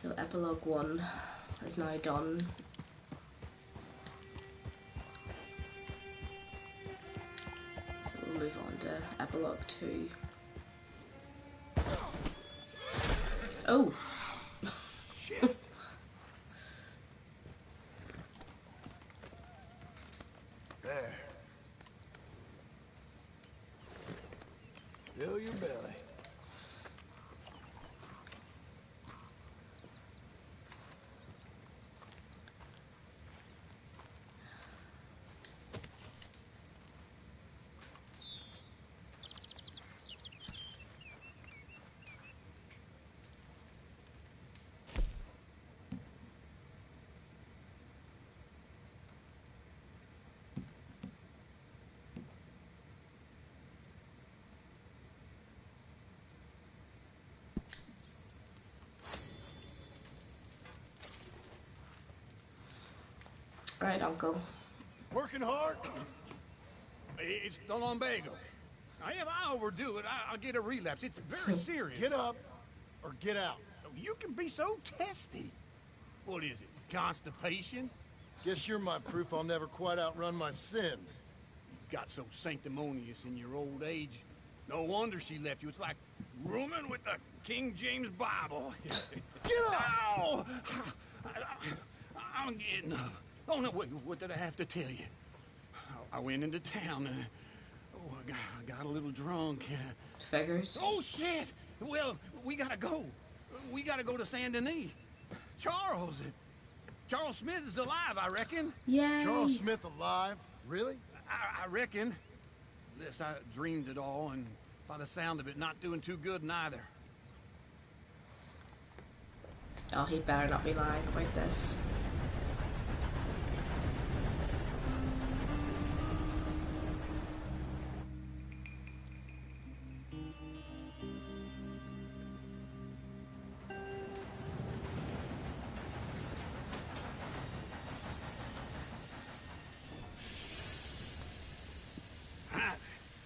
So epilogue 1 is now done. So we'll move on to epilogue 2. Oh! Shit. There. Fill your belly. Right, Uncle. Working hard? It's the lumbago. If I overdo it, I'll get a relapse. It's very serious. Get up or get out. You can be so testy. What is it, constipation? Guess you're my proof I'll never quite outrun my sins. You got so sanctimonious in your old age. No wonder she left you. It's like rooming with the King James Bible. Get up! Ow! I'm getting up. Oh, no, wait, what did I have to tell you? I went into town. I got a little drunk. Figures. Oh, shit! Well, we gotta go. We gotta go to Saint Denis. Charles Smith is alive, I reckon. Yay! Charles Smith alive? Really? I reckon. Unless I dreamed it all, and by the sound of it, not doing too good neither. Oh, he better not be lying about this.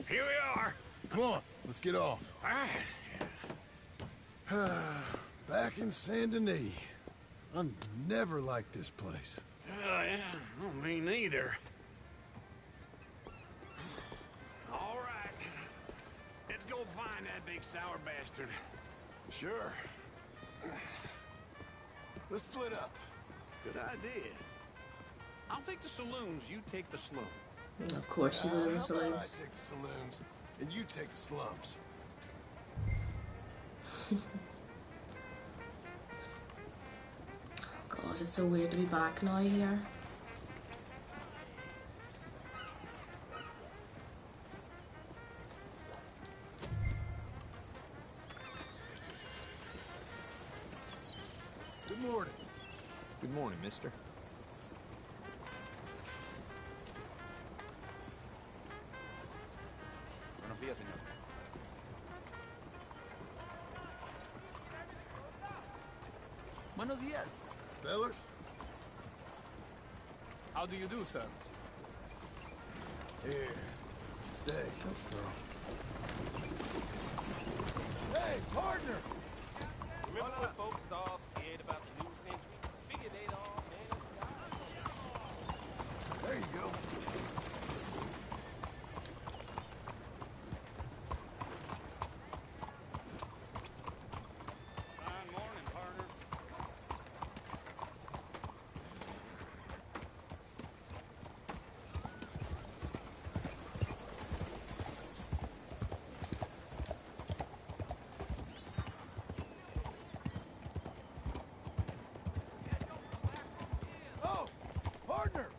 Here we are. Come on, let's get off. All right. Back in Saint Denis. I never liked this place. Yeah, oh, me neither. All right. Let's go find that big sour bastard. Sure. Let's split up. Good idea. I'll take the saloons, you take the slum. Of course you will in the I saloons. take the saloons, and you take the slums. God, it's so weird to be back now here. Good morning. Good morning, mister. Buenos días, señor. Buenos días. Fellers? How do you do, sir? Here. Stay. Hey, partner! Remember when folks was all scared about the new century? Figured they'd all manage. There you go. Fine morning, partner. Oh, partner!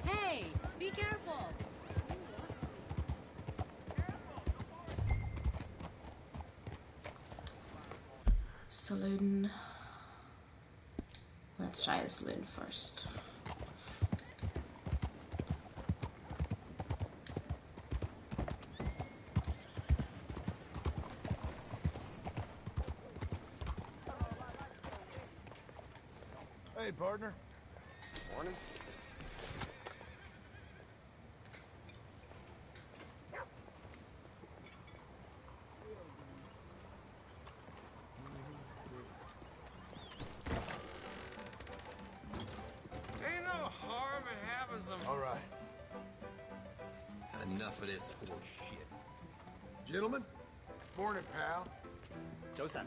Hey, be careful! Saloon. Let's try the saloon first. Hey, partner. Morning. Enough of this horse shit. Gentlemen? Morning, pal. Joe-san.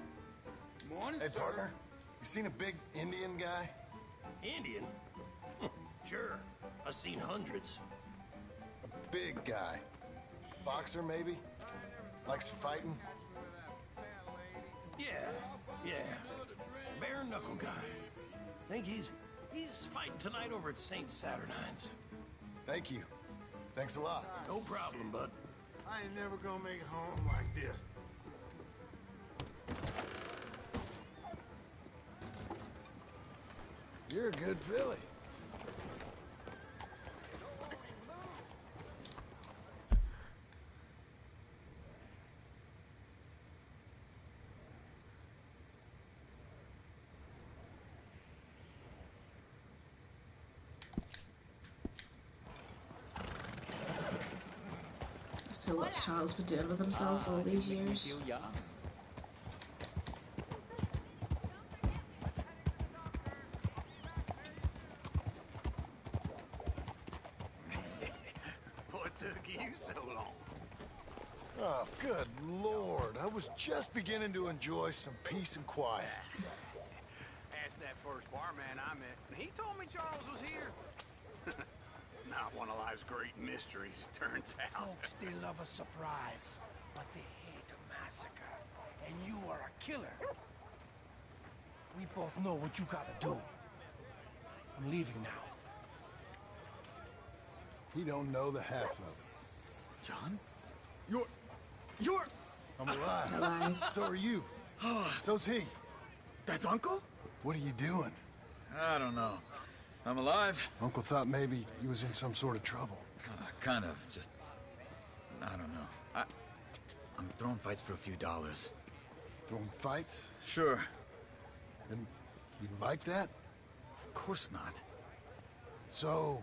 Morning, Hey, sir. partner. You seen a big Indian guy? Indian? Sure. I've seen hundreds. A big guy. Boxer, maybe? Likes fighting? Yeah. Bare knuckle guy. Think he's fighting tonight over at St. Saturnine's. Thank you. Thanks a lot. No problem, bud. I ain't never gonna make it home like this. You're a good filly. Still what Charles been doing with himself all these years. What took you so long? Oh, good Lord. I was just beginning to enjoy some peace and quiet. Asked that first barman I met, and he told me Charles was here. Not one of life's great mysteries, turns out. Folks, they love a surprise, but they hate a massacre. And you are a killer. We both know what you gotta do. I'm leaving now. He don't know the half of it. John? You're... I'm alive. Alive. So are you. So's he. That's Uncle? What are you doing? I don't know. I'm alive. Uncle thought maybe you was in some sort of trouble. Kind of. Just... I don't know. I'm throwing fights for a few dollars. Throwing fights? Sure. And you like that? Of course not. So...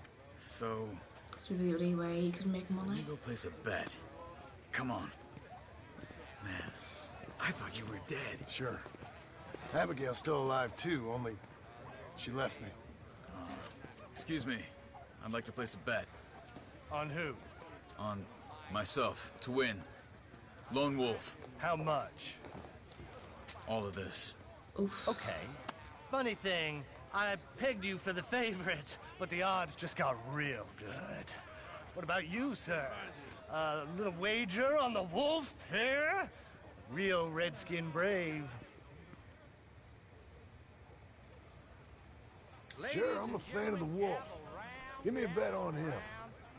It's maybe the only way he could make Let money. me go place a bet. Come on. Man, I thought you were dead. Sure. Abigail's still alive too, only she left me. Excuse me. I'd like to place a bet. On who? On myself, to win. Lone Wolf. How much? All of this. Oof. Okay. Funny thing, I pegged you for the favorite, but the odds just got real good. What about you, sir? A little wager on the wolf here? Real redskin brave. Sure, I'm a fan of the wolf. Give me a bet on him.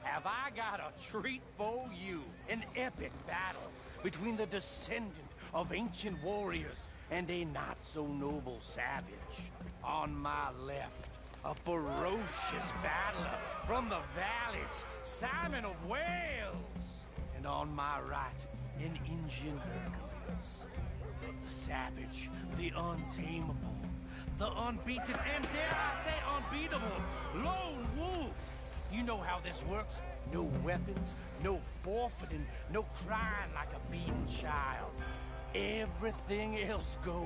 Have I got a treat for you? An epic battle between the descendant of ancient warriors and a not-so-noble savage. On my left, a ferocious battler from the valleys, Simon of Wales. And on my right, an Indian Hercules. The savage, the untamable, the unbeaten, and dare I say unbeatable, Lone Wolf. You know how this works. No weapons, no forfeiting, no crying like a beaten child. Everything else goes.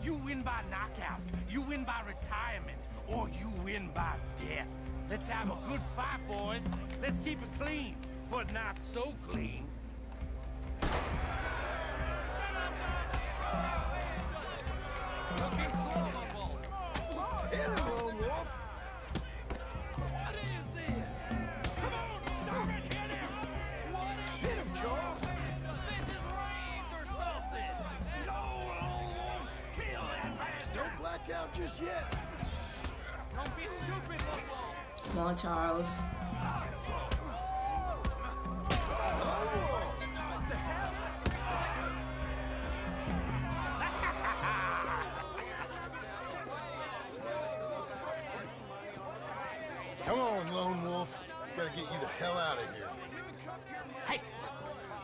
You win by knockout, you win by retirement, or you win by death. Let's have a good fight, boys. Let's keep it clean, but not so clean. Looking slow, Hit him, Lone Wolf! What is this? Come on, Sergeant, hit him! What is Hit him, Charles! This is rigged or something! No, Lone Wolf! Kill that bastard! Don't black out just yet. Don't be stupid, Lone Wolf! Come on, Charles. Come on, Lone Wolf. Gotta get you the hell out of here. Hey!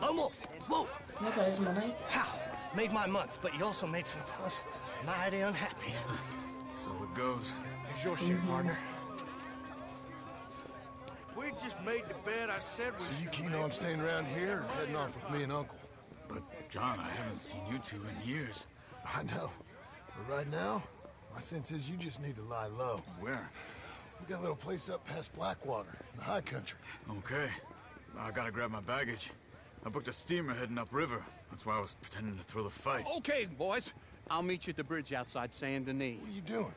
Lone Wolf! Whoa! Look at his money. How? Made my month, but you also made some fellas mighty unhappy. So it goes. Here's your share, partner. If we just made the bet I said we So you should keen make, on staying around here or heading off with me and Uncle? But, John, I haven't seen you two in years. I know. But right now, my sense is you just need to lie low. Where? We got a little place up past Blackwater, in the high country. Okay. I gotta grab my baggage. I booked a steamer heading upriver. That's why I was pretending to throw the fight. Okay, boys. I'll meet you at the bridge outside Saint Denis. What are you doing?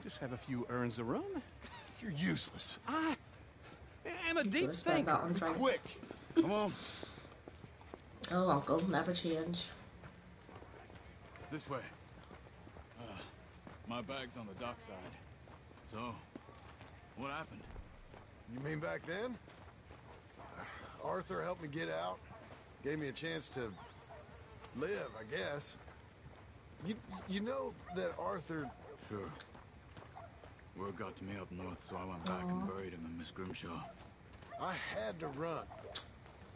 Just have a few errands to run. You're useless. I am a deep Let's spend thinker. that on trying. Quick! Come on. Oh, uncle, never change. This way. My bag's on the dockside. So, what happened? You mean back then? Arthur helped me get out. Gave me a chance to live, I guess. You know that Arthur... Sure. Word got to me up north, so I went back and buried him in Miss Grimshaw. I had to run.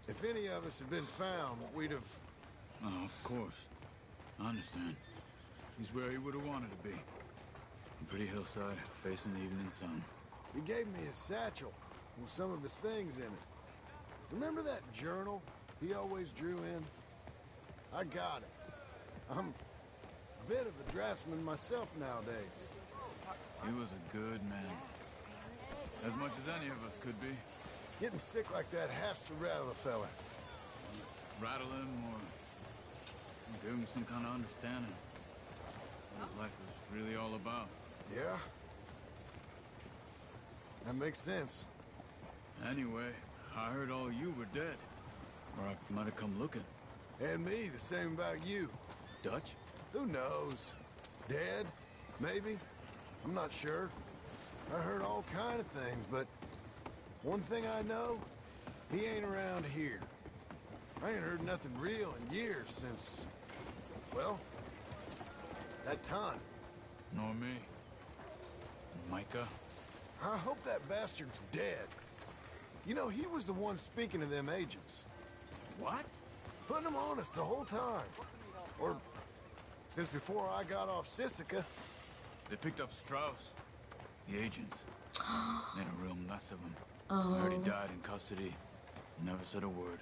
If any of us had been found, we'd have... Oh, of course. I understand. He's where he would have wanted to be. A pretty hillside, facing the evening sun. He gave me his satchel with some of his things in it. Remember that journal he always drew in? I got it. I'm a bit of a draftsman myself nowadays. He was a good man. As much as any of us could be. Getting sick like that has to rattle a fella. Rattle him or give him some kind of understanding. What his life was really all about. Yeah? That makes sense. Anyway, I heard all you were dead. Or I might have come looking. And me, the same about you. Dutch? Who knows? Dead? Maybe? I'm not sure. I heard all kind of things, but one thing I know, he ain't around here. I ain't heard nothing real in years since, well, that time. Nor me. Micah? I hope that bastard's dead. You know, he was the one speaking to them agents. What? Putting them on us the whole time. Or since before I got off Sisika. They picked up Strauss. The agents. Made a real mess of him. Oh. I heard he died in custody. Never said a word.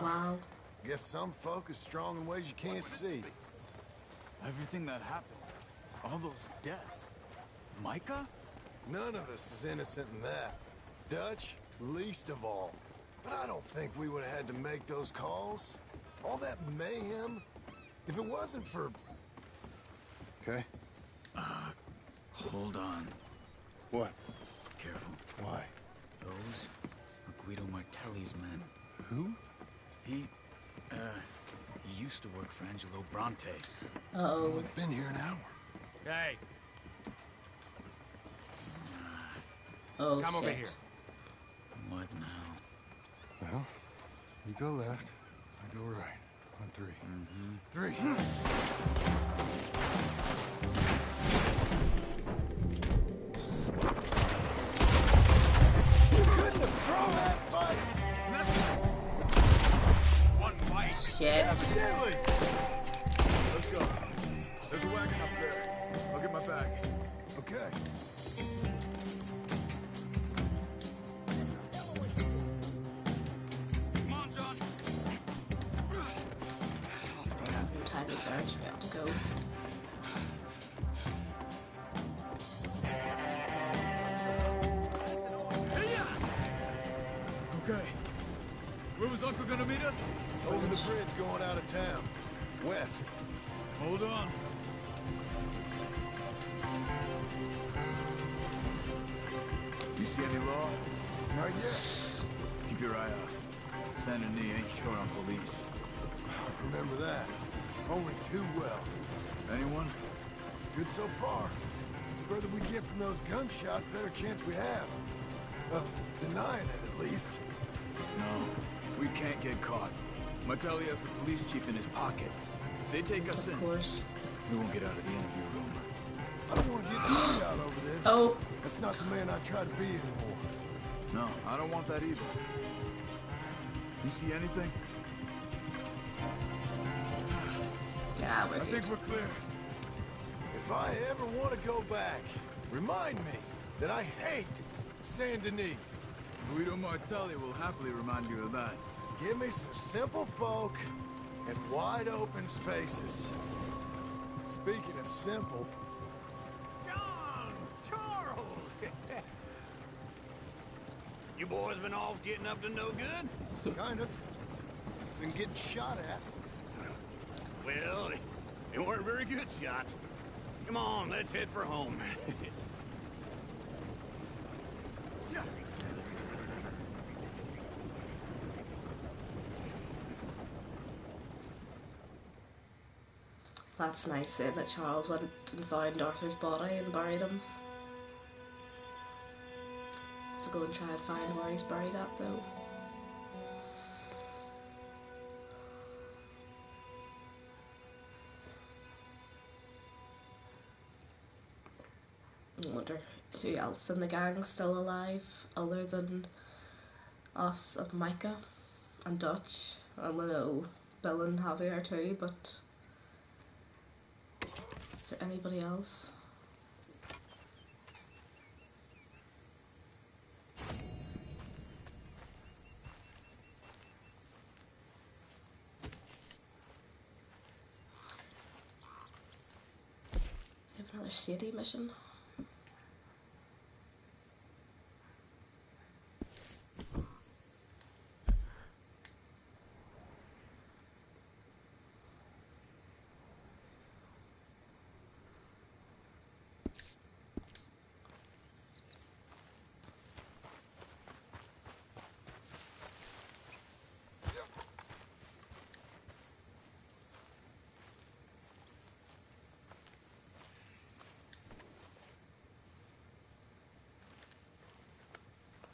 Wow. Guess some folk is strong in ways you can't see. Everything that happened. All those deaths. Micah? None of us is innocent in that. Dutch, least of all. But I don't think we would have had to make those calls. All that mayhem. If it wasn't for... Okay. Hold on. What? Careful. Why? Those are Guido Martelli's men. Who? He used to work for Angelo Bronte. Uh-oh. We've been here an hour. Hey, Oh, come shit. over here. What now? Well, you go left, I go right. On three. Three. You couldn't have thrown that fight! One fight. Shit. Evidently! Let's go. There's a wagon up there. I'll get my bag. Okay. Come on, John. Your time is out. We have to go. Okay. Where was Uncle gonna meet us? Over the bridge going out of town. West. Hold on. You see any law? Not yet. Keep your eye out. Saint Denis ain't short on police. Remember that. Only too well. Anyone? Good so far. The further we get from those gunshots, better chance we have. Of denying it, at least. No. We can't get caught. Martelli has the police chief in his pocket. If they take us in, Of course. we won't get out of the interview room. I don't want to get beat out over this. Oh. That's not the man I try to be anymore. No, I don't want that either. You see anything? Yeah, we're I good. think we're clear. If I ever want to go back, remind me that I hate Saint Denis. Guido Martelli will happily remind you of that. Give me some simple folk and wide open spaces. Speaking of simple, John! Charles! You boys been off getting up to no good? Kind of. Been getting shot at. Well, they weren't very good shots. Come on, let's head for home. That's nice saying that Charles went and found Arthur's body and buried him. To go and try and find where he's buried at though. I wonder who else in the gang's still alive other than us and Micah and Dutch. And we know Bill and Javier too, but is there anybody else? We have another Sadie mission.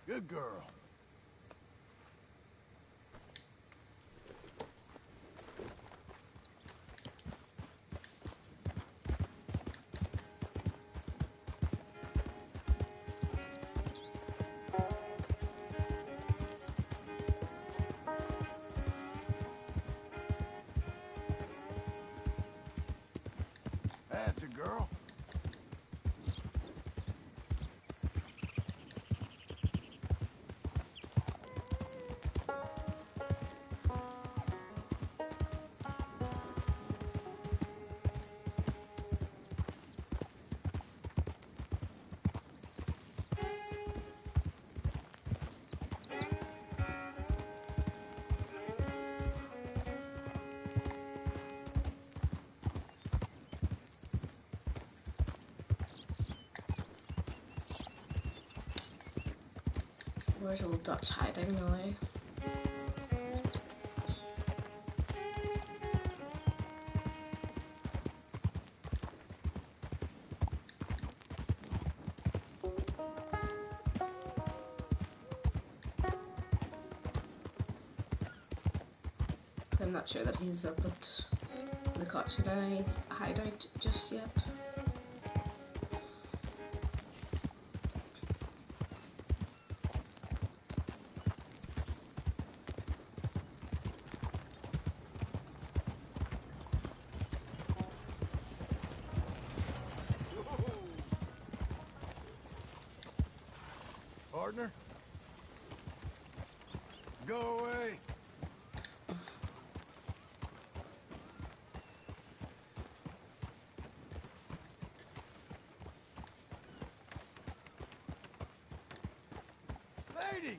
Good girl. That's a girl. Where's old Dutch hiding now? I'm not sure that he's up at the Cochinay hideout just yet. Partner? Go away. Lady!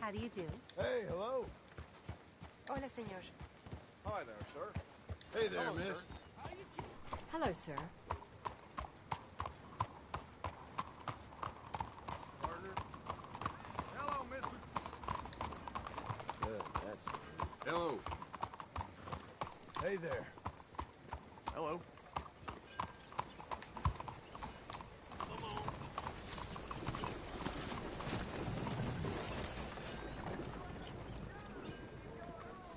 How do you do? Hey, hello. Hola, señor. Hi there, sir. Hey there, miss. Sir. Hello, sir. Partner. Hello, mister. That's hello. Hey there. Hello.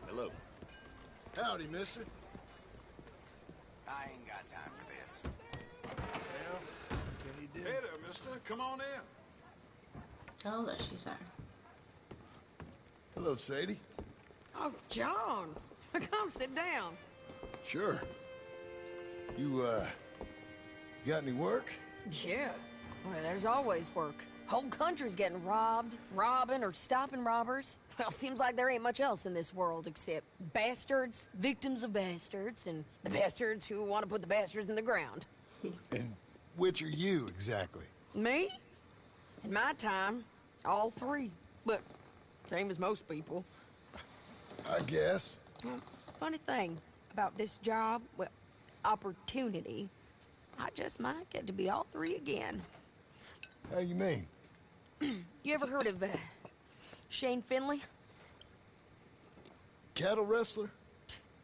Hello. Howdy, mister. I ain't got time for this. Well, can he do? Hey there, mister. Come on in. Oh, there she's there. Hello, Sadie. Oh, John. Come sit down. Sure. You, got any work? Yeah. Well, there's always work. Whole country's getting robbed, robbing, or stopping robbers. Well, seems like there ain't much else in this world except bastards, victims of bastards, and the bastards who want to put the bastards in the ground. And which are you, exactly? Me? In my time, All three, but same as most people. I guess. Well, funny thing about this job, well, opportunity, I just might get to be all three again. How you mean? You ever heard of Shane Finley? Cattle wrestler?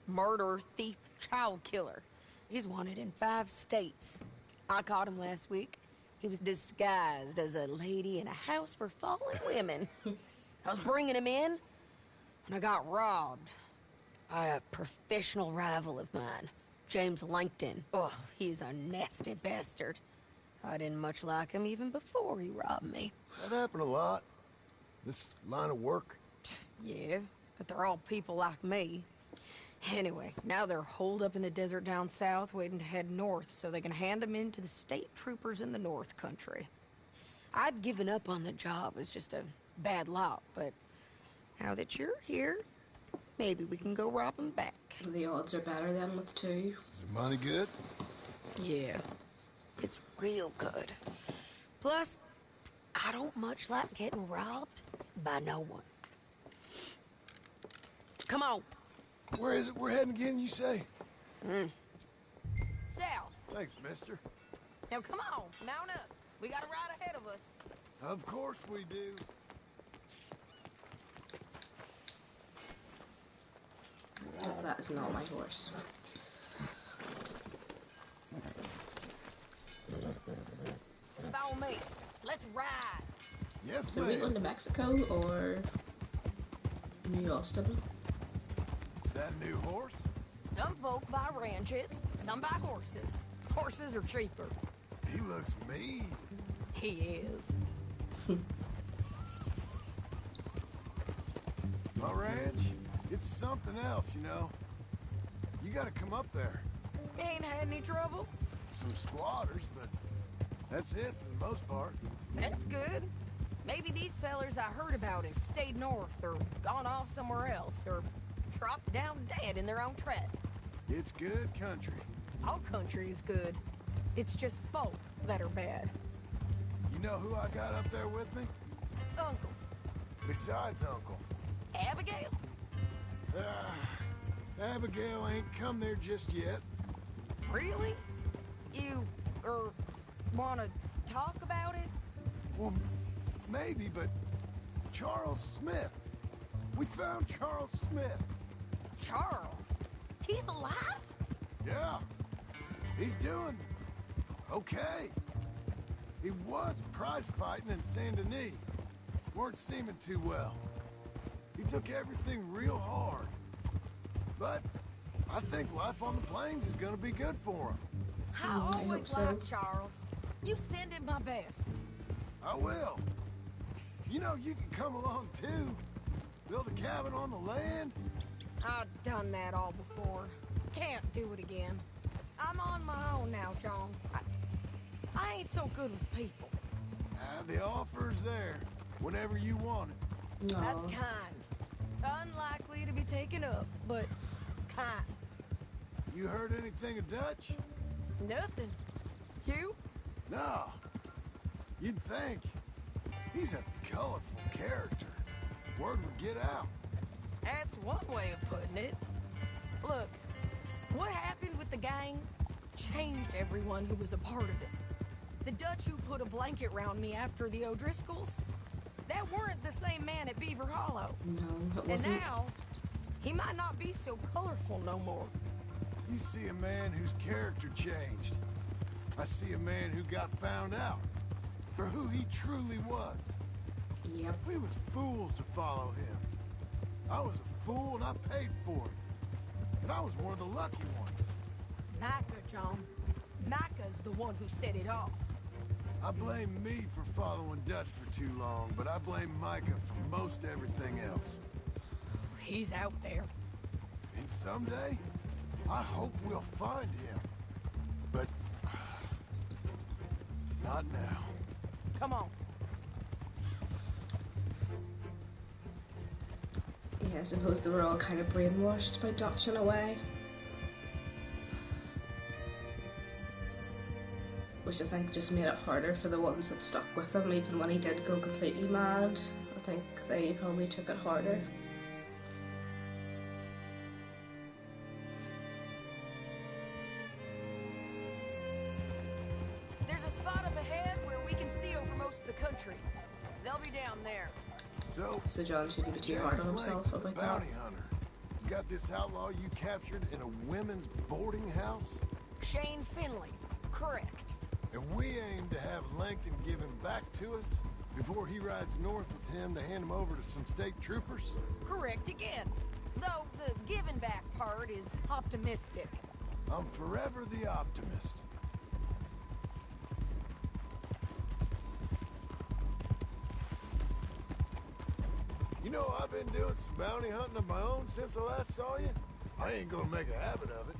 Murderer, thief, child killer. He's wanted in 5 states. I caught him last week. He was disguised as a lady in a house for fallen women. I was bringing him in, and I got robbed by a professional rival of mine, James Langton. Oh, he's a nasty bastard. I didn't much like him even before he robbed me. That happened a lot. This line of work. Yeah, but they're all people like me. Anyway, now they're holed up in the desert down south, waiting to head north so they can hand them in to the state troopers in the north country. I'd given up on the job as just a bad lot, but now that you're here, maybe we can go rob them back. The odds are better than with 2. Is the money good? Yeah, it's real good. Plus, I don't much like getting robbed by no one. Come on. Where is it we're heading again, you say? South. Thanks, mister. Now come on, mount up. We got a ride ahead of us. Of course we do. That is not my horse. Follow me. Let's ride. Yes, So are we going to Mexico or New Austin? That new horse? Some folk buy ranches, some buy horses. Horses are cheaper. He looks mean. He is. My ranch, it's something else, you know. You gotta come up there. Ain't had any trouble? Some squatters, but that's it for the most part. That's good. Maybe these fellers I heard about have stayed north or gone off somewhere else or dropped down dead in their own tracks. It's good country. All country is good. It's just folk that are bad. You know who I got up there with me? Uncle. Besides Uncle. Abigail? Abigail ain't come there just yet. Really? You, wanna talk about it? Well, maybe, but Charles Smith. We found Charles Smith. Charles? He's alive? Yeah. He's doing okay. He was prize fighting in Saint Denis. Weren't seeming too well. He took everything real hard. But I think life on the plains is gonna be good for him. I hope always so. liked Charles. You send him my best. I will. You know, you can come along too. Build a cabin on the land. I've done that all before. Can't do it again. I'm on my own now, John. I ain't so good with people. The offer's there whenever you want it. That's Aw. kind. Unlikely to be taken up, but kind. You heard anything of Dutch? Nothing. You? No. You'd think. He's a colorful character. Word would get out. That's one way of putting it. Look, what happened with the gang changed everyone who was a part of it. The Dutch who put a blanket round me after the O'Driscolls, that weren't the same man at Beaver Hollow. No, it And wasn't. now, he might not be so colorful no more. You see a man whose character changed. I see a man who got found out for who he truly was. Yep. We was fools to follow him. I was a fool and I paid for it. And I was one of the lucky ones. Micah, John. Micah's the one who set it off. I blame me for following Dutch for too long, but I blame Micah for most everything else. He's out there. And someday, I hope we'll find him. But not now. Come on. Yeah, I suppose they were all kind of brainwashed by Dutch in a way. which I think just made it harder for the ones that stuck with him, even when he did go completely mad. I think they probably took it harder. There's a spot up ahead where we can see over most of the country. They'll be down there. So John shouldn't be too hard on himself about that. Bounty hunter. He's got this outlaw you captured in a women's boarding house? Shane Finley. Correct. And we aim to have Langton give him back to us before he rides north with him to hand him over to some state troopers? Correct again. Though the giving back part is optimistic. I'm forever the optimist. You know, I've been doing some bounty hunting of my own since I last saw you. I ain't gonna make a habit of it.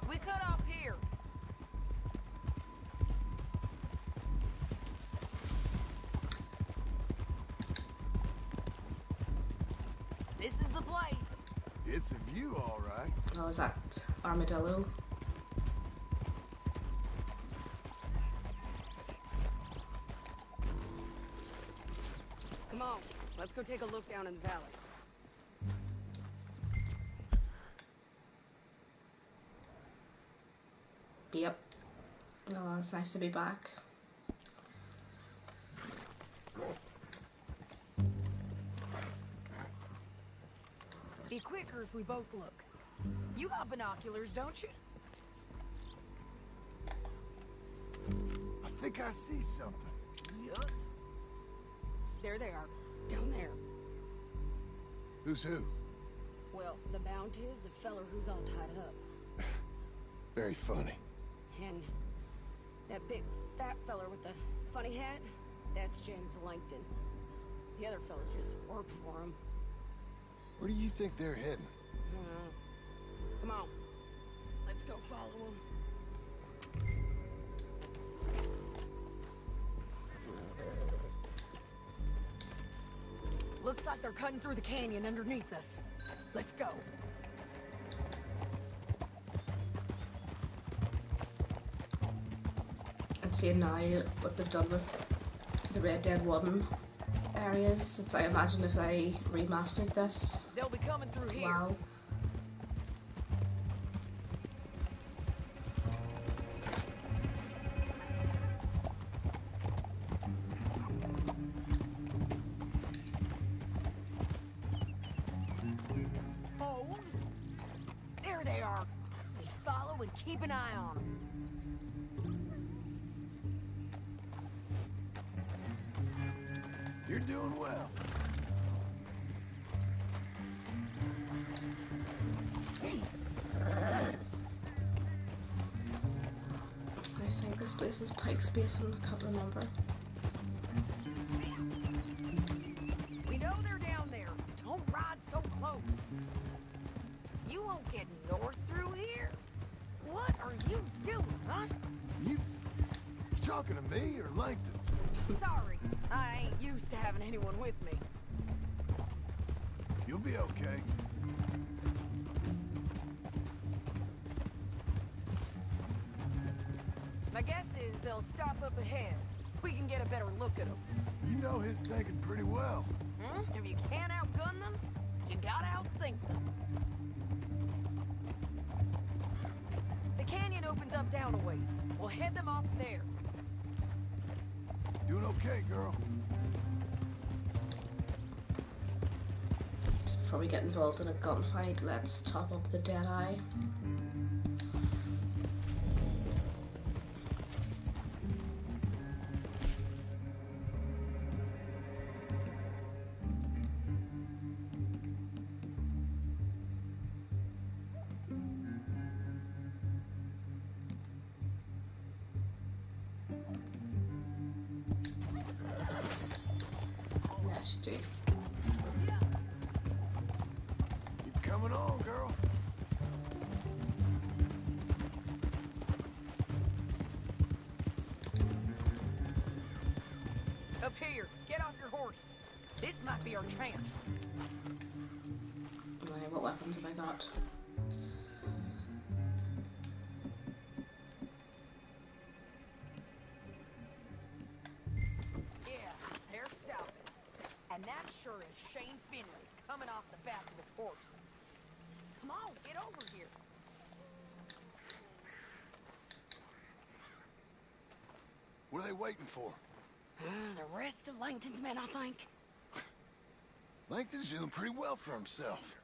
We cut off here. This is the place. It's a view, all right. Oh, is that Armadillo? Come on, let's go take a look down in the valley. Yep. Oh, it's nice to be back. Be quicker if we both look. You got binoculars, don't you? I think I see something. Yup. There they are, down there. Who's who? Well, the Mount is the feller who's all tied up. Very funny. And that big fat feller with the funny hat, that's James Langton. The other fellas just worked for him. Where do you think they're heading? Come on, let's go follow them. Looks like they're cutting through the canyon underneath us. Let's go. And seeing now what they've done with the Red Dead 1 areas, it's, I imagine if they remastered this. They'll be coming through here. Wow. Hold. There they are. We follow and keep an eye on them. You're doing well. I think this place is Pike's Basin, I can't remember. We know they're down there. Don't ride so close. You won't get north through here. What are you doing, huh? You talking to me or Langton? Sorry, I ain't used to having anyone with me. You'll be okay. My guess is they'll stop up ahead. We can get a better look at them. You know his thinking pretty well. If you can't outgun them, you gotta outthink them. The canyon opens up down a ways. We'll head them off there. Doing okay, girl. Before we get involved in a gunfight, let's top up the Deadeye. That should do. Keep coming on, girl. Up here, get off your horse. This might be our chance. Right, what weapons have I got? And that sure is Shane Finley coming off the back of his horse. Come on, get over here. What are they waiting for? The rest of Langton's men, I think. Langton's doing pretty well for himself.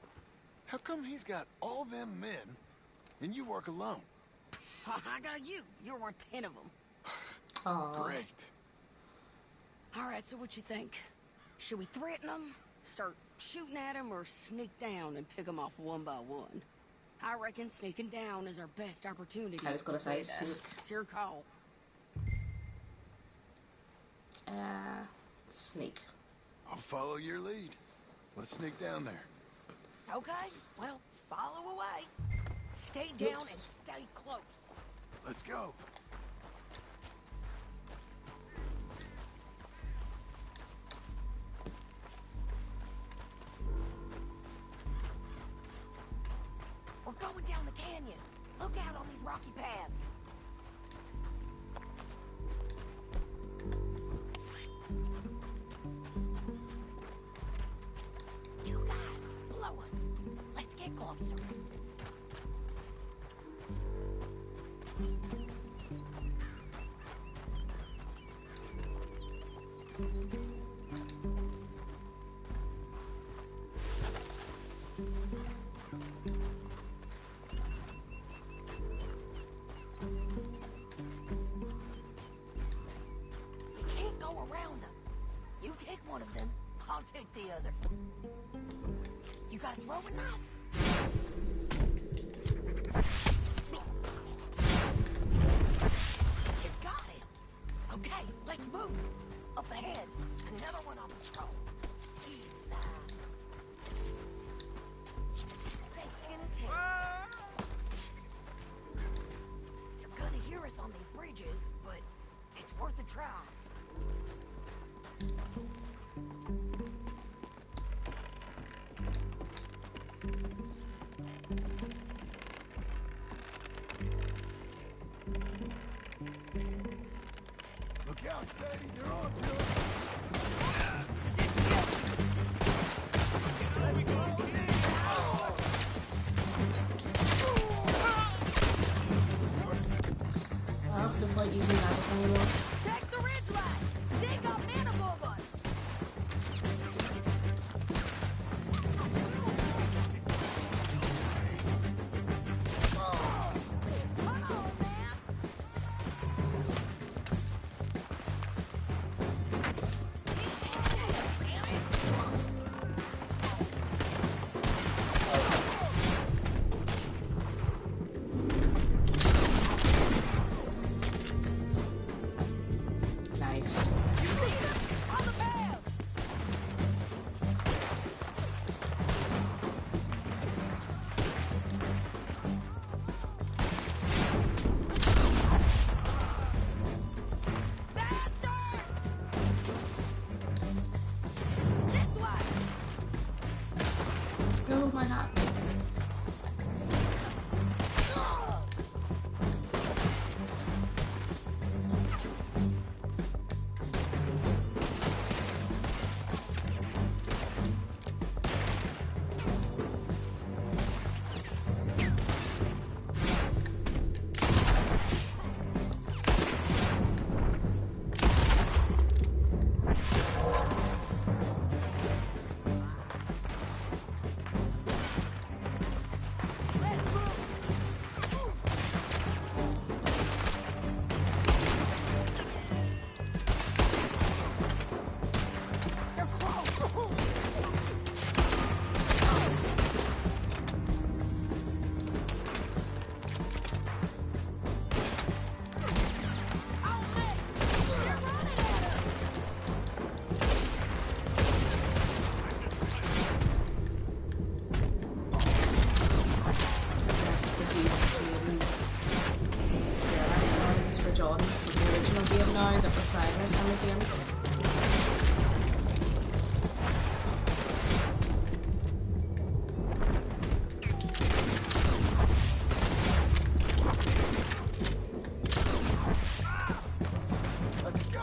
How come he's got all them men, and you work alone? I got you. You're worth 10 of them. Aww. Great. All right, so what you think? Should we threaten them, start shooting at them, or sneak down and pick them off one by one? I reckon sneaking down is our best opportunity. I was gonna say but, sneak. It's your call. Sneak. I'll follow your lead. Let's sneak down there. Okay, well, follow away. Stay down and Oops. stay close. Let's go. We're going down the canyon. Look out on these rocky paths. You guys, blow us. Let's get closer. You can't go around them. You take one of them, I'll take the other. You gotta throw a knife. You got him. Okay, let's move. Up ahead, another one on patrol. Easy now. Taking care. You're gonna hear us on these bridges, but it's worth a try. Look out, Sadie. They're on to us. Well, no point using knives anymore. Check the ridgeline. They got men above us. Come on, man. Nice. On the path. Bastards! This way. Oh, my hat. Let's move. They're close. On me. They're running at us. It's nice that they've used the same daylight songs for John from the original game now that we're playing this time again. Let's go.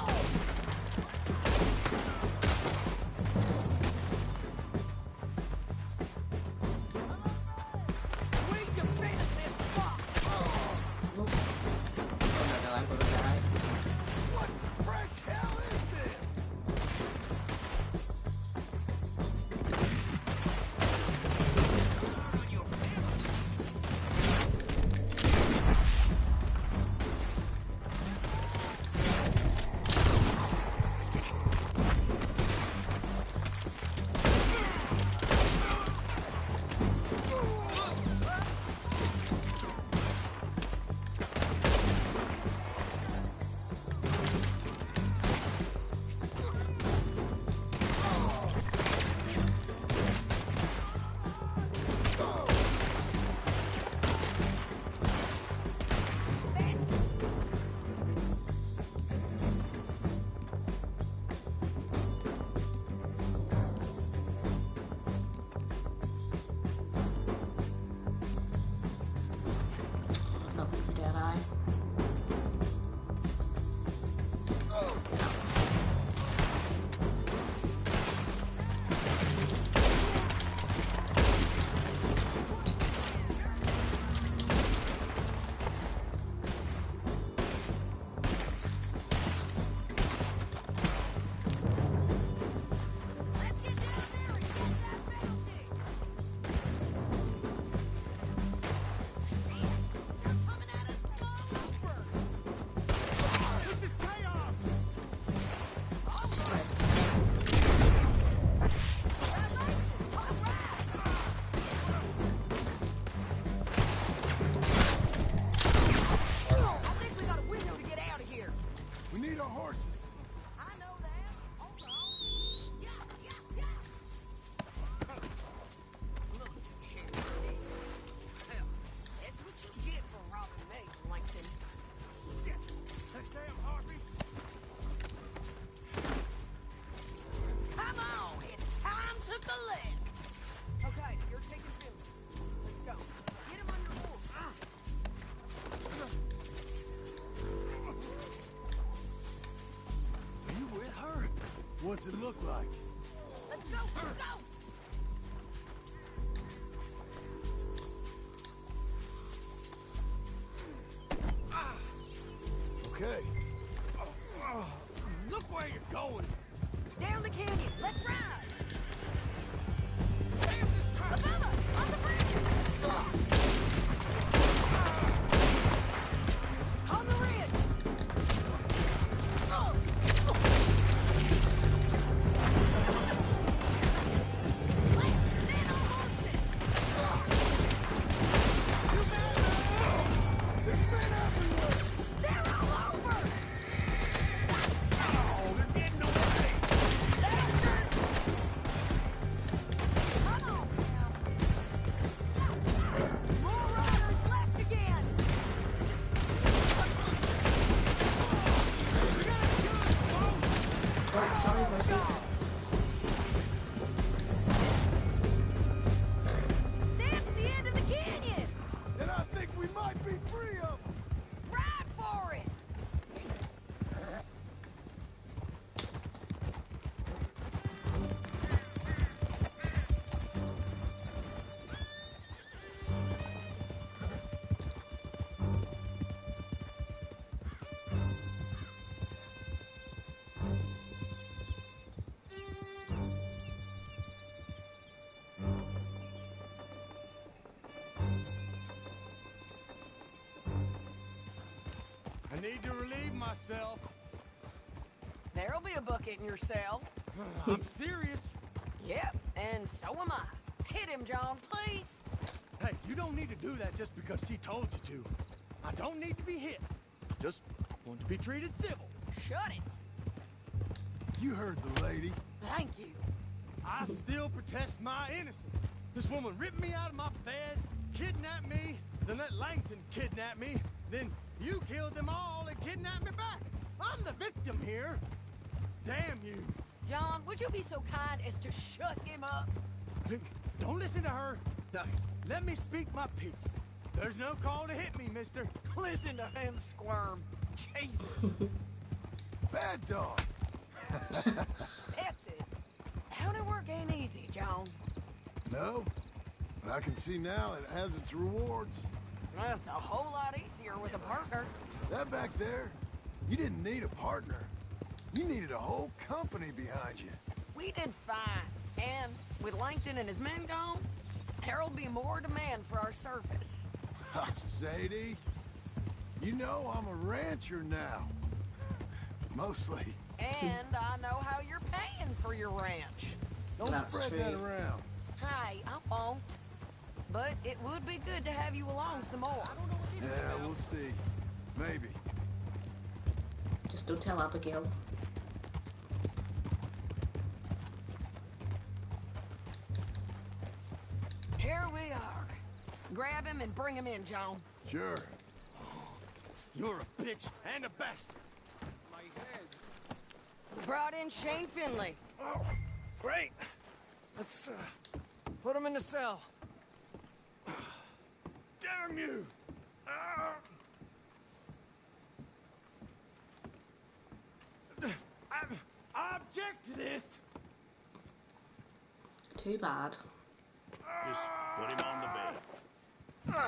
What's it look like? Let's go, let's go! Okay. Look where you're going. Down the canyon, let's ride! Damn this truck! Above us, on the bridge! On the ridge! Sorry, Mercy. That's the end of the canyon! And I think we might be free of them. Ride for it! I need to relieve myself. There'll be a bucket in your cell. I'm serious. Yep, and so am I. Hit him, John, please. Hey, you don't need to do that just because she told you to. I don't need to be hit. Just want to be treated civil. Shut it. You heard the lady. Thank you. I still protest my innocence. This woman ripped me out of my bed, kidnapped me, then let Langton kidnap me, then you killed them all and kidnapped me back. I'm the victim here. Damn you. John, would you be so kind as to shut him up? Don't listen to her. Now, let me speak my piece. There's no call to hit me, mister. Listen to him squirm. Jesus. Bad dog. That's it. County work ain't easy, John. No, but I can see now it has its rewards. That's a whole lot easier with a partner. That back there, you didn't need a partner. You needed a whole company behind you. We did fine. And with Langton and his men gone, there'll be more demand for our service. Sadie, you know I'm a rancher now. Mostly. And I know how you're paying for your ranch. Don't That's spread true. that around. Hey, I won't. But it would be good to have you along some more. Yeah, we'll see. Maybe. Just don't tell Abigail. Here we are. Grab him and bring him in, John. Sure. You're a bitch and a bastard. My head. We brought in Shane Finley. Oh, great. Let's put him in the cell. Damn you. to this? Too bad. Just put him on the bed.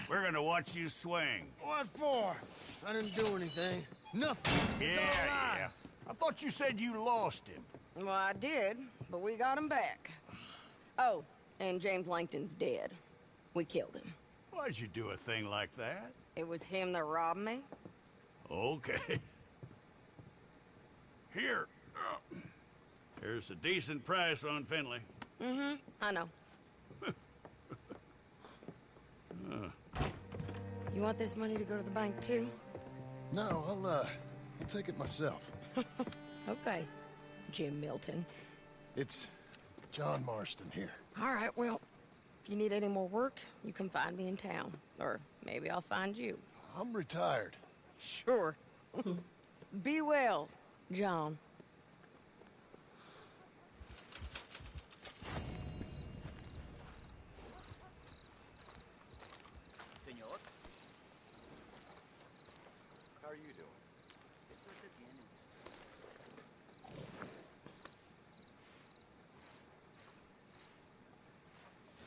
We're gonna watch you swing. What for? I didn't do anything. Nothing. It's all lies. I thought you said you lost him. Well, I did, but we got him back. Oh, and James Langton's dead. We killed him. Why'd you do a thing like that? It was him that robbed me. Okay. Here. Here's a decent price on Finley. Mm-hmm, I know. You want this money to go to the bank, too? No, I'll take it myself. Okay, Jim Milton. It's John Marston here. All right, well, if you need any more work, you can find me in town. Or maybe I'll find you. I'm retired. Sure. Be well, John. Senor? How are you doing?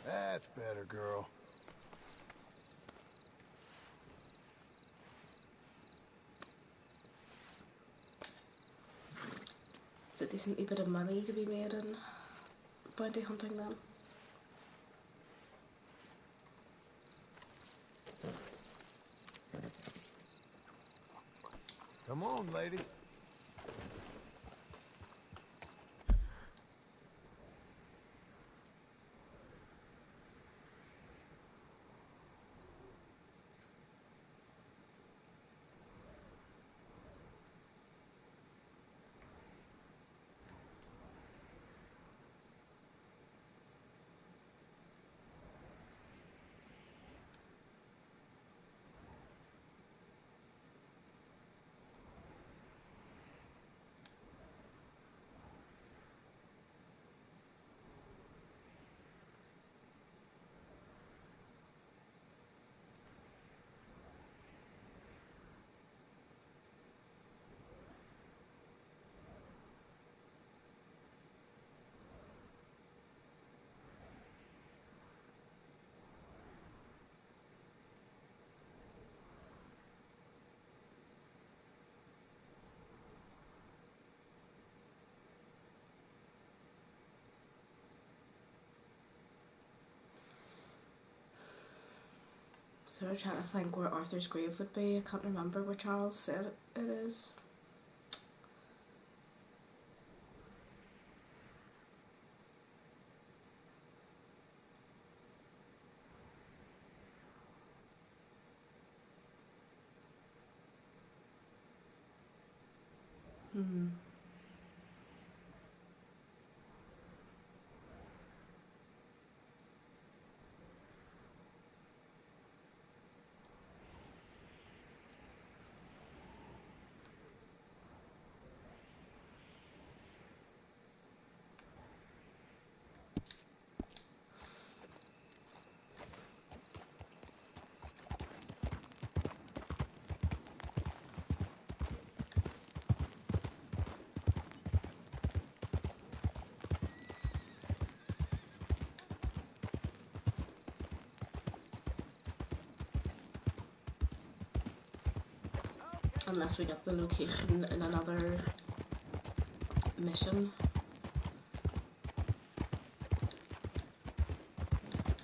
That's better, girl. It's a decent wee bit of money to be made in bounty hunting then. Come on, lady. So I'm trying to think where Arthur's grave would be. I can't remember where Charles said it is. Unless we get the location in another mission.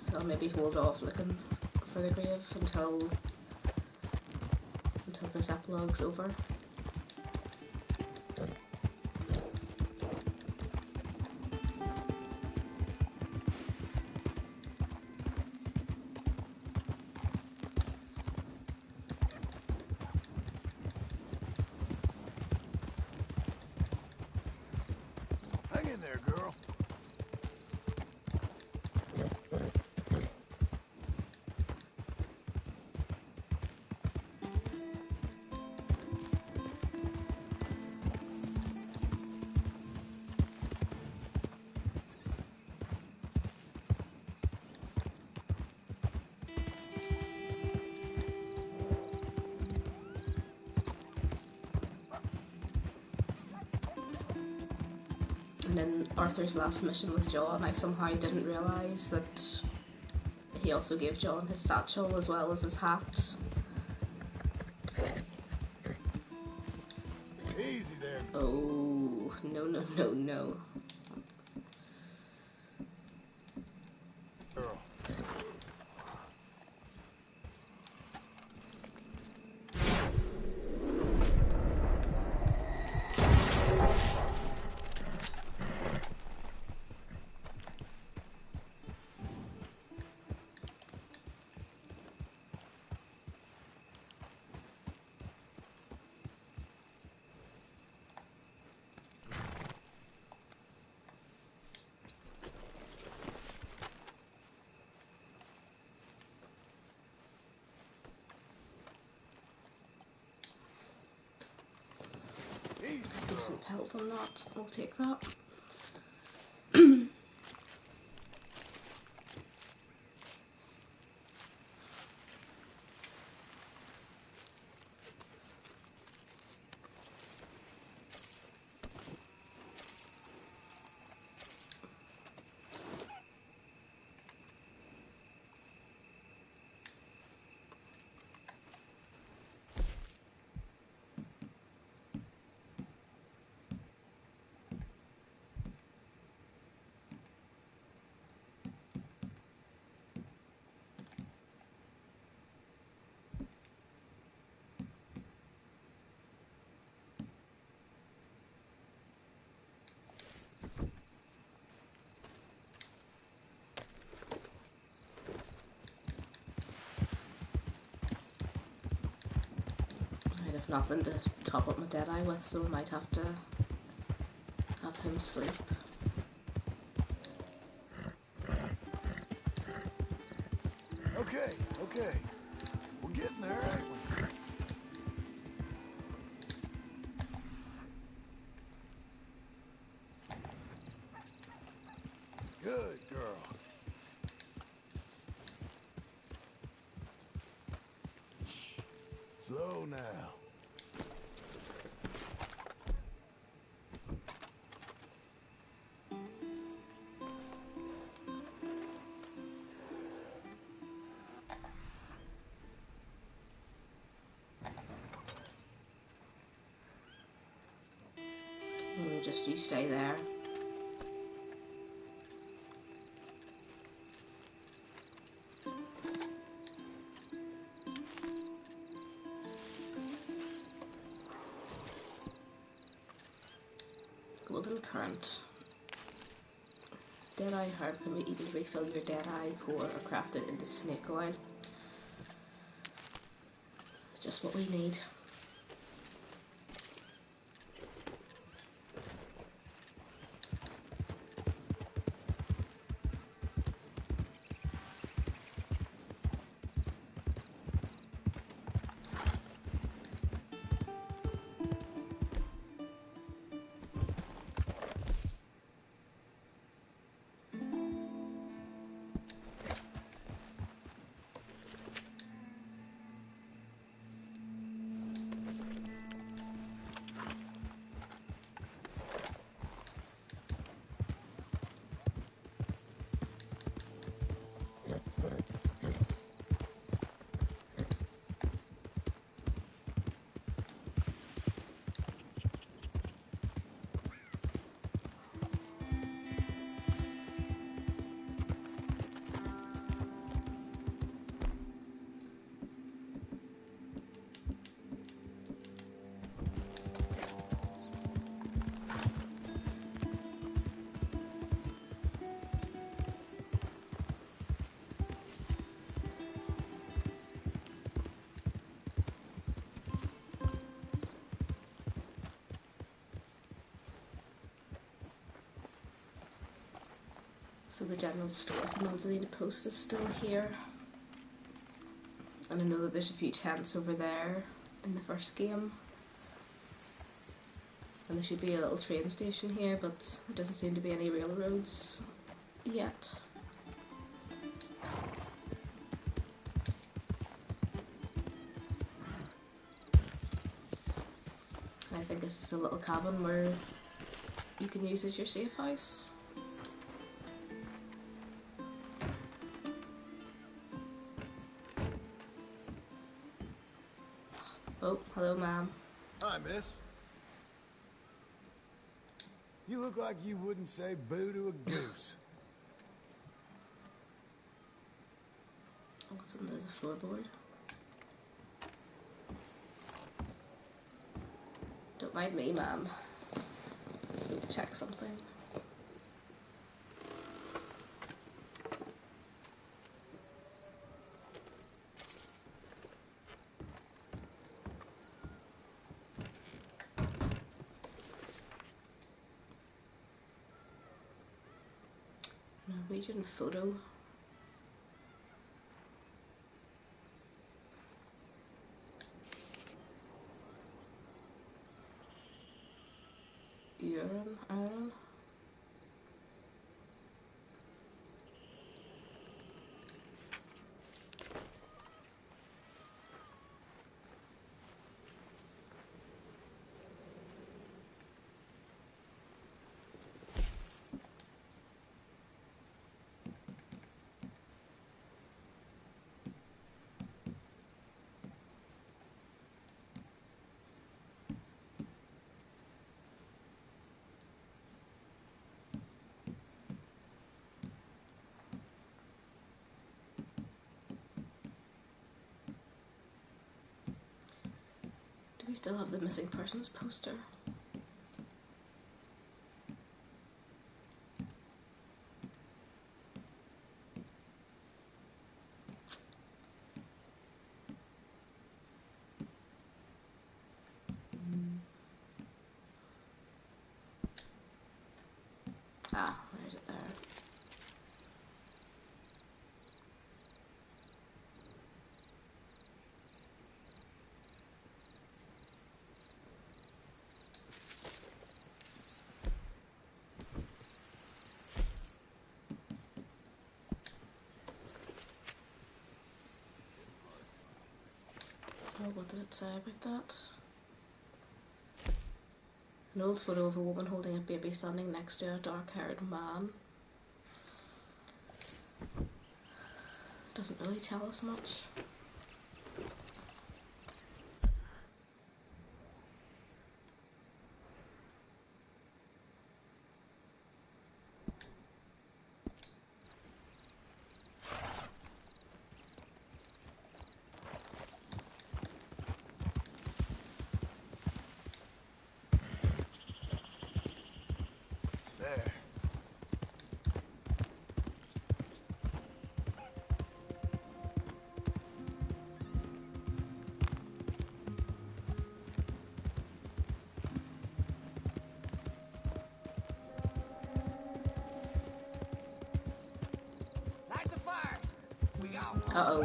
So I'll maybe hold off looking for the grave until this epilogue's over. Hang in there, girl. And in Arthur's last mission with John, I somehow didn't realise that he also gave John his satchel as well as his hat. Easy there. Oh, no, no, no, no. Girl. Decent pelt on that, I'll take that. I have nothing to top up my Deadeye with, so I might have to have him sleep. Okay, okay. We're getting there, ain't we? Good girl. Shh. Slow now. Just you stay there. Golden current. Deadeye herb can be eaten to refill your Deadeye core or crafted into snake oil. It's just what we need. So the general store for Manzanita Post is still here. And I know that there's a few tents over there in the first game. And there should be a little train station here, but there doesn't seem to be any railroads yet. I think this is a little cabin where you can use as your safe house. Oh, hello, ma'am. Hi, miss. You look like you wouldn't say boo to a goose. What's under the floorboard? Don't mind me, ma'am. Just need to check something. Norwegian photo. Urine, iron. Do we still have the missing persons poster? Ah, there's it there. Oh, what did it say about that? An old photo of a woman holding a baby standing next to a dark-haired man. Doesn't really tell us much. There. Light the fires. We go. Uh-oh.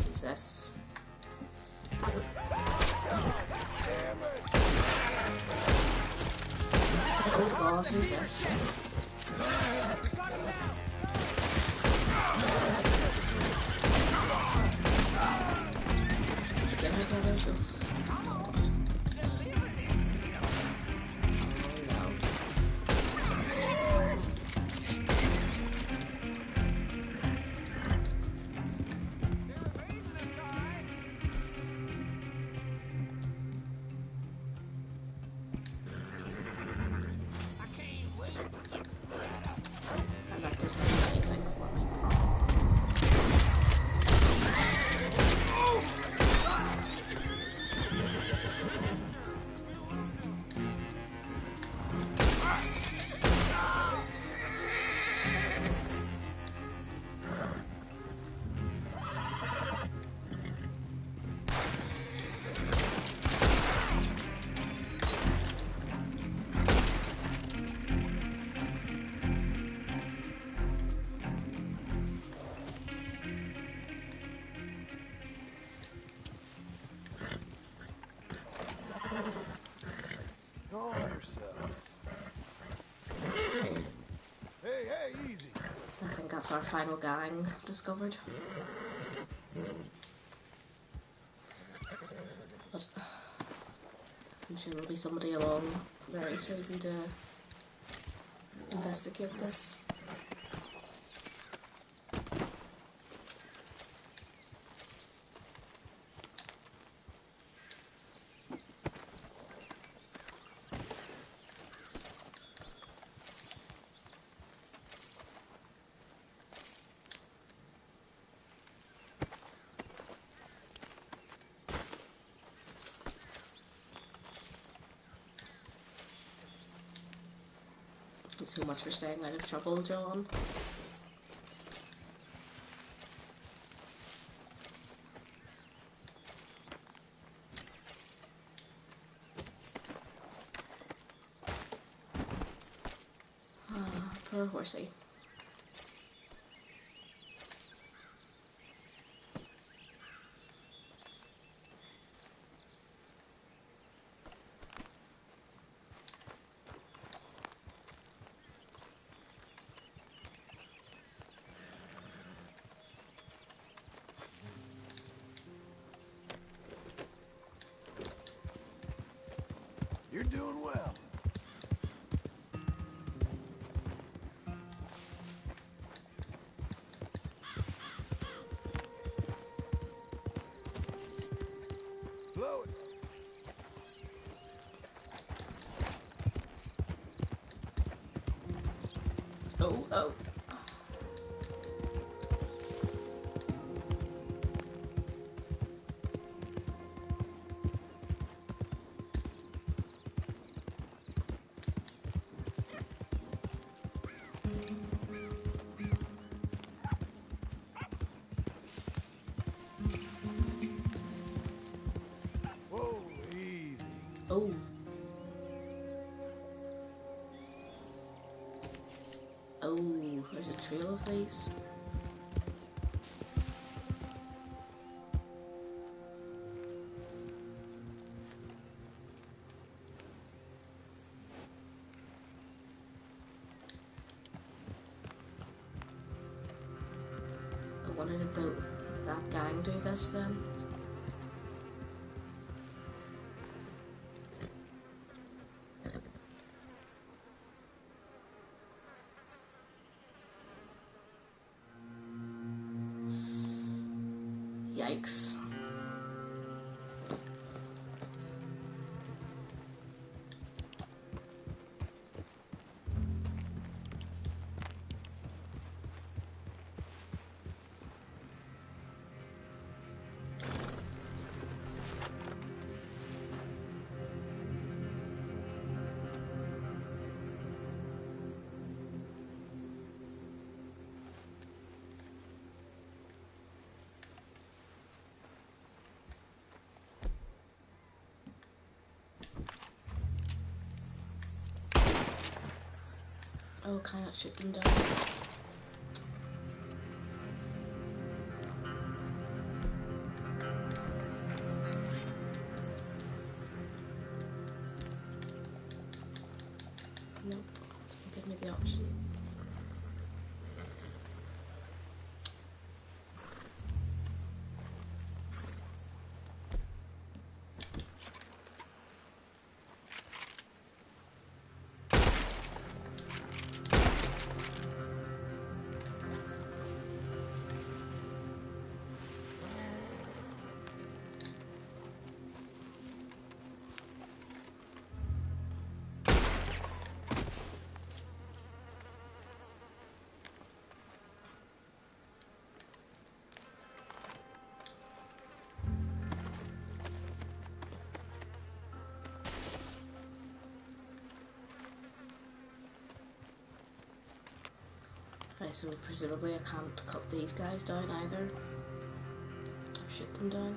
Who's this? Oh god, who's this? Skinner brothers? Oh. And that doesn't do anything for me. Calm yourself. Hey, easy. I think that's our final gang discovered. But who should there'll be somebody along very soon to investigate this. So much for staying out of trouble, John. Ah, poor horsey. You're doing well. Slow it. Oh, oh. Whoa, easy. Oh. Oh, there's a trail of these. I wonder did that gang do this then? Yikes. Oh, can I not shoot them down? Nope, doesn't give me the option. Right, so presumably I can't cut these guys down either. Or shoot them down.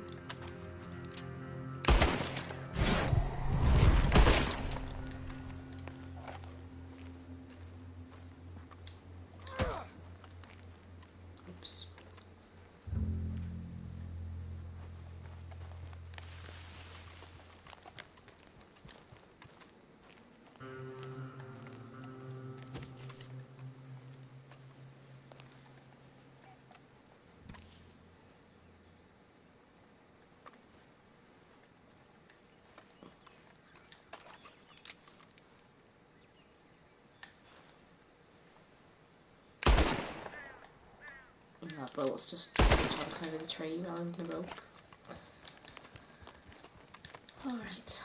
Oops. But let's just take the chunks out of the tree rather than the rope. Alright.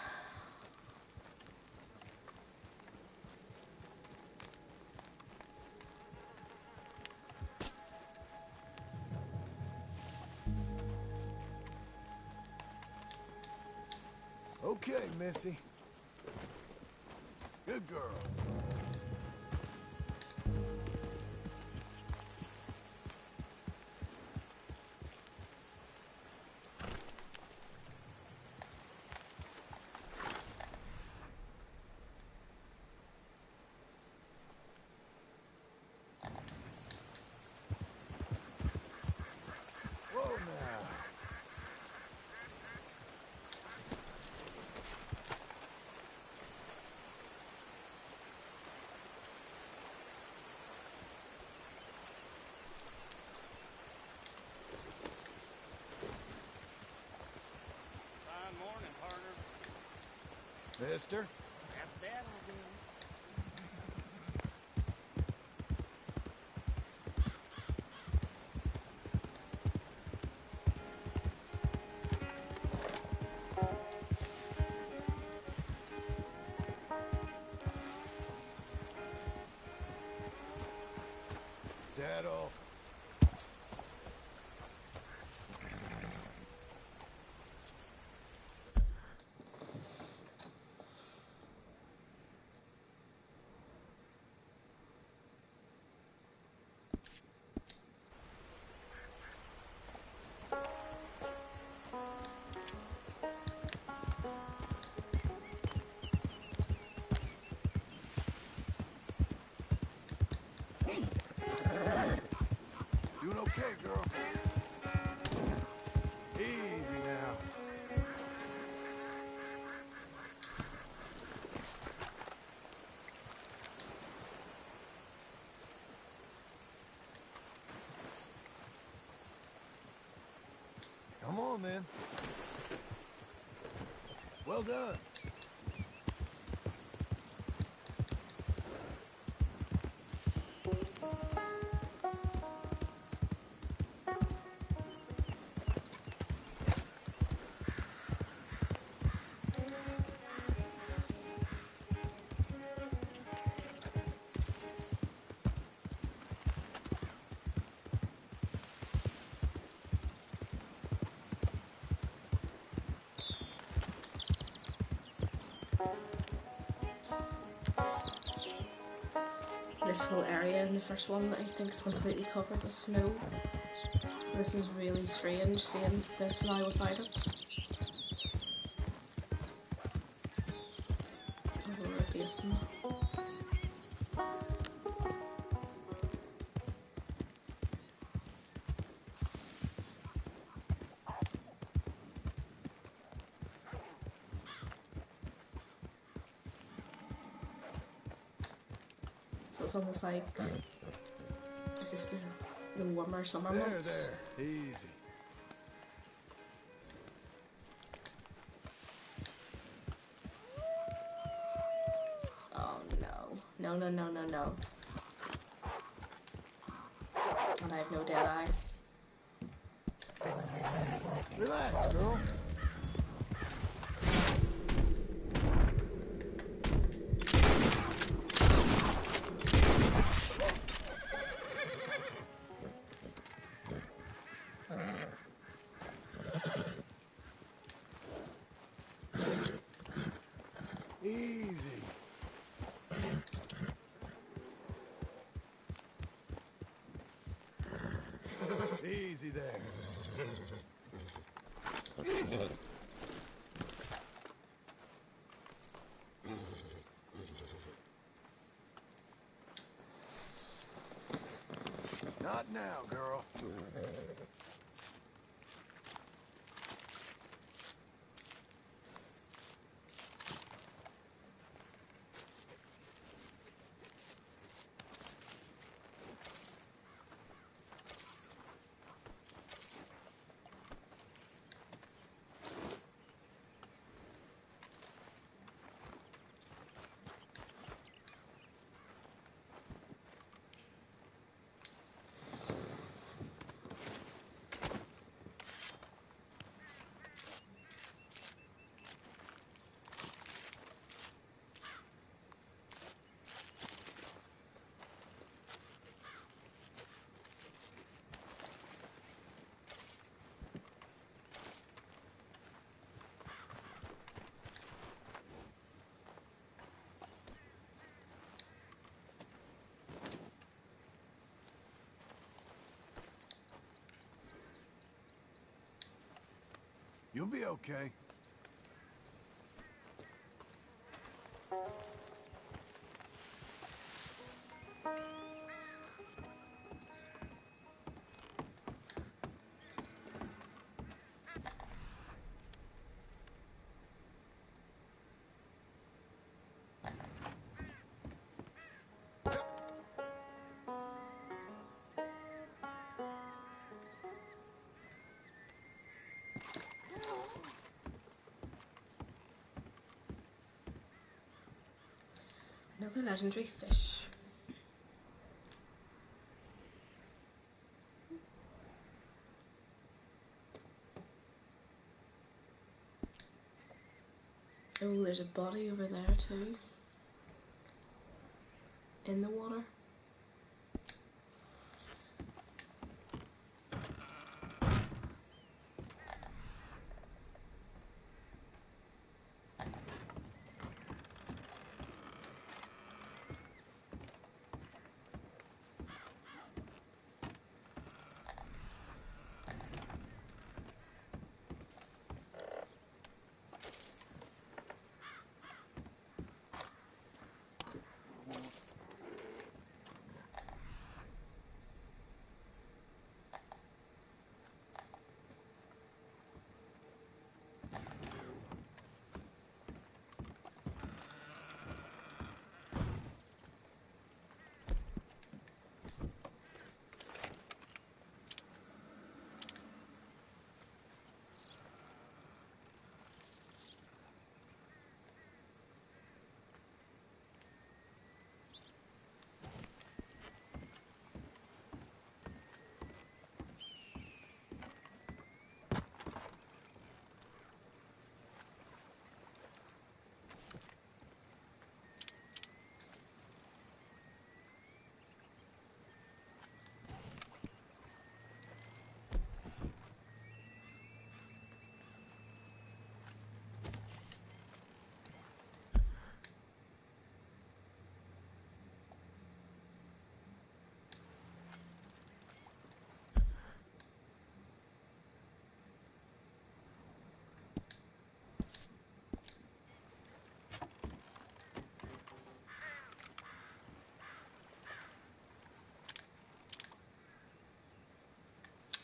Okay, Missy. Good girl. Whoa now. Fine morning, partner. Mister? That's that, I guess. Saddle. Doing okay, girl. Easy now. Come on, then. Well done. This whole area in the first one that I think is completely covered with snow. This is really strange seeing this now without it. Over a basin. So it's almost like, is this the warmer summer months? There. Easy. Oh no. No, no, no, no, no. And I have no dead eye. Relax, girl. Easy. Easy there. Not now, girl. You'll be okay. Another legendary fish. Oh, there's a body over there too. In the water.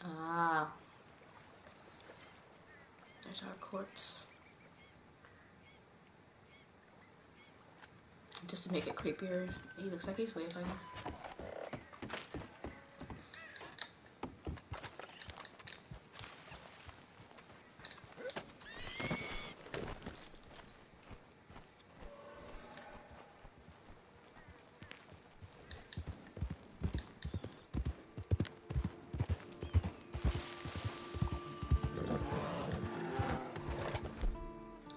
Ah, there's our corpse. Just to make it creepier, he looks like he's waving.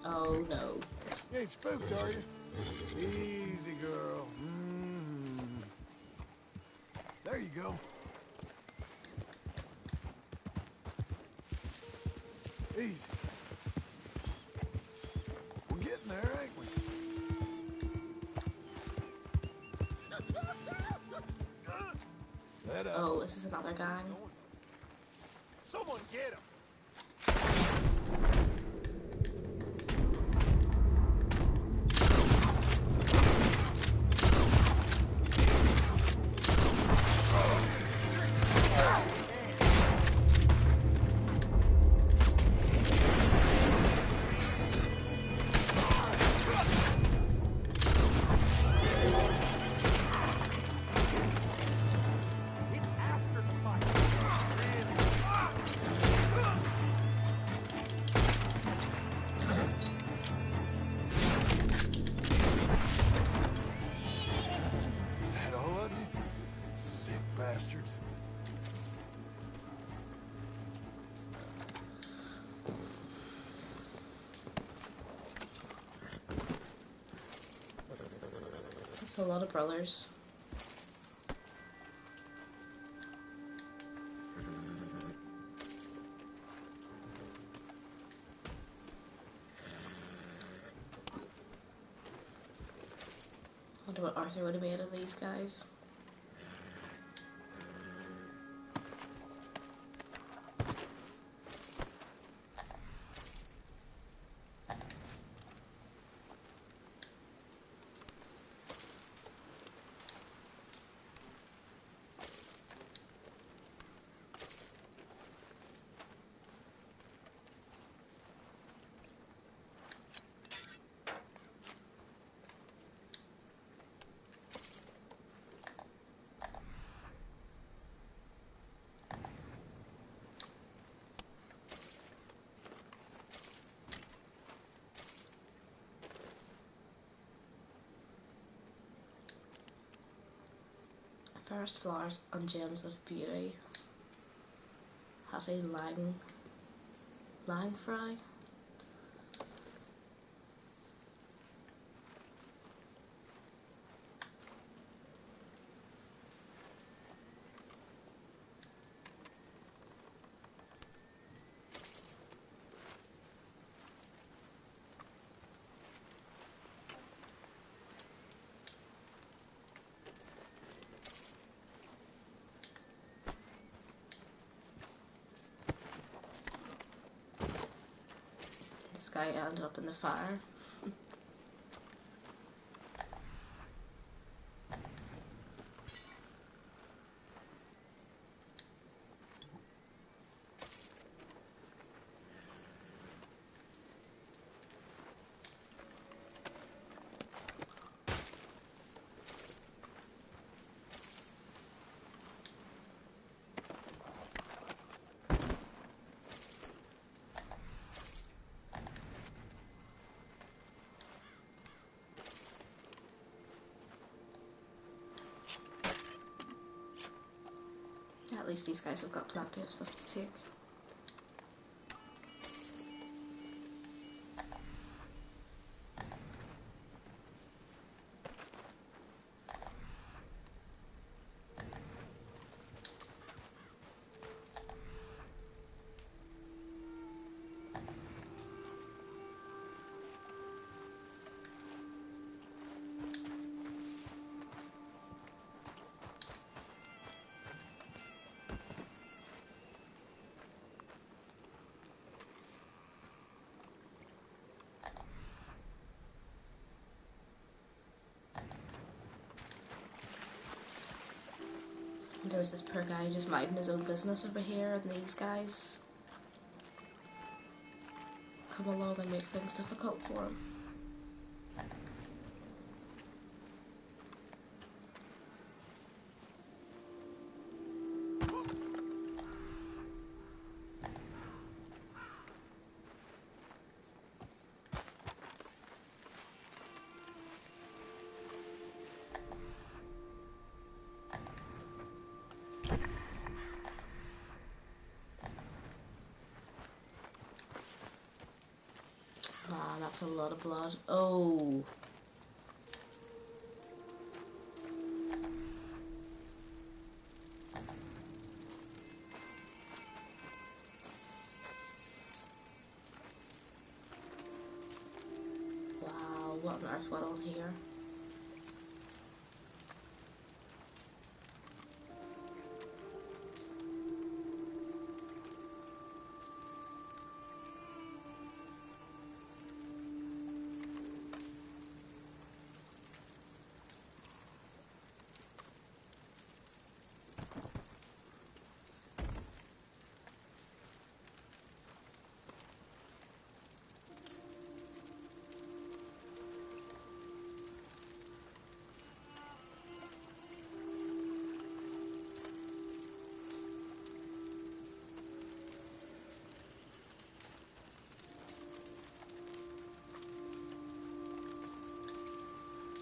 Oh no. You ain't spooked, are you? Easy, girl. There you go. Easy. We're getting there, ain't we? Let up. Oh, this is another gang. Someone get him. That all of you? Sick bastards. That's a lot of brothers. Wonder what Arthur would have made of these guys. Fairest flowers and gems of beauty. Hattie Lang Fry. This guy ended up in the fire. At least these guys have got plenty of stuff to take. There was this poor guy just minding his own business over here, and these guys come along and make things difficult for him. Ah, that's a lot of blood. Oh. Wow, what on earth went on here?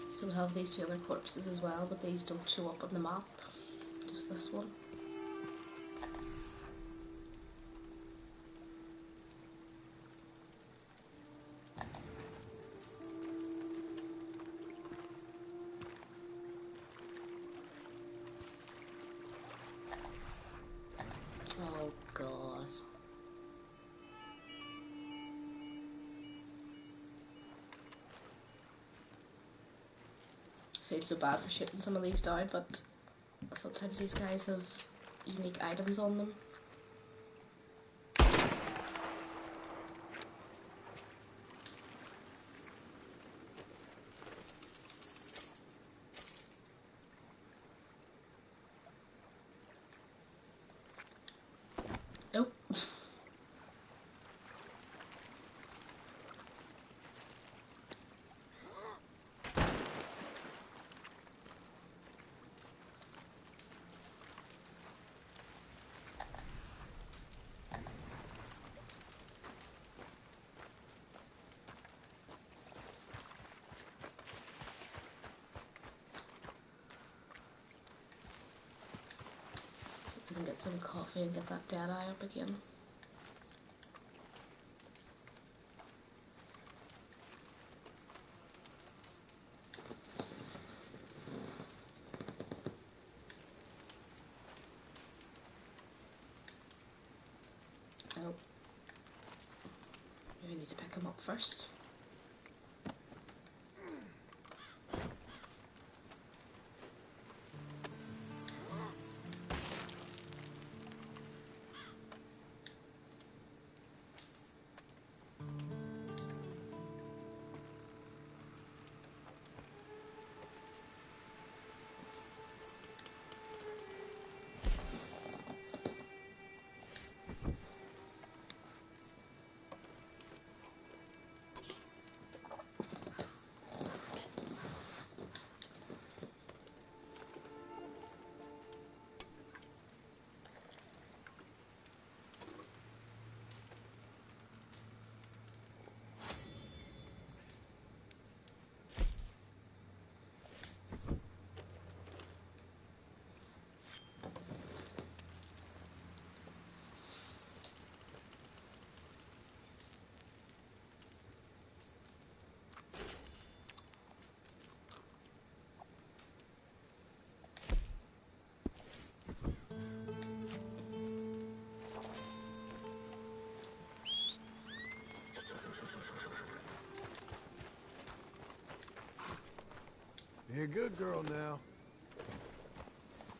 So we have these two other corpses as well, but these don't show up on the map. Just this one. Oh god. I feel so bad for shooting some of these down, but sometimes these guys have unique items on them. Nope. and get some coffee and get that dead eye up again. Oh, maybe I need to pick him up first. You're a good girl now.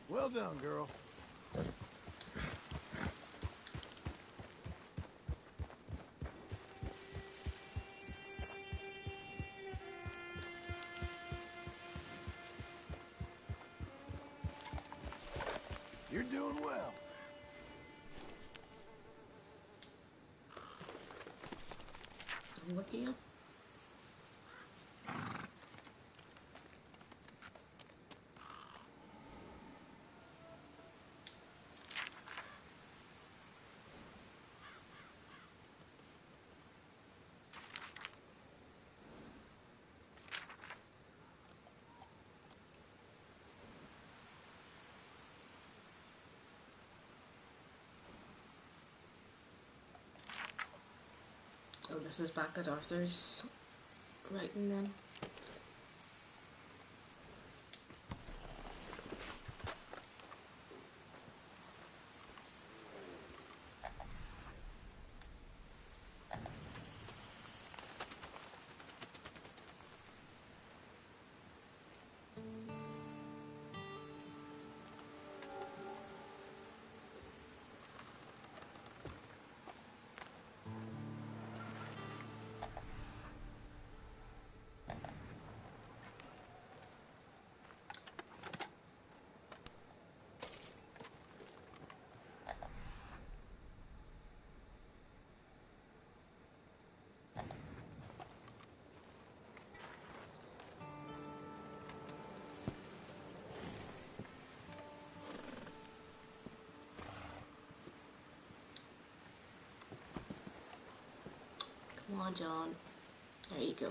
Well done, girl. You're doing well. Look at you. Oh, this is back at Arthur's writing then. Come on, John. There you go.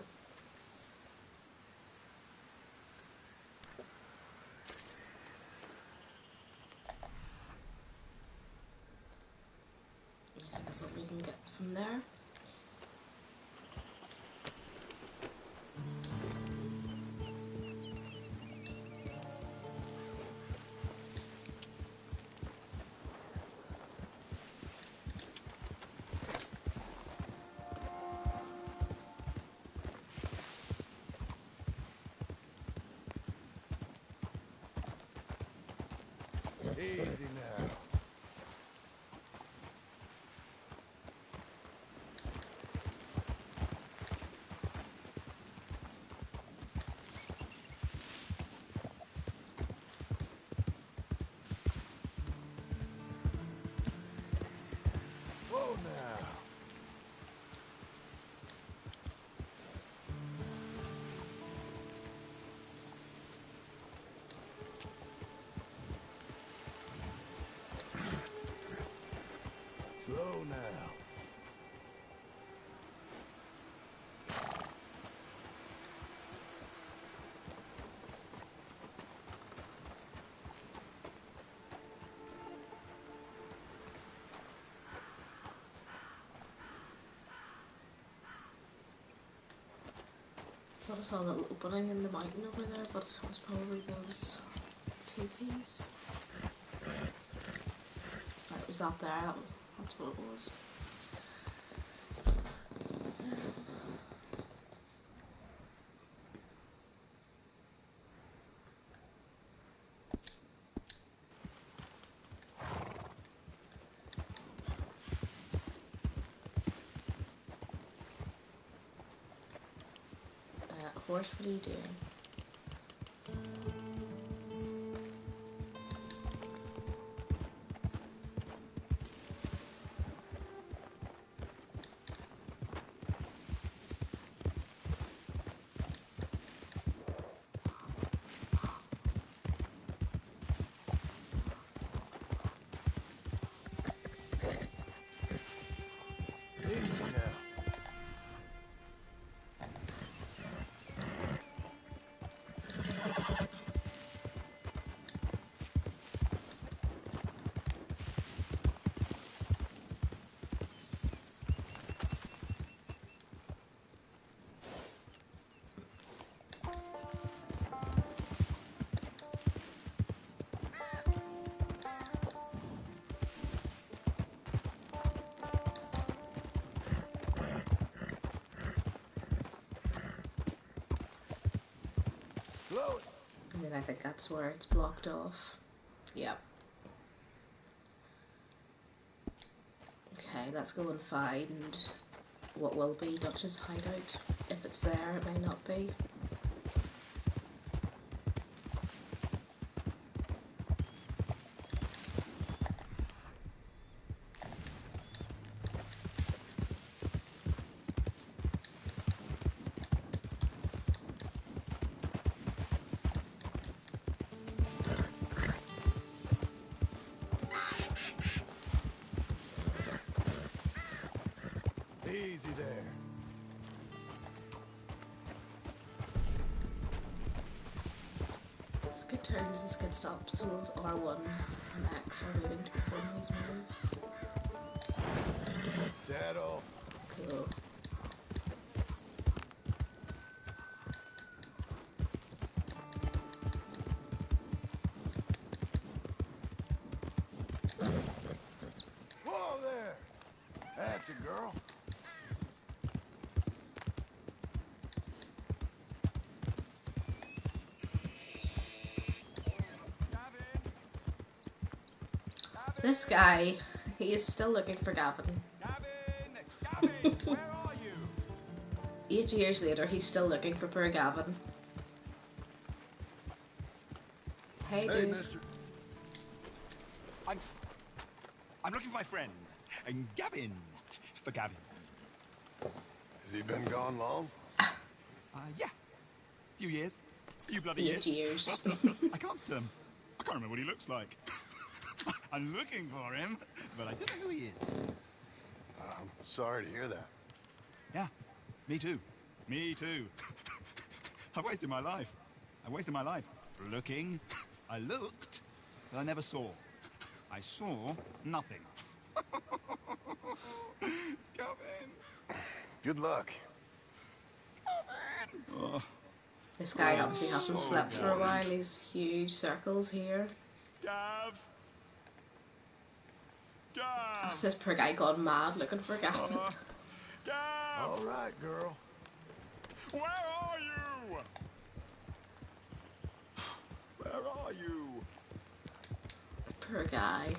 I think that's what we can get from there. Easy now. Whoa now. Slow now. thought I saw a little opening in the mountain over there, but it was probably those teepees. Right, it was up there, that's what it was. Horse, what are you doing? Easy now. Slow it. And then I think that's where it's blocked off. Yep. Okay, let's go and find what will be Dutch's hideout. If it's there, it may not be. Easy there. Skid turns and skid stops, so R1 and X are moving to perform these moves. Saddle. Cool. Whoa there. That's a girl. This guy, he is still looking for Gavin. Gavin, where are you? 8 years later, he's still looking for poor Gavin. Hey, Hey, dude. mister. I'm looking for my friend, Gavin. For Gavin. Has he been gone long? Yeah. Few years. Few bloody 8 years. I can't remember what he looks like. I'm looking for him, but I don't know who he is. I'm sorry to hear that. Yeah, me too. Me too. I've wasted my life. Looking. I looked, but I never saw. I saw nothing. Gavin. Good luck. Gavin. Oh. This guy obviously hasn't slept for a while. He's huge circles here. Gav. Oh, this poor guy gone mad looking for Gavin. Gav. All right, girl. Where are you? Where are you? Poor guy.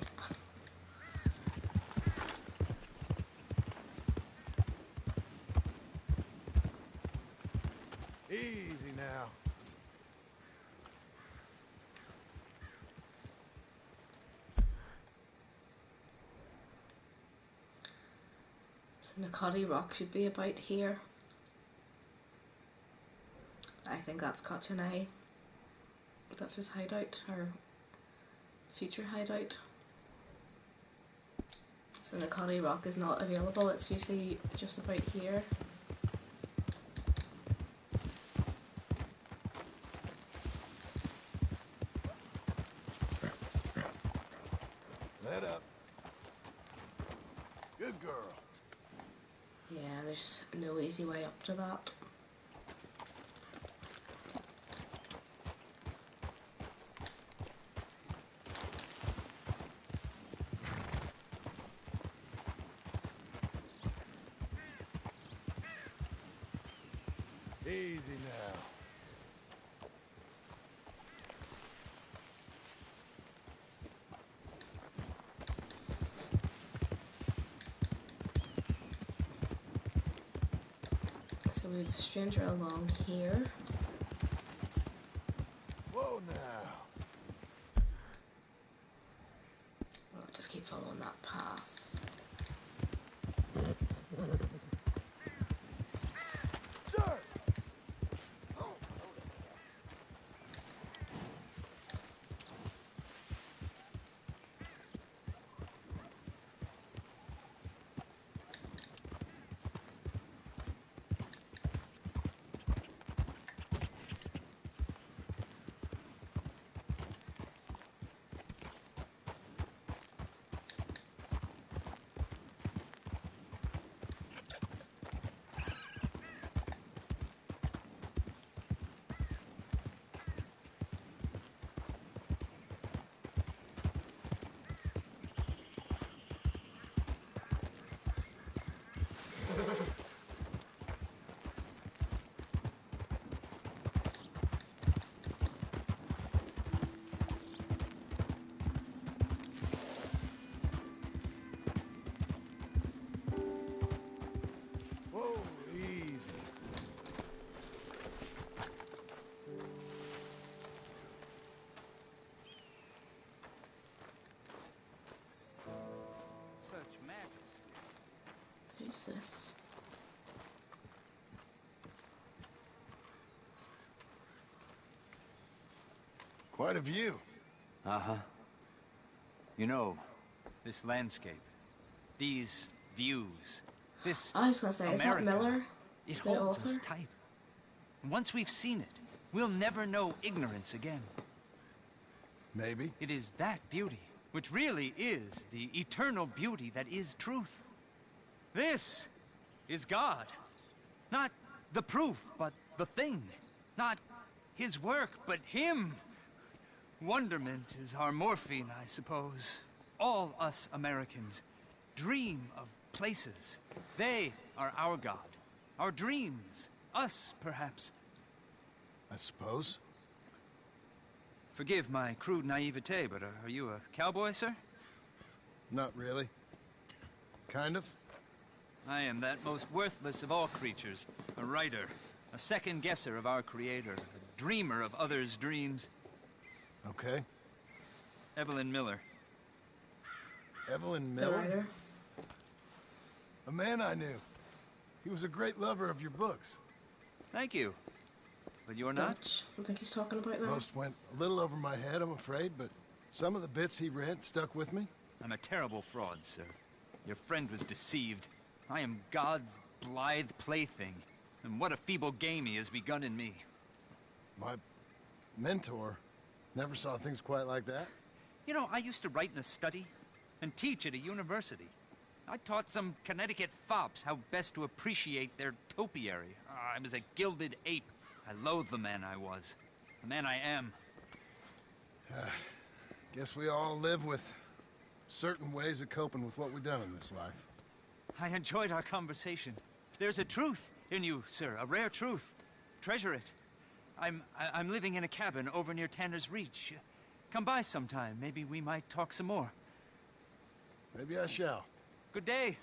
Easy now. So Nakati Rock should be about here. I think that's Kachanai. That's his hideout, or future hideout. So Nakati Rock is not available, it's usually just about here. Let up. Good girl. Yeah, there's no easy way up to that. Easy now. So we have a stranger along here. Whoa now. I'll just keep following that path. Sir! Whoa, easy. Such majesty. Who's this? Quite a view. Uh-huh. You know, this landscape, these views, this I was gonna say, is that America, Miller, it the holds us author? tight. And once we've seen it, we'll never know ignorance again. Maybe. It is that beauty, which really is the eternal beauty that is truth. This is God. Not the proof, but the thing. Not his work, but him. Wonderment is our morphine, I suppose. All us Americans dream of places. They are our God. Our dreams. Us, perhaps. I suppose. Forgive my crude naivete, but are you a cowboy, sir? Not really. Kind of. I am that most worthless of all creatures. A writer. A second guesser of our creator. A dreamer of others' dreams. Okay. Evelyn Miller. Evelyn The Miller? writer? A man I knew. He was a great lover of your books. Thank you. But you're not? Dutch. I think he's talking about that. Most went a little over my head, I'm afraid, but some of the bits he read stuck with me. I'm a terrible fraud, sir. Your friend was deceived. I am God's blithe plaything. And what a feeble game he has begun in me. My mentor never saw things quite like that. You know, I used to write in a study and teach at a university. I taught some Connecticut fops how best to appreciate their topiary. I was a gilded ape. I loathe the man I was. The man I am. Guess we all live with certain ways of coping with what we've done in this life. I enjoyed our conversation. There's a truth in you, sir. A rare truth. Treasure it. I'm living in a cabin over near Tanner's Reach. Come by sometime. Maybe we might talk some more. Maybe I shall. Good day.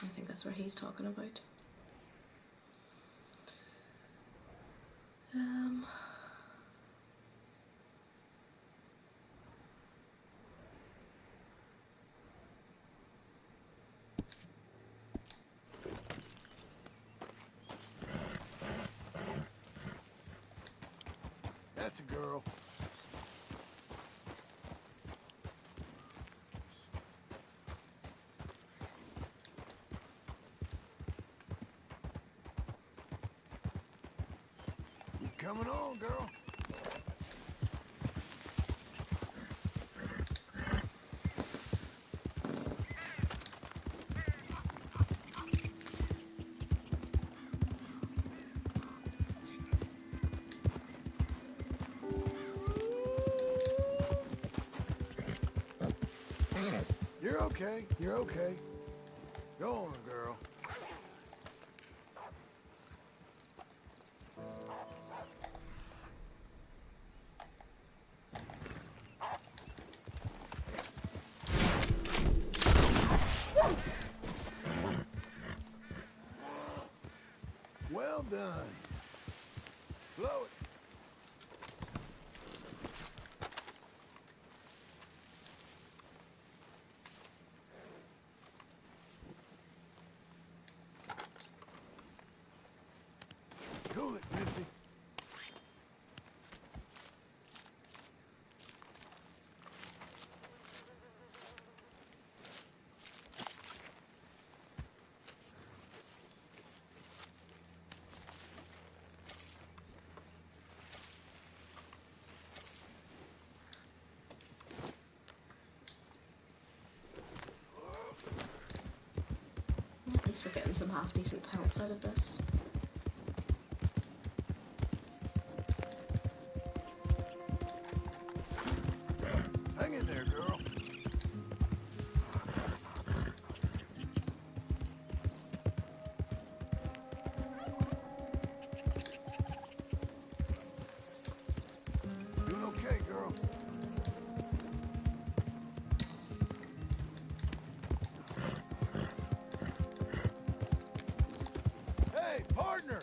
I think that's where he's talking about. That's a girl. Keep coming on, girl. You're okay. You're okay. Go on, girl. Well done. Blow it. Cool it, Missy. At least we're getting some half-decent pelts out of this. Hang in there, girl. Doing okay, girl. Hey, partner!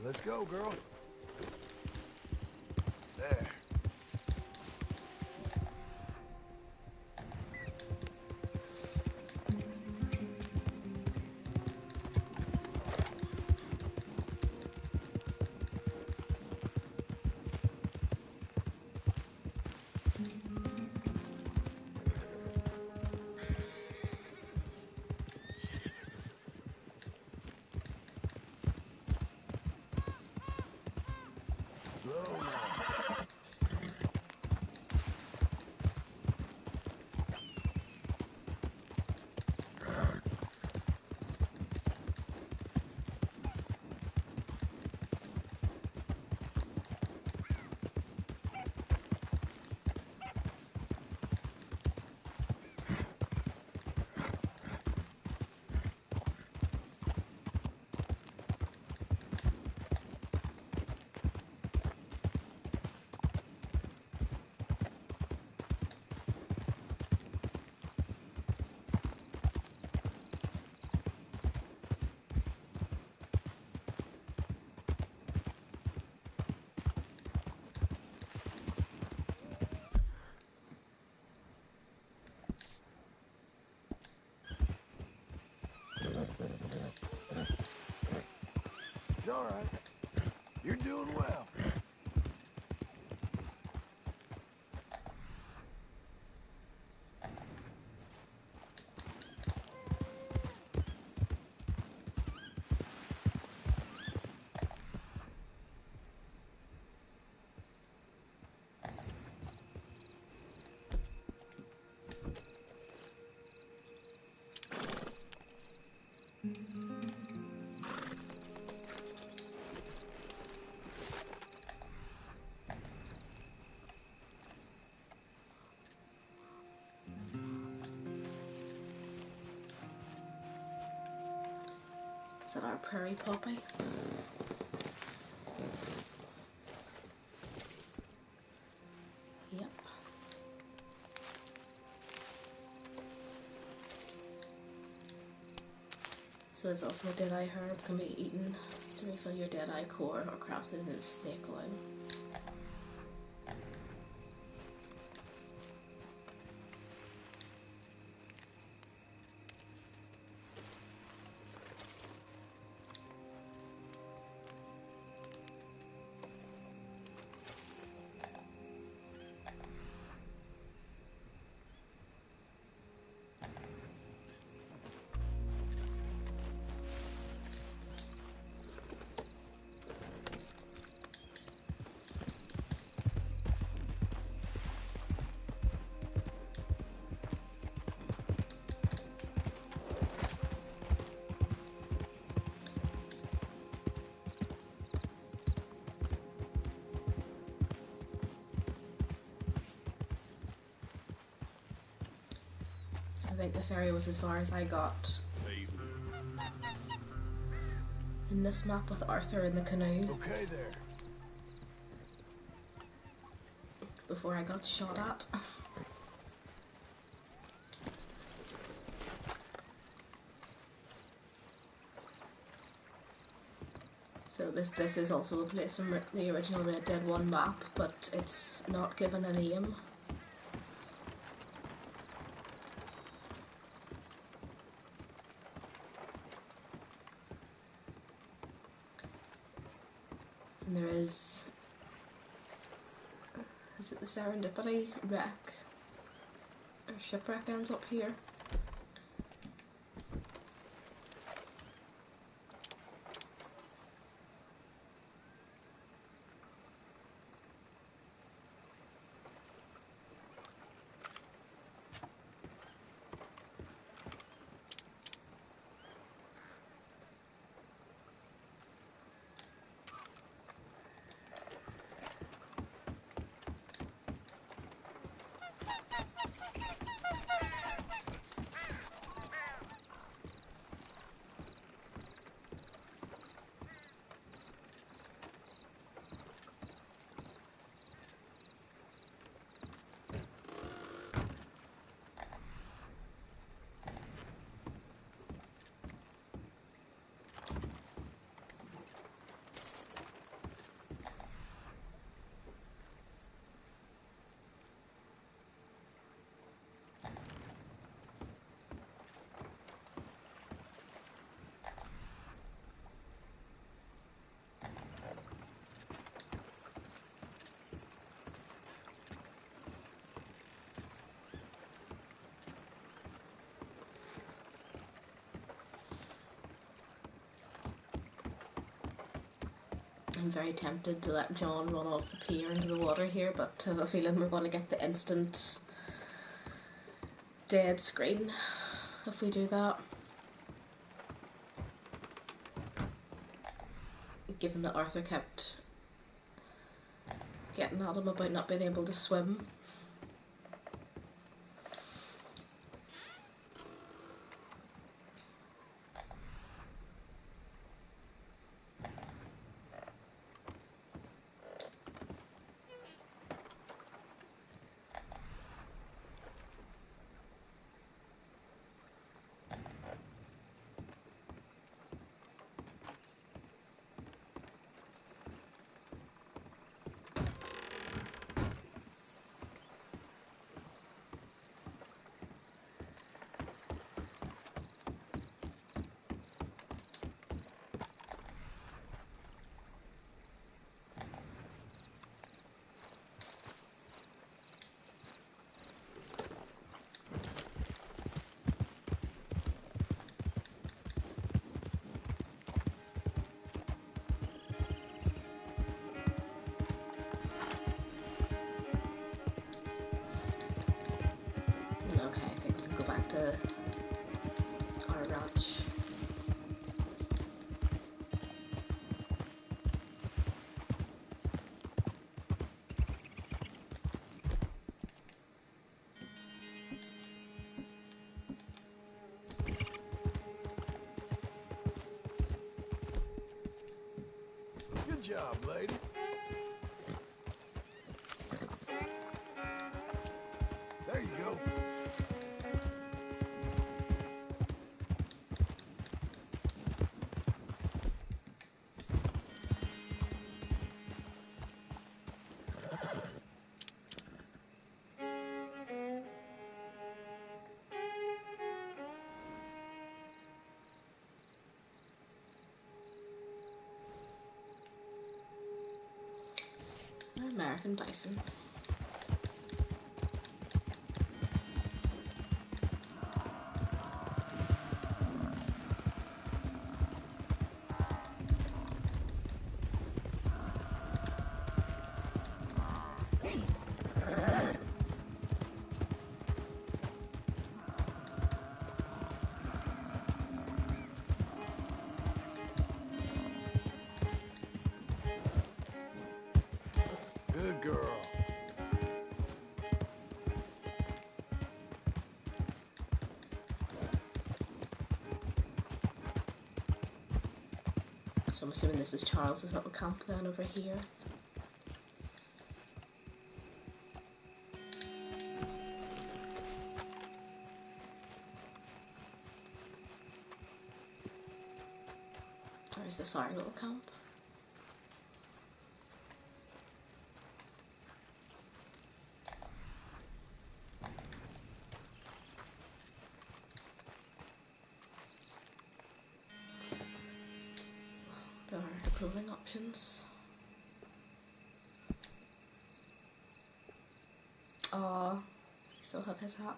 Let's go, girl. There. Slow now. It's all right. You're doing well. Is that our prairie poppy? So it's also a deadeye herb, can be eaten to refill your deadeye core or crafted as snake oil. So I think this area was as far as I got in this map with Arthur in the canoe. Okay there. Before I got shot at. So this is also a place from the original Red Dead 1 map, but it's not given a name. And there is it the Serendipity wreck? Or shipwreck ends up here. I'm very tempted to let John run off the pier into the water here, but I have a feeling we're going to get the instant dead screen if we do that. Given that Arthur kept getting at him about not being able to swim. Okay, I think we can go back to our ranch. Good job, lady. There you go. American bison. Good girl. So I'm assuming this is Charles's little camp then over here. Or is this our little camp? There are clothing options. Aw, we still have his hat.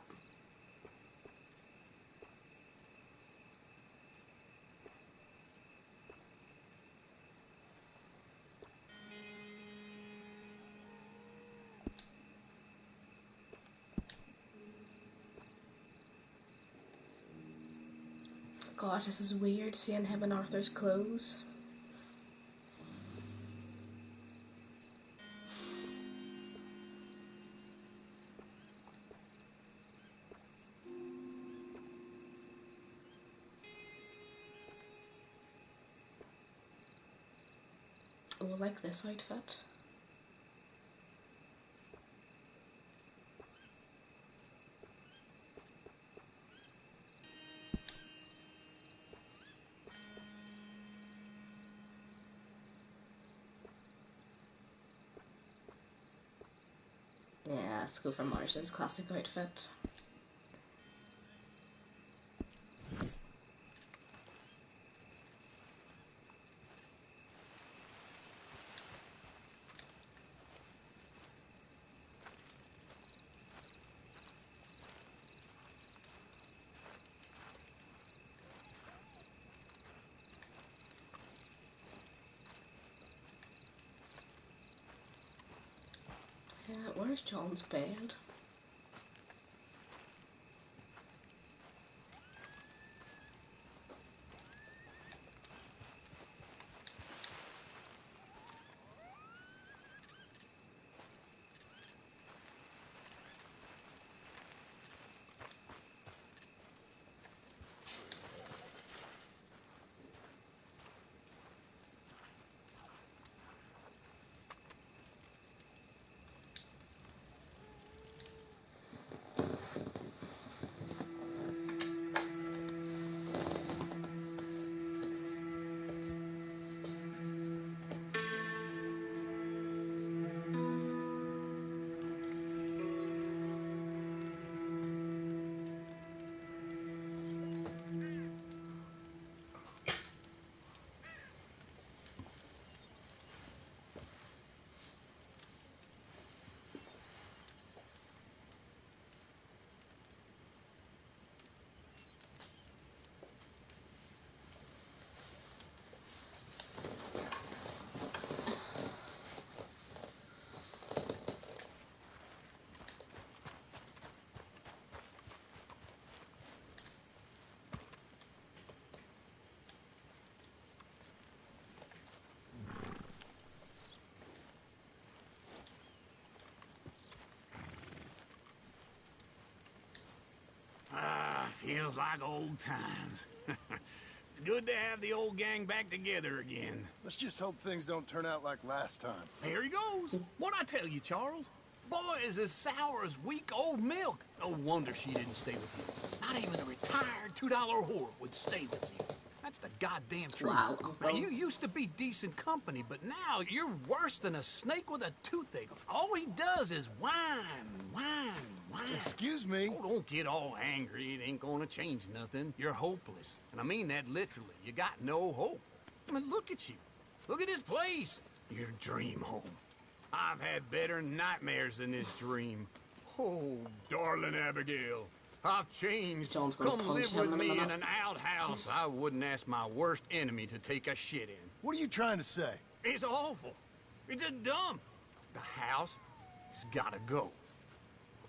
God, this is weird seeing him in Arthur's clothes. Oh, I like this outfit. Yeah, let's go for Marston's classic outfit. Yeah, where's John's bed? Feels like old times. It's good to have the old gang back together again. Let's just hope things don't turn out like last time. There he goes. What'd I tell you, Charles? Boy is as sour as weak old milk. No wonder she didn't stay with you. Not even a retired $2 whore would stay with you. That's the goddamn truth. Wow, Now, Uncle. you used to be decent company, but now you're worse than a snake with a toothache. All he does is whine, whine, whine. Excuse me? Oh, don't get all angry. It ain't gonna change nothing. You're hopeless. And I mean that literally. You got no hope. I mean, look at you. Look at this place. Your dream home. I've had better nightmares than this dream. Oh, darling Abigail, I've changed. John's gonna Come punch live him with in a me in minute. an outhouse I wouldn't ask my worst enemy to take a shit in. What are you trying to say? It's awful. It's just dumb. The house has gotta go.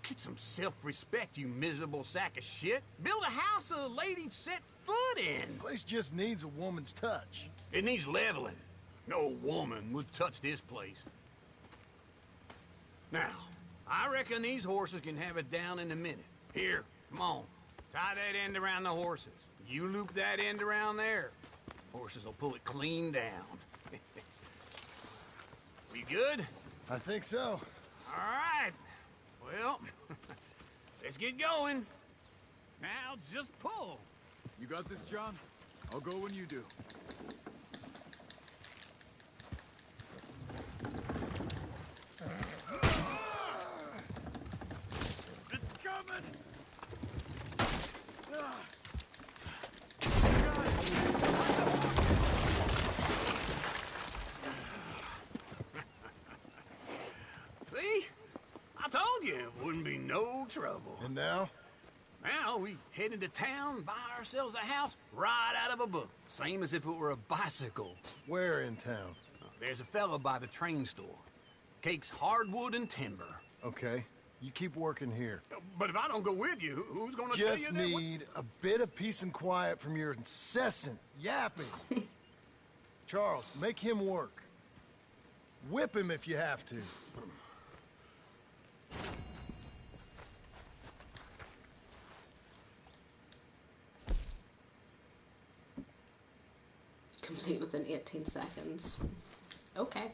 Get some self-respect, you miserable sack of shit. Build a house a lady'd set foot in. The place just needs a woman's touch. It needs leveling. No woman would touch this place. Now, I reckon these horses can have it down in a minute. Here, come on. Tie that end around the horses. You loop that end around there. Horses will pull it clean down. We good? I think so. All right. Well, let's get going. Now just pull. You got this, John? I'll go when you do. It's coming! See? I told you it wouldn't be no trouble. And now? Now we head into town, buy ourselves a house right out of a book. Same as if it were a bicycle. Where in town? There's a fella by the train store. Cakes hardwood and timber. Okay. You keep working here. But if I don't go with you, who's gonna tell you Just that? need a bit of peace and quiet from your incessant yapping. Charles, make him work. Whip him if you have to. Complete within 18 seconds. Okay.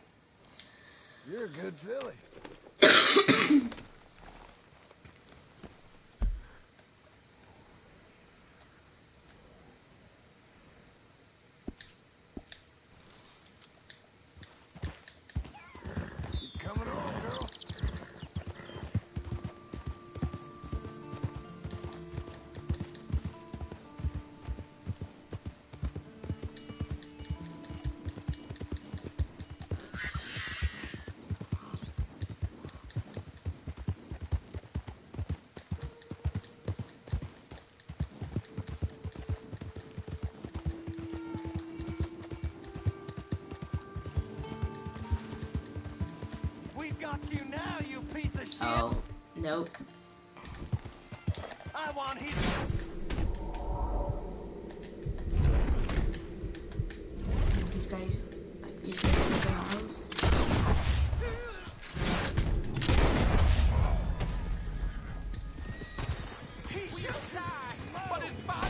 You're a good filly. You coming on, girl? We've got you now, you piece of shit! Oh, nope. I want his... These guys, like, using those arrows. He should die, but his body...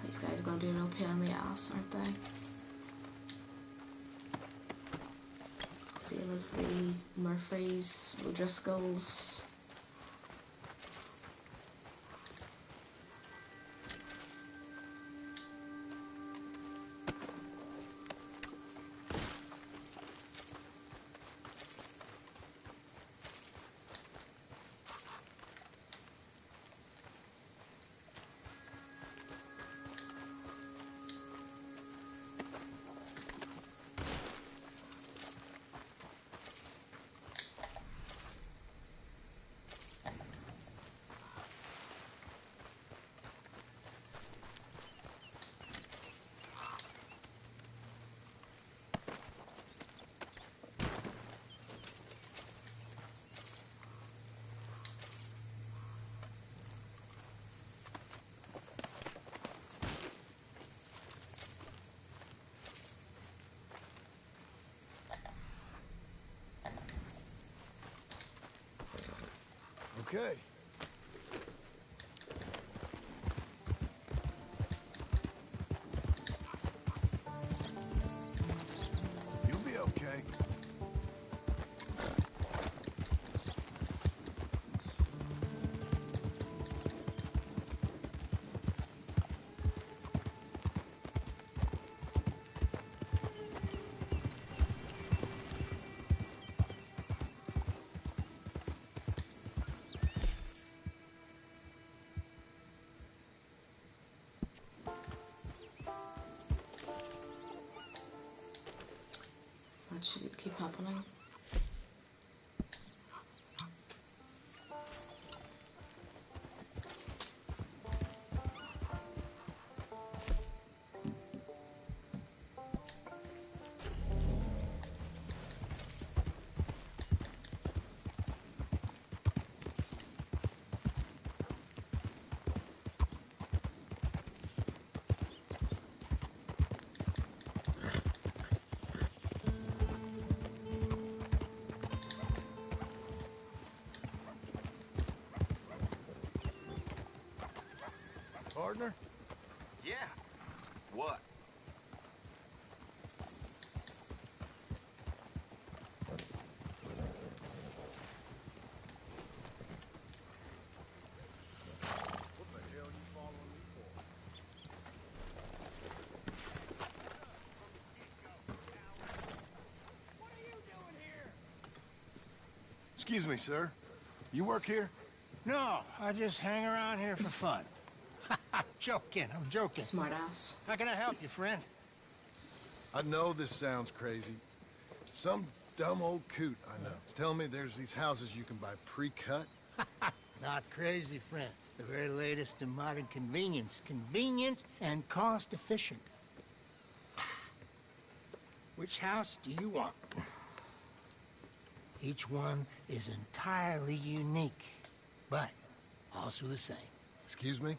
These guys are gonna be a real pain in the ass, aren't they? Same as the Murphys, O'Driscolls. Okay. You'll be okay. shouldn't keep happening. Partner? Yeah. What? What the hell you following me for? What are you doing here? Excuse me, sir. You work here? No, I just hang around here for fun. I'm joking. Smart ass. How can I help you, friend? I know this sounds crazy. Some dumb old coot I know is telling me there's these houses you can buy pre-cut. Not crazy, friend. The very latest in modern convenience. Convenient and cost-efficient. Which house do you want? Each one is entirely unique, but also the same. Excuse me?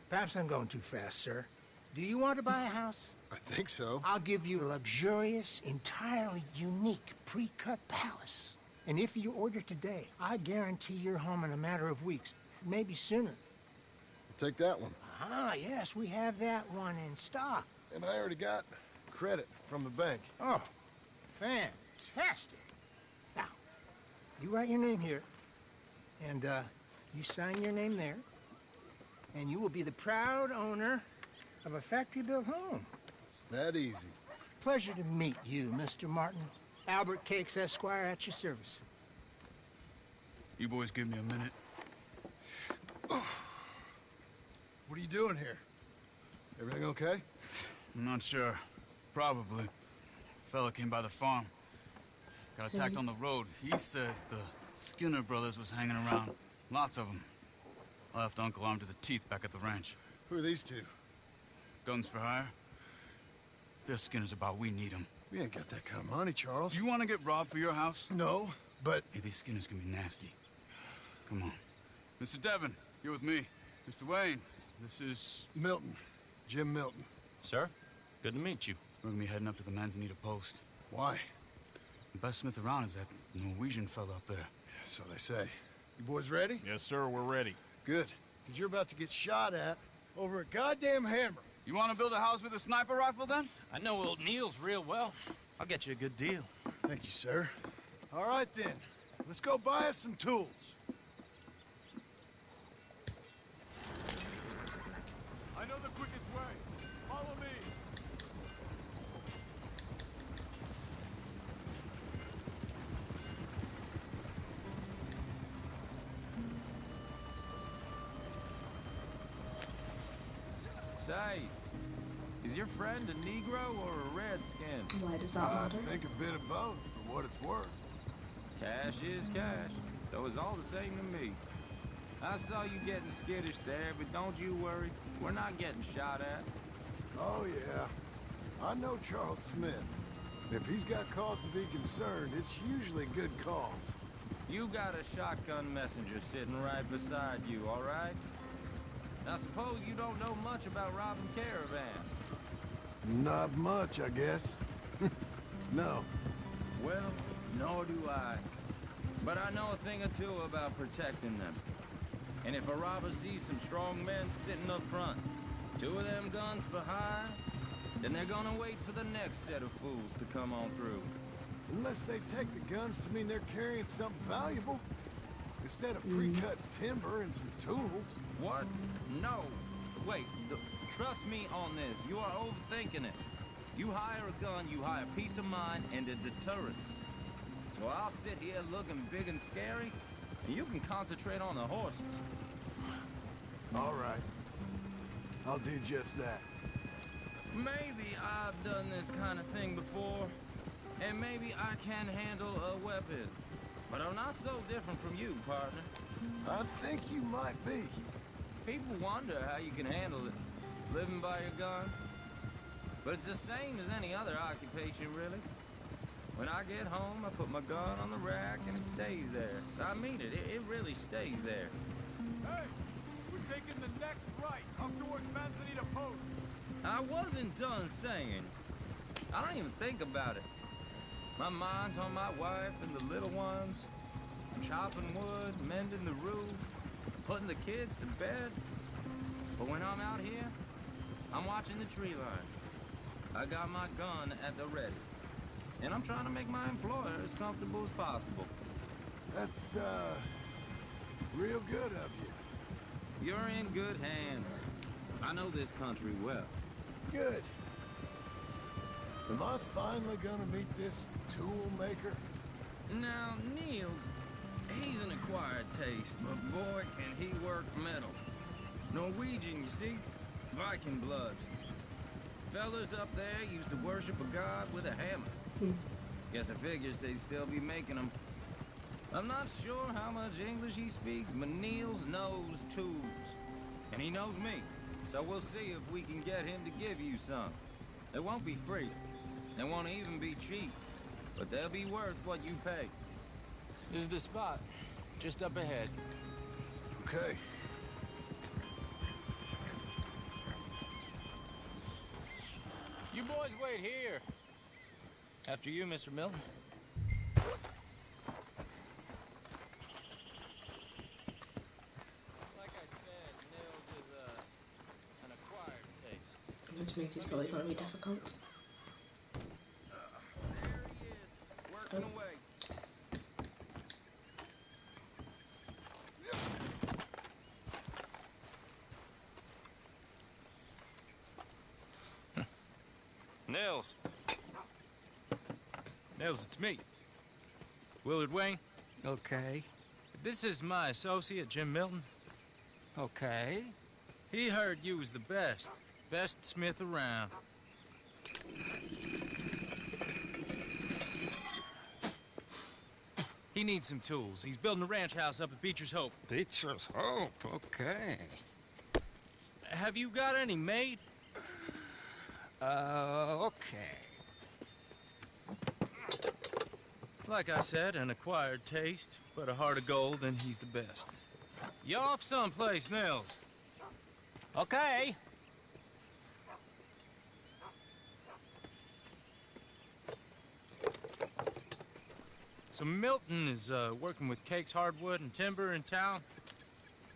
Perhaps I'm going too fast, sir. Do you want to buy a house? I think so. I'll give you a luxurious, entirely unique pre-cut palace. And if you order today, I guarantee you're home in a matter of weeks, maybe sooner. I'll take that one. Ah, yes, we have that one in stock. And I already got credit from the bank. Oh, fantastic. Now, you write your name here, and you sign your name there, and you will be the proud owner of a factory-built home. It's that easy. Pleasure to meet you, Mr. Martin. Albert Cakes, Esquire, at your service. You boys give me a minute. What are you doing here? Everything okay? I'm not sure. Probably. Fella came by the farm. Got attacked on the road. He said the Skinner brothers was hanging around. Lots of them. I left Uncle armed to the teeth back at the ranch. Who are these two? Guns for hire? If they're Skinner's about, we need them. We ain't got that kind of money, Charles. You want to get robbed for your house? No, but... Hey, these Skinners can be nasty. Come on. Mr. Devon, you're with me. Mr. Wayne, this is... Milton. Jim Milton. Sir, good to meet you. We're gonna be heading up to the Manzanita post. Why? The best smith around is that Norwegian fella up there. So they say. You boys ready? Yes, sir, we're ready. Good. Because you're about to get shot at over a goddamn hammer. You want to build a house with a sniper rifle, then? I know old Neil's real well. I'll get you a good deal. Thank you, sir. All right, then. Let's go buy us some tools. I know the quickest way. Follow me. Say, is your friend a Negro or a Redskin? Why does that I matter? think a bit of both, for what it's worth. Cash is cash, so it's all the same to me. I saw you getting skittish there, but don't you worry. We're not getting shot at. Oh, yeah. I know Charles Smith. If he's got cause to be concerned, it's usually good cause. You got a shotgun messenger sitting right beside you, all right? Now suppose you don't know much about robbing caravans. Not much, I guess. No. Well, nor do I. But I know a thing or two about protecting them. And if a robber sees some strong men sitting up front, 2 of them guns for hire, then they're gonna wait for the next set of fools to come on through. Unless they take the guns to mean they're carrying something valuable. Instead of pre-cut timber and some tools. What? No. Wait, trust me on this. You are overthinking it. You hire a gun, you hire peace of mind and a deterrent. So I'll sit here looking big and scary, and you can concentrate on the horses. All right. I'll do just that. Maybe I've done this kind of thing before, And maybe I can handle a weapon. But I'm not so different from you, partner. I think you might be. People wonder how you can handle it, living by your gun. But it's the same as any other occupation, really. When I get home, I put my gun on the rack and it stays there. I mean it, it really stays there. Hey, we're taking the next right, up towards Manzanita Post. I wasn't done saying. I don't even think about it. My mind's on my wife and the little ones. I'm chopping wood, mending the roof, putting the kids to bed. But when I'm out here, I'm watching the tree line. I got my gun at the ready. And I'm trying to make my employer as comfortable as possible. That's, real good of you. You're in good hands. I know this country well. Good. Am I finally gonna meet this tool maker? Now, Niels, he's an acquired taste, but boy, can he work metal. Norwegian, you see? Viking blood. Fellas up there used to worship a god with a hammer. Guess I figures they'd still be making them. I'm not sure how much English he speaks, but Niels knows tools. And he knows me. So we'll see if we can get him to give you some. It won't be free. It won't even be cheap. But they'll be worth what you pay. This is the spot. Just up ahead. Okay. You boys wait here. After you, Mr. Milton. Like I said, Nils is an acquired taste. Which means he's probably going to be difficult. There he is, working away. Nils. Nils, it's me. Willard Wayne. Okay. This is my associate, Jim Milton. Okay. He heard you was the best. Best smith around. He needs some tools. He's building a ranch house up at Beecher's Hope. Beecher's Hope, okay. Have you got any made? Okay. Like I said, an acquired taste, but a heart of gold, and he's the best. You off someplace, Nils? Okay. So Milton is working with Cake's Hardwood and Timber in town.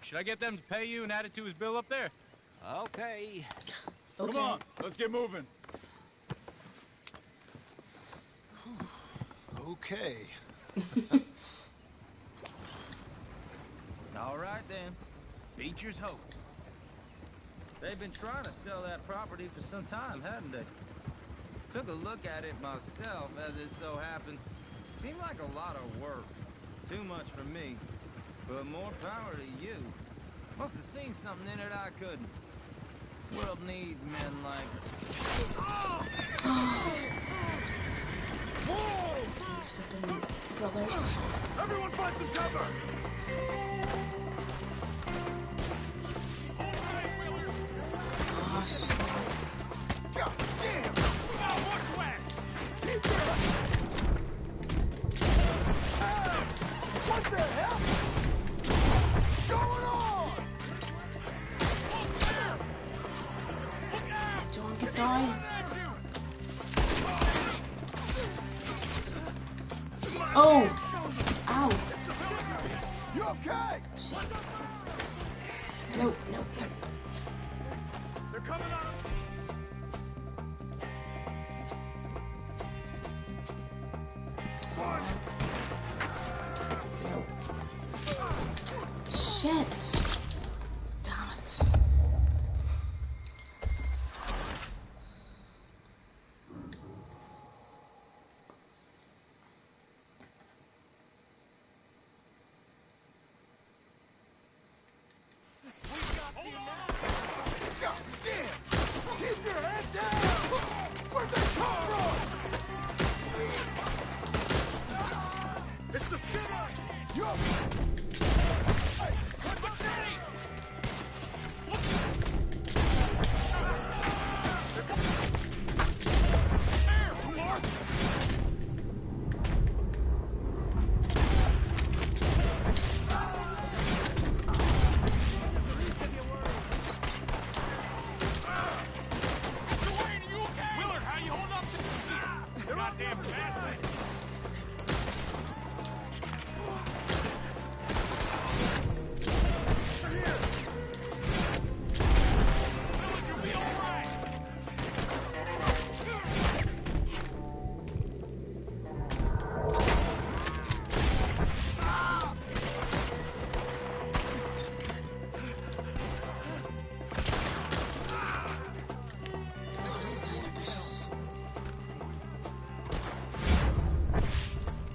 Should I get them to pay you and add it to his bill up there? Okay. Okay. Come on, let's get moving. Okay. All right then, Beecher's Hope. They've been trying to sell that property for some time, hadn't they? Took a look at it myself, as it so happens. Seemed like a lot of work. Too much for me. But more power to you. Must have seen something in it I couldn't. World needs men like... These flipping brothers. Everyone find some cover! Gosh. God damn! Now one whack! Keep your... What the hell? What's going on? Look there! Look out! Don't get down. Oh! Ow! You okay? Shit. No, no, no. They're coming out! No. Shit! Damn it. God damn! Keep your head down! Where'd they come from?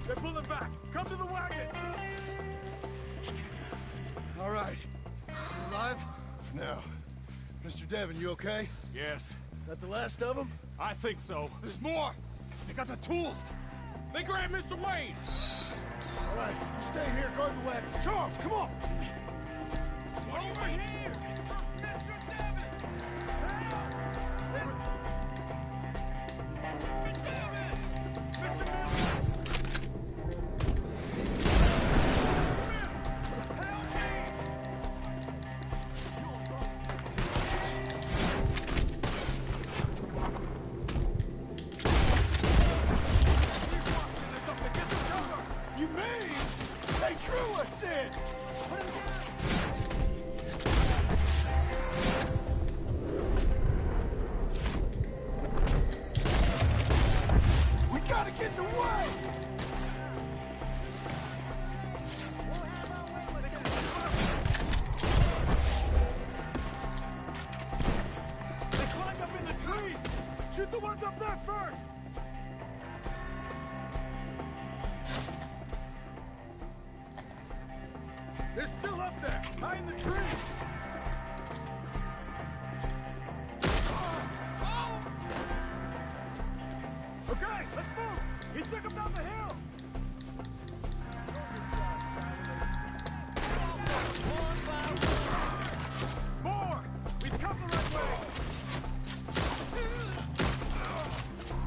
They're pulling back. Come to the wagon. All right. You alive? Now, Mr. Devon, you okay? Yes. That the last of them? I think so. There's more. They got the tools. They grabbed Mr. Wayne. All right, you stay here, guard the wagons. Charles, come on! Over here! Mr. Devon! Help! Mr. Devon! Mr. Miller! Help me! You mean they drew us in? Put him down! We gotta get the way! They climbed up in the trees! Shoot the ones up there first! They're still up there, high in the trees! Okay, let's move! He took him down the hill! More! We've come the right way!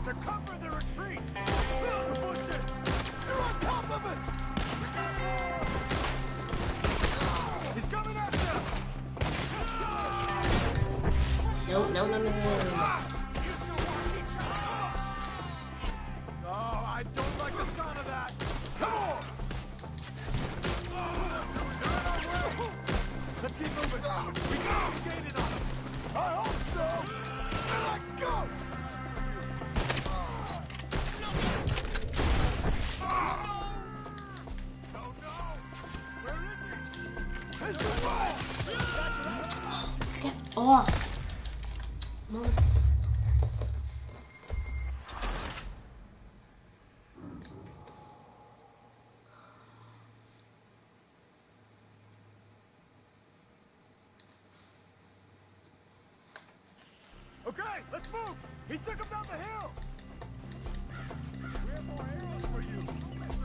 They're covering the retreat! The bushes! They're on top of us! We got more! He's coming after us! No, no, no, no, no, no. Oh, I don't like the sound of that! Come on! Let's keep moving! We got him gated on him! I hope so! They're like ghosts! Oh no! Where is he? Mr. West! Get off. Mother. Okay, let's move! He took him down the hill! We have more arrows for you!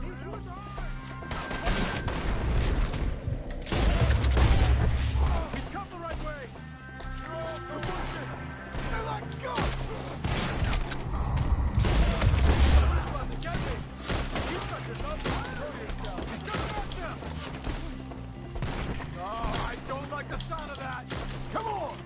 He's with ours! He's come the right way! The bushes! They're like ghosts! Somebody's about to get me! You got yourself to hurt yourself! He's coming at you! Oh, I don't like the sound of that! Come on!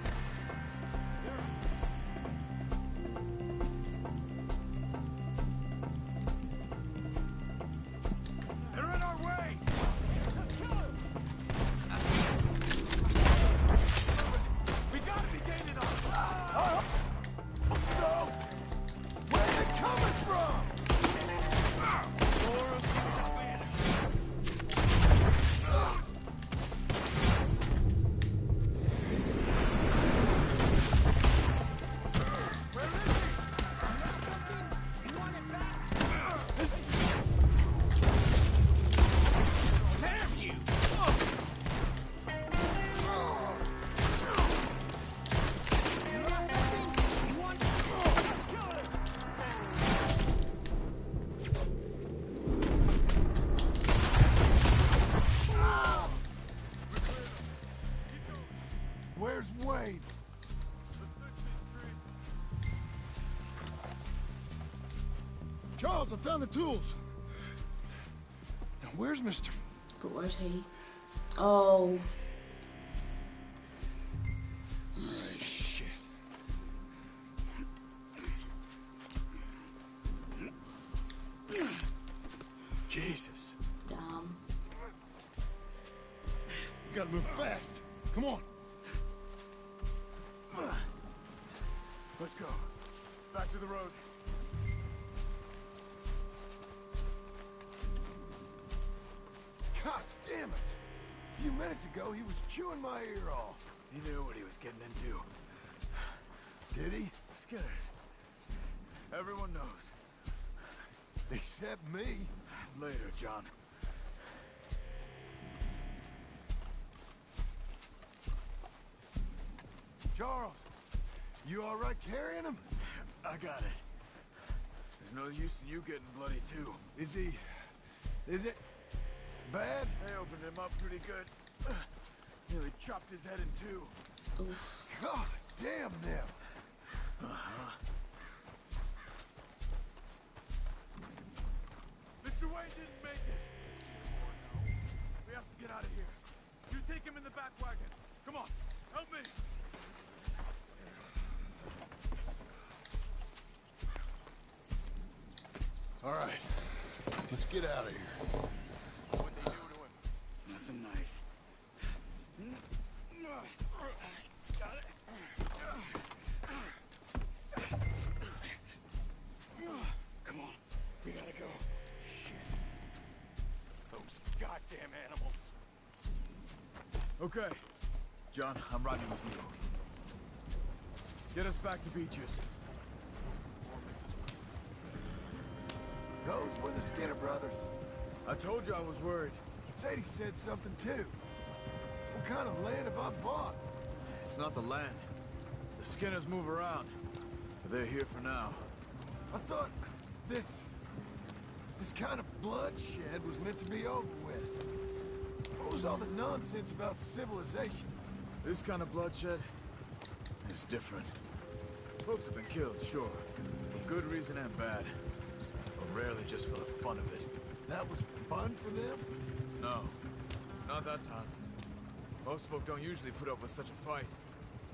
Charles, I found the tools. Now, where's Mr. But where's he? Oh. Shit. Jesus. Damn. You gotta move fast. Come on. Let's go. Back to the road. God damn it! A few minutes ago, he was chewing my ear off. He knew what he was getting into. Did he? Skinners. Everyone knows. Except me. Later, John. Charles, you all right carrying him? I got it. There's no use in you getting bloody, too. Is it bad? They opened him up pretty good. Nearly chopped his head in two. Oof. God damn them. Mr. Wayne didn't make it. Oh, no. We have to get out of here. You take him in the back wagon. Come on, help me. All right, let's get out of here. What'd they do to him? Nothing nice. Got it. Come on, we gotta go. Those goddamn animals. Okay, John, I'm riding with you. Get us back to Beecher's. Those were the Skinner brothers. I told you I was worried. Sadie said something too. What kind of land have I bought? It's not the land. The Skinners move around. But they're here for now. I thought this kind of bloodshed was meant to be over with. What was all the nonsense about civilization? This kind of bloodshed is different. Folks have been killed, sure. For good reason and bad. But rarely just for the fun of it. That was fun for them? No. Not that time. Most folk don't usually put up with such a fight.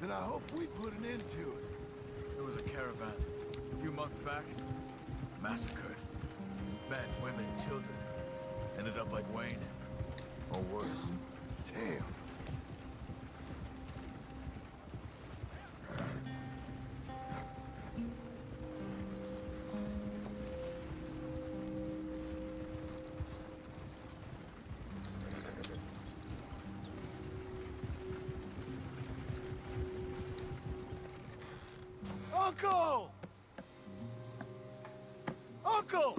Then I hope we put an end to it. There was a caravan a few months back. Massacred. Men, women, children. Ended up like Wayne. Or worse. Damn. Uncle! Uncle!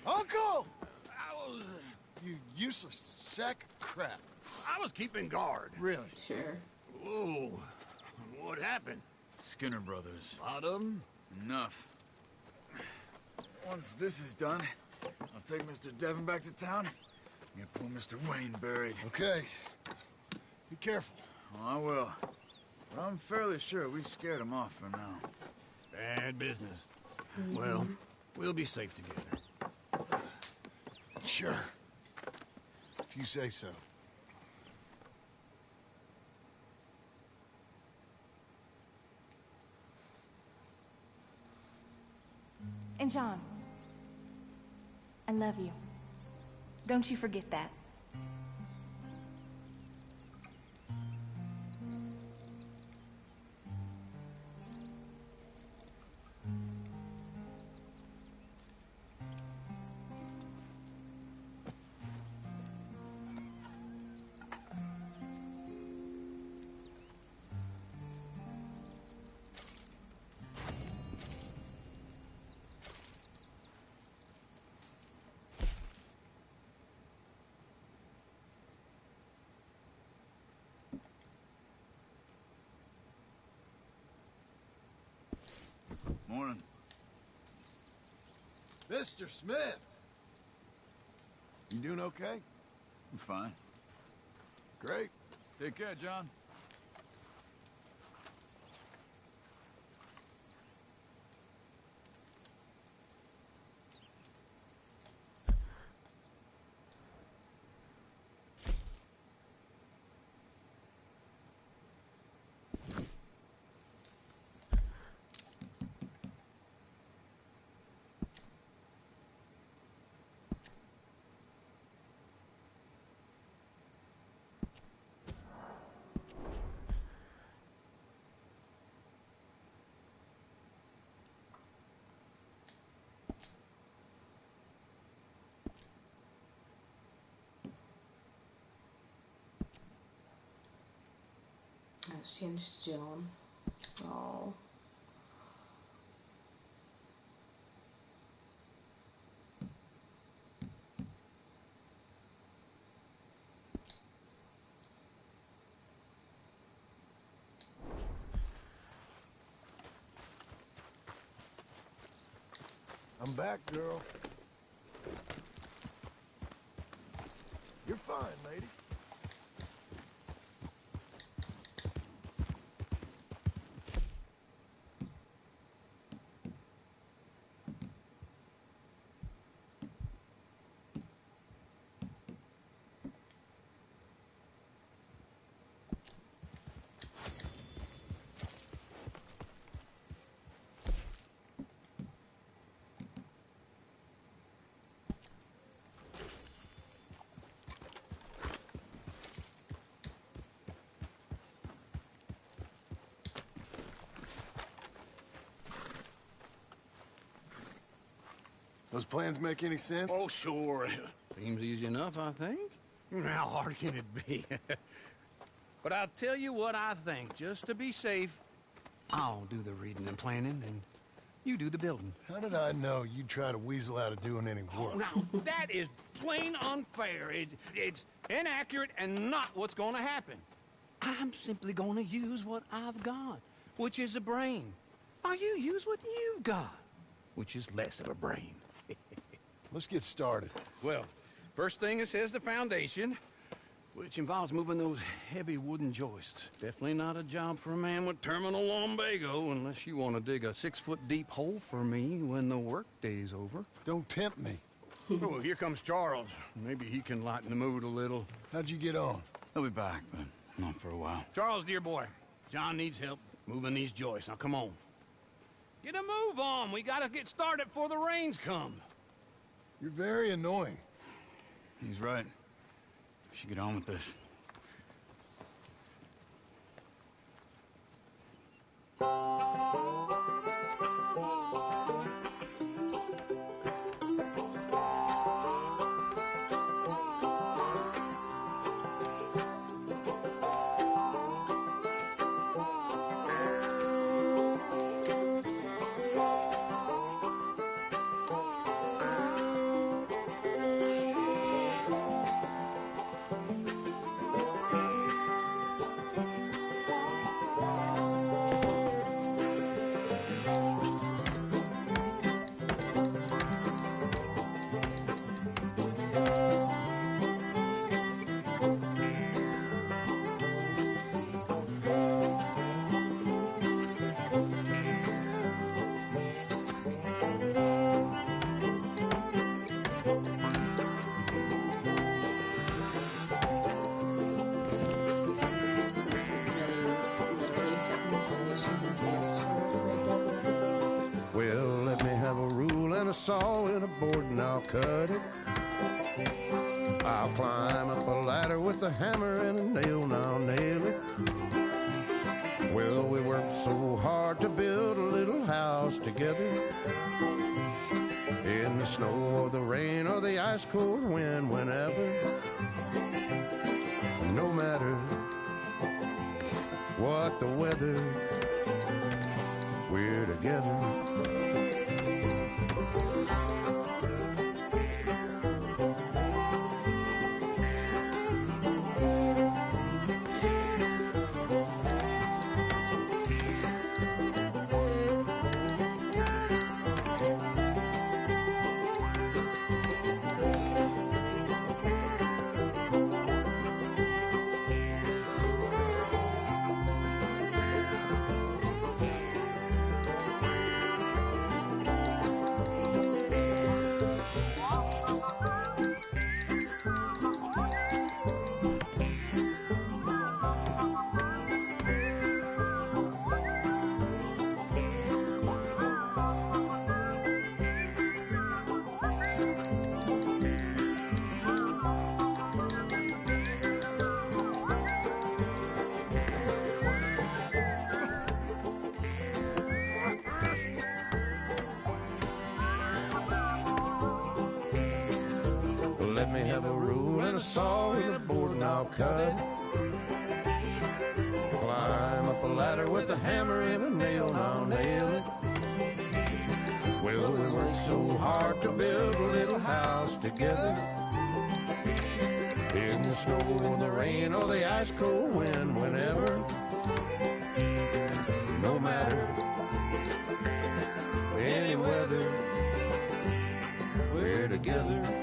Uncle! You useless sack of crap. I was keeping guard. Really? Sure. Whoa. What happened? Skinner brothers. Lot of them? Enough. Once this is done, I'll take Mr. Devon back to town and get poor Mr. Wayne buried. Okay. Be careful. Oh, I will. But I'm fairly sure we scared him off for now. Bad business. Well, we'll be safe together. Sure. If you say so. And John, I love you. Don't you forget that. Morning. Mr. Smith! You doing okay? I'm fine. Great. Take care, John. It's changed to John. Oh. I'm back, girl. You're fine, lady. Those plans make any sense? Oh, sure. Seems easy enough, I think. How hard can it be? But I'll tell you what I think. Just to be safe, I'll do the reading and planning, and you do the building. How did I know you'd try to weasel out of doing any work? Oh, now, that is plain unfair. It's inaccurate and not what's going to happen. I'm simply going to use what I've got, which is a brain. While you use what you've got, which is less of a brain. Let's get started. Well, first thing it says the foundation, which involves moving those heavy wooden joists. Definitely not a job for a man with terminal lumbago, unless you want to dig a 6-foot deep hole for me when the workday's over. Don't tempt me. Oh, here comes Charles. Maybe he can lighten the mood a little. How'd you get on? I'll be back, but not for a while. Charles, dear boy, John needs help moving these joists. Now, come on. Get a move on. We gotta get started before the rains come. You're very annoying. He's right. We should get on with this. Well, let me have a rule and a saw and a board and I'll cut it. I'll climb up a ladder with a hammer and a nail and I'll nail it. Well, we worked so hard to build a little house together. In the snow or the rain or the ice cold wind, whenever. No matter what the weather, we're together. Let me have a rule and a saw and a board and I'll cut. Climb up a ladder with a hammer and a nail, now nail it. Well, we worked so hard to build a little house together. In the snow or the rain or the ice cold wind, whenever. No matter any weather, we're together.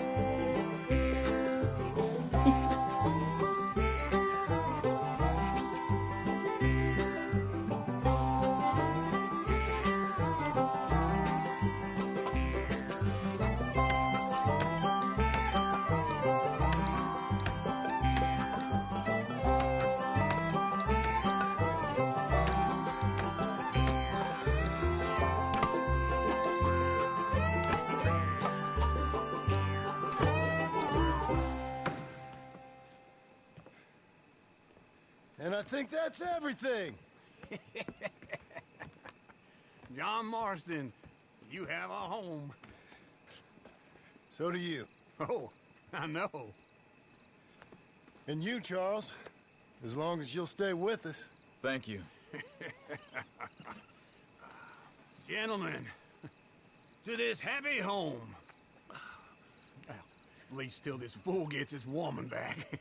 And I think that's everything. John Marston, you have a home. So do you. Oh, I know. And you, Charles, as long as you'll stay with us. Thank you. Gentlemen, to this happy home. Well, at least till this fool gets his woman back.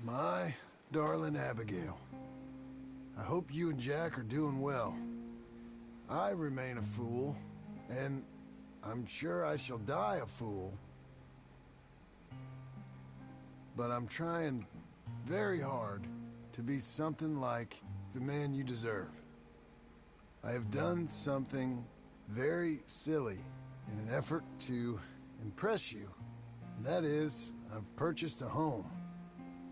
My darling Abigail, I hope you and Jack are doing well. I remain a fool, and I'm sure I shall die a fool. But I'm trying very hard to be something like the man you deserve. I have done something very silly in an effort to impress you. And that is, I've purchased a home.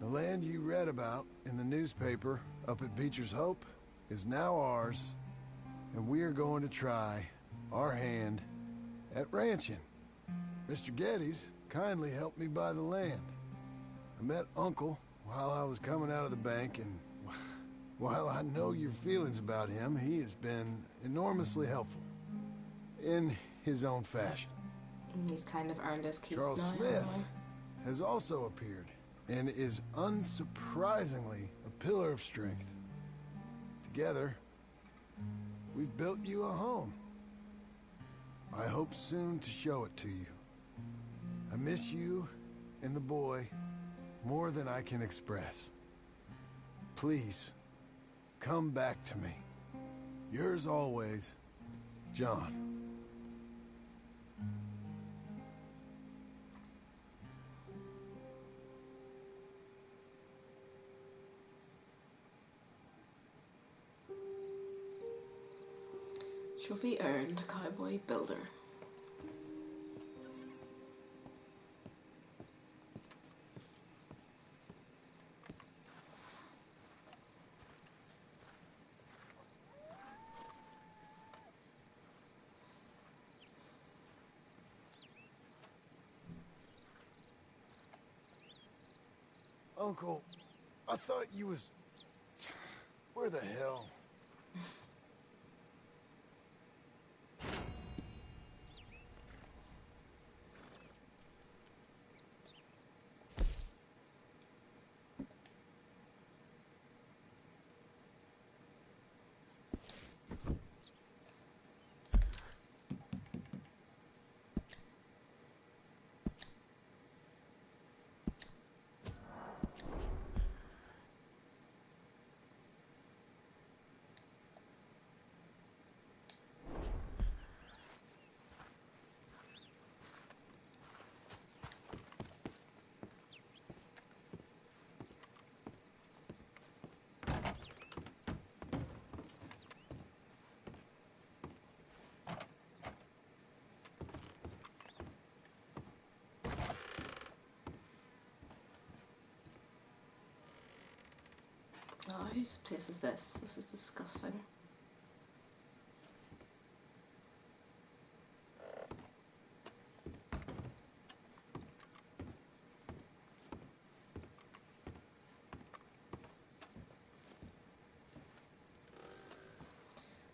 The land you read about in the newspaper up at Beecher's Hope is now ours, and we are going to try our hand at ranching. Mr. Geddes kindly helped me buy the land. I met Uncle while I was coming out of the bank, and while I know your feelings about him, he has been enormously helpful in his own fashion. He's kind of earned his keep Charles now, Smith hasn't has also appeared and is unsurprisingly a pillar of strength. Together, we've built you a home. I hope soon to show it to you. I miss you and the boy more than I can express. Please, come back to me. Yours always, John. Trophy earned, Cowboy Builder. Uncle, I thought you was... Where the hell? Oh, whose place is this? This is disgusting.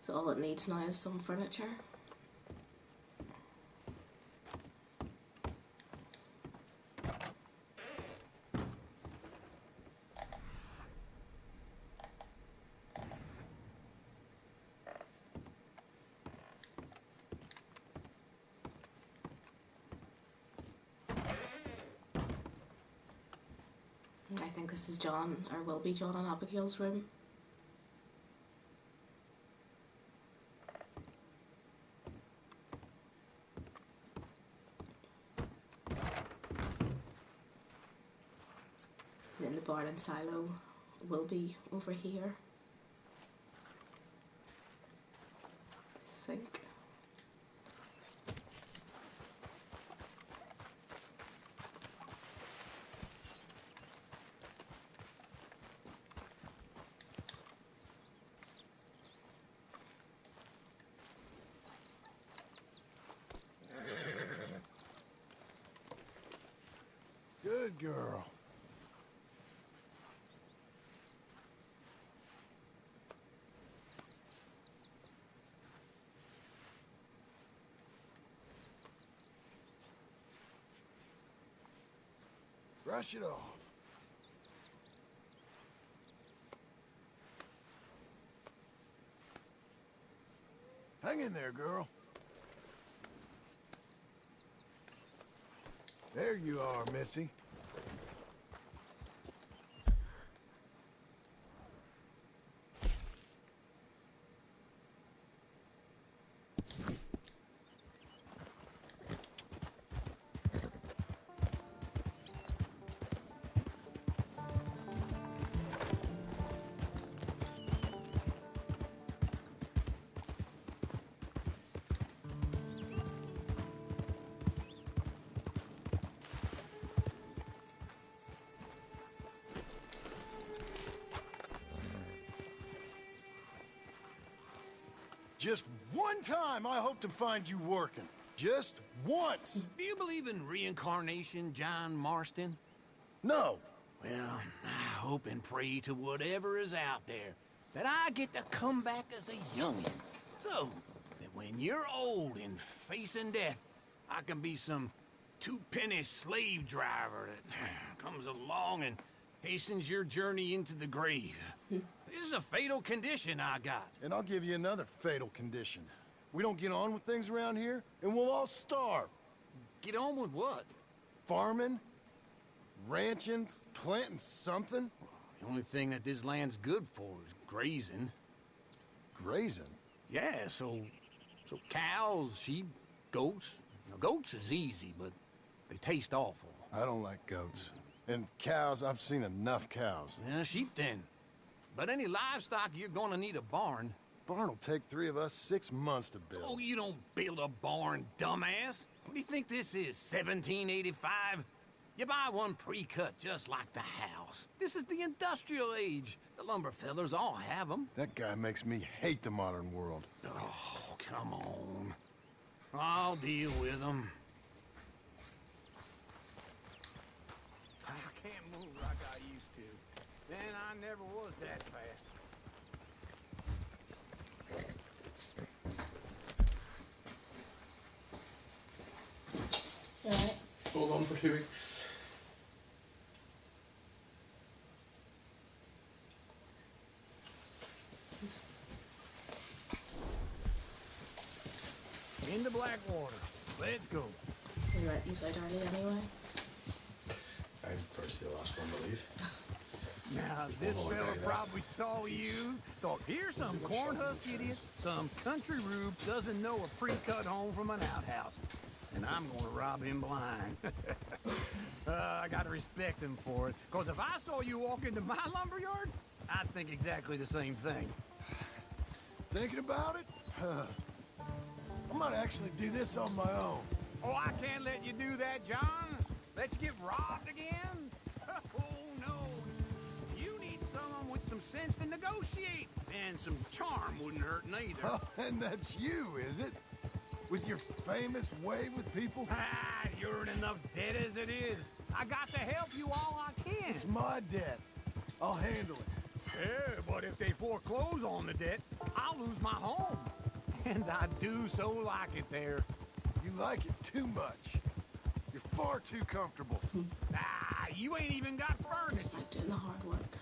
So all it needs now is some furniture. think this is John, or will be John and Abigail's room. And then the barn and silo will be over here, I think. Good girl. Brush it off. Hang in there, girl. There you are, Missy. Just one time I hope to find you working. Just once. Do you believe in reincarnation, John Marston? No. Well, I hope and pray to whatever is out there that I get to come back as a youngin'. So that when you're old and facing death, I can be some two-penny slave driver that comes along and hastens your journey into the grave. This is a fatal condition I got. And I'll give you another fatal condition. We don't get on with things around here, and we'll all starve. Get on with what? Farming, ranching, planting something. The only thing that this land's good for is grazing. Grazing? Yeah, so cows, sheep, goats. Now, goats is easy, but they taste awful. I don't like goats. And cows, I've seen enough cows. Yeah, sheep then. But any livestock, you're gonna need a barn. Barn will take 3 of us 6 months to build. Oh, you don't build a barn, dumbass. What do you think this is, 1785? You buy one pre-cut just like the house. This is the industrial age. The lumber fellers all have them. That guy makes me hate the modern world. Oh, come on. I'll deal with them. I can't move like I used to. Then I never was that fast. Alright. Hold on for 2 weeks. Into Blackwater. Let's go. We let you out early anyway. I'm first to the last one to leave. Now, this fella probably saw you, thought, here's some corn husk idiot, some country rube doesn't know a pre-cut home from an outhouse. And I'm gonna rob him blind. I gotta respect him for it, because if I saw you walk into my lumberyard, I'd think exactly the same thing. Thinking about it? I might actually do this on my own. Oh, I can't let you do that, John. Let you get robbed again? Oh, no. You need someone with some sense to negotiate. And some charm wouldn't hurt neither. Oh, and that's you, is it? With your famous way with people? Ah, you're in enough debt as it is. I got to help you all I can. It's my debt. I'll handle it. Yeah, but if they foreclose on the debt, I'll lose my home. And I do so like it there. You like it too much. You're far too comfortable. Ah, you ain't even got furniture. It's like doing the hard work.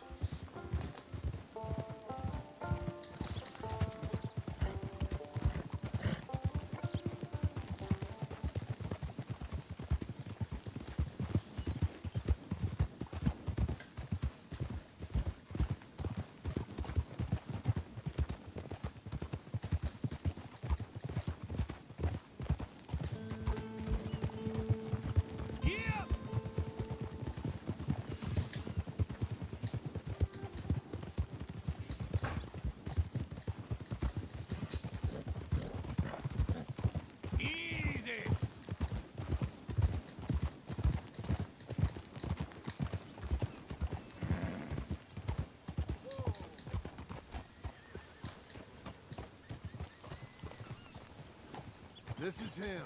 This is him.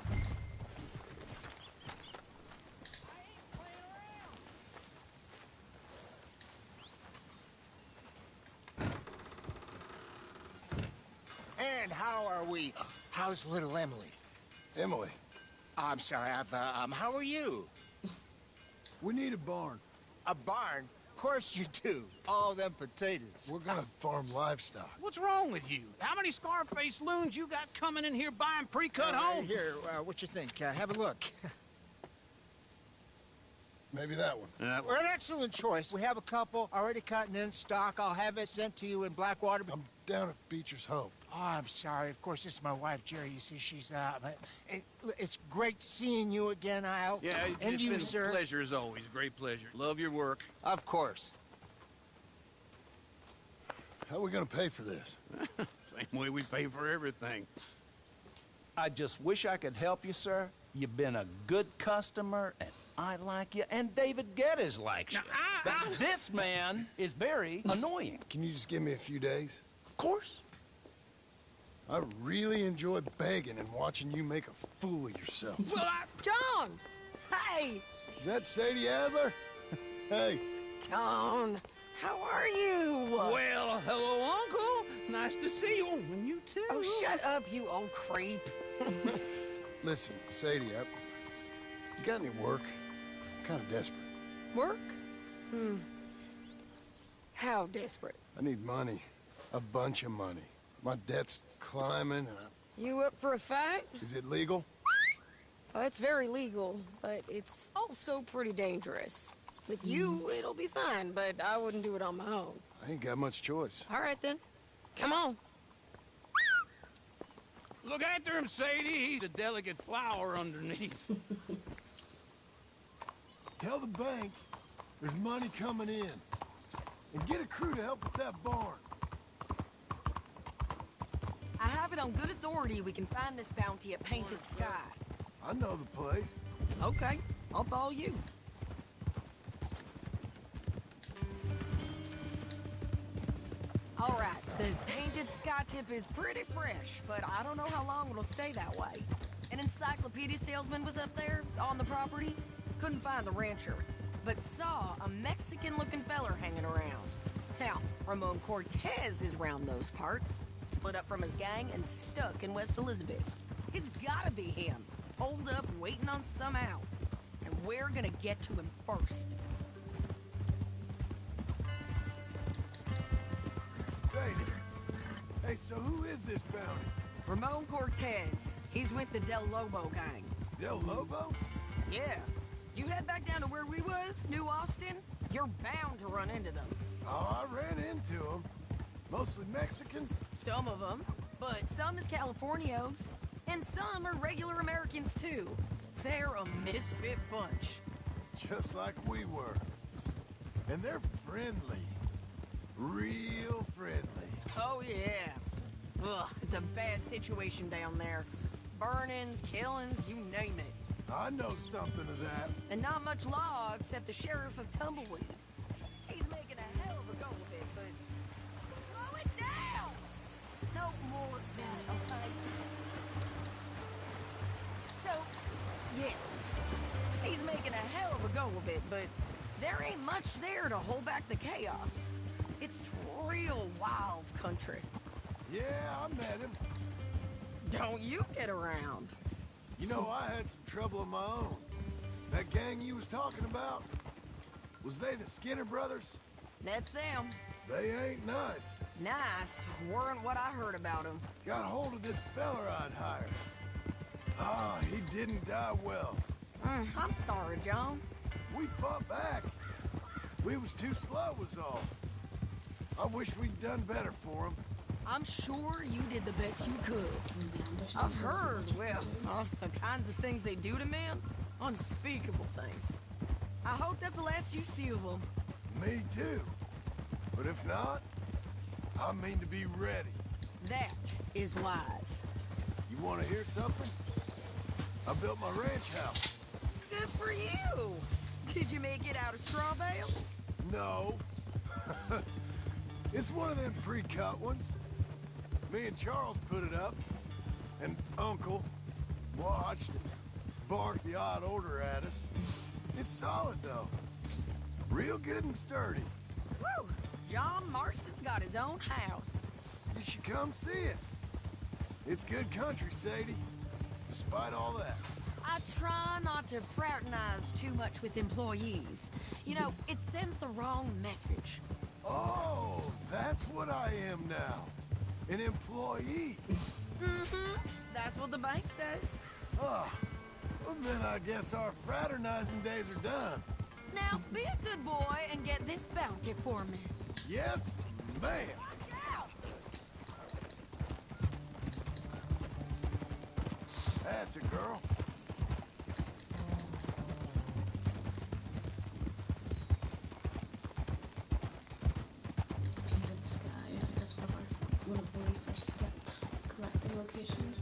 And how are we? How's little Emily? Emily. I'm sorry, how are you? We need a barn. A barn? Of course you do. All them potatoes. We're gonna farm livestock. What's wrong with you? How many Scarface loons you got coming in here buying pre-cut homes? Here, what you think? Have a look. Maybe that one. We're an excellent choice. We have a couple already cut and in stock. I'll have it sent to you in Blackwater. I'm down at Beecher's Hope. Oh, I'm sorry. Of course, this is my wife, Jerry. You see, she's but it's great seeing you again, Al. Yeah, and it's you, been sir. a pleasure as always. Great pleasure. Love your work. Of course. How are we gonna pay for this? Same way we pay for everything. I just wish I could help you, sir. You've been a good customer, and I like you, and David Geddes likes you. But this man is very annoying. Can you just give me a few days? Of course. I really enjoy begging and watching you make a fool of yourself. Well, John! Hey! Is that Sadie Adler? Hey. John, how are you? Well, hello, Uncle. Nice to see you. And you too. Oh, shut up, you old creep. Listen, Sadie, you got any work? I'm kind of desperate. Work? How desperate? I need money. A bunch of money. My debt's climbing, and You up for a fight? Is it legal? Well, it's very legal, but it's also pretty dangerous. With you, it'll be fine, but I wouldn't do it on my own. I ain't got much choice. All right, then. Come on. Look after him, Sadie. He's a delicate flower underneath. Tell the bank there's money coming in. And get a crew to help with that barn. I have it on good authority we can find this bounty at Painted Sky. I know the place. Okay, I'll follow you. All right, the Painted Sky tip is pretty fresh, but I don't know how long it'll stay that way. An encyclopedia salesman was up there on the property. Couldn't find the rancher, but saw a Mexican-looking feller hanging around. Now, Ramon Cortez is round those parts, split up from his gang and stuck in West Elizabeth. It's gotta be him, holed up waiting on some out. And we're gonna get to him first. Sadie. Hey, so who is this bounty? Ramon Cortez. He's with the Del Lobo gang. Del Lobos? Yeah. You head back down to where we was, New Austin, you're bound to run into them. Oh, I ran into them. Mostly Mexicans? Some of them, but some is Californios, and some are regular Americans too. They're a misfit bunch. Just like we were. And they're friendly. Real friendly. Oh yeah. Ugh, it's a bad situation down there. Burnings, killings, you name it. I know something of that. And not much law except the sheriff of Tumbleweed. He's making a hell of a go of it, but slow it down! No more of that, okay? So, yes, he's making a hell of a go of it, but there ain't much there to hold back the chaos. It's real wild country. Yeah, I met him. Don't you get around. You know, I had some trouble of my own. That gang you was talking about, was they the Skinner brothers? That's them. They ain't nice. Nice weren't what I heard about them. Got hold of this feller I'd hired. Ah, he didn't die well. I'm sorry, John. We fought back. We was too slow was all. I wish we'd done better for him. I'm sure you did the best you could. I've heard, well, the kinds of things they do to men. Unspeakable things. I hope that's the last you see of them. Me too. But if not, I mean to be ready. That is wise. You want to hear something? I built my ranch house. Good for you. Did you make it out of straw bales? No. It's one of them pre-cut ones. Me and Charles put it up. And Uncle. Watched and barked the odd order at us. It's solid, though. Real good and sturdy. Woo! John Marston's got his own house. You should come see it. It's good country, Sadie. Despite all that. I try not to fraternize too much with employees. You know, it sends the wrong message. Oh, that's what I am now. An employee. Mm-hmm. That's what the bank says. Oh, well then I guess our fraternizing days are done. Now, be a good boy and get this bounty for me. Yes, ma'am. That's a girl. Painted sky, I think that's one of the first step collecting locations.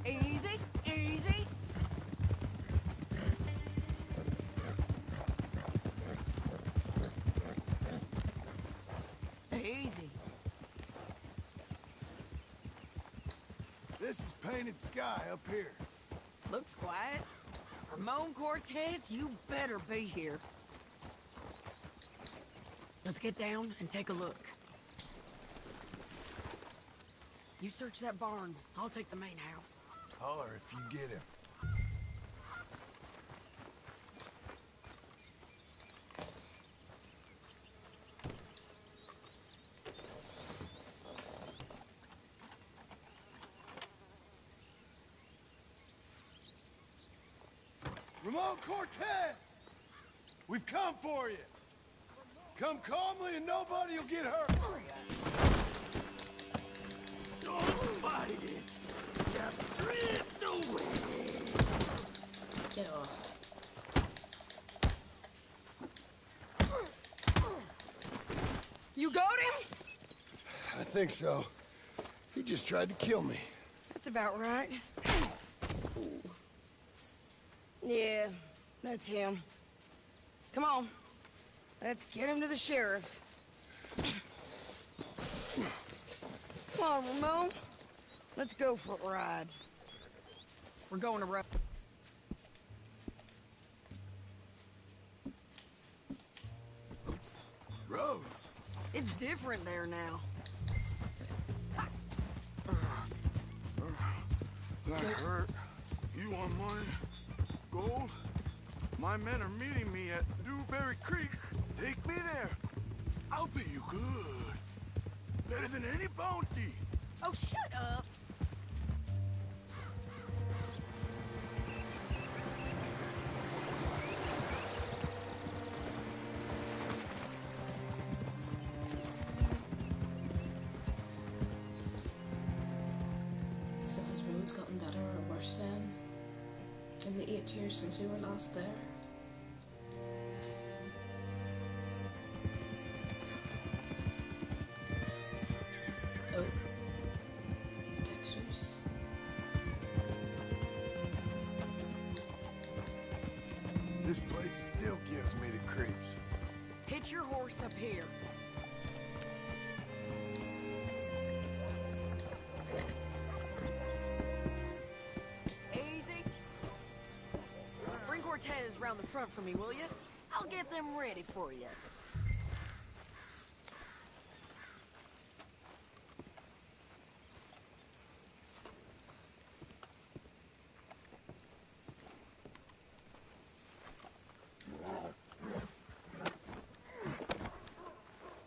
Easy, easy. Easy. This is painted sky up here. Looks quiet. Ramon Cortez, you better be here. Let's get down and take a look. You search that barn. I'll take the main house. Holler if you get him. Ramon Cortez! We've come for you! Come calmly and nobody will get hurt! Don't fight it! Just drift away! Get off. You got him? I think so. He just tried to kill me. That's about right. Yeah, that's him. Come on. Let's get him to the sheriff. Come on, Ramon. Let's go for a ride. We're going to road. Roads? It's different there now. That hurt. You want money? Gold? My men are meeting me at Dewberry Creek. Take me there. I'll pay you good. Better than any bounty. Oh, shut up. So has roads gotten better or worse then? In the 8 years since we were last there? Oh. Textures. This place still gives me the creeps. Hitch your horse up here. Easy. Bring Cortez round the front for me, will you? I'll get them ready for you.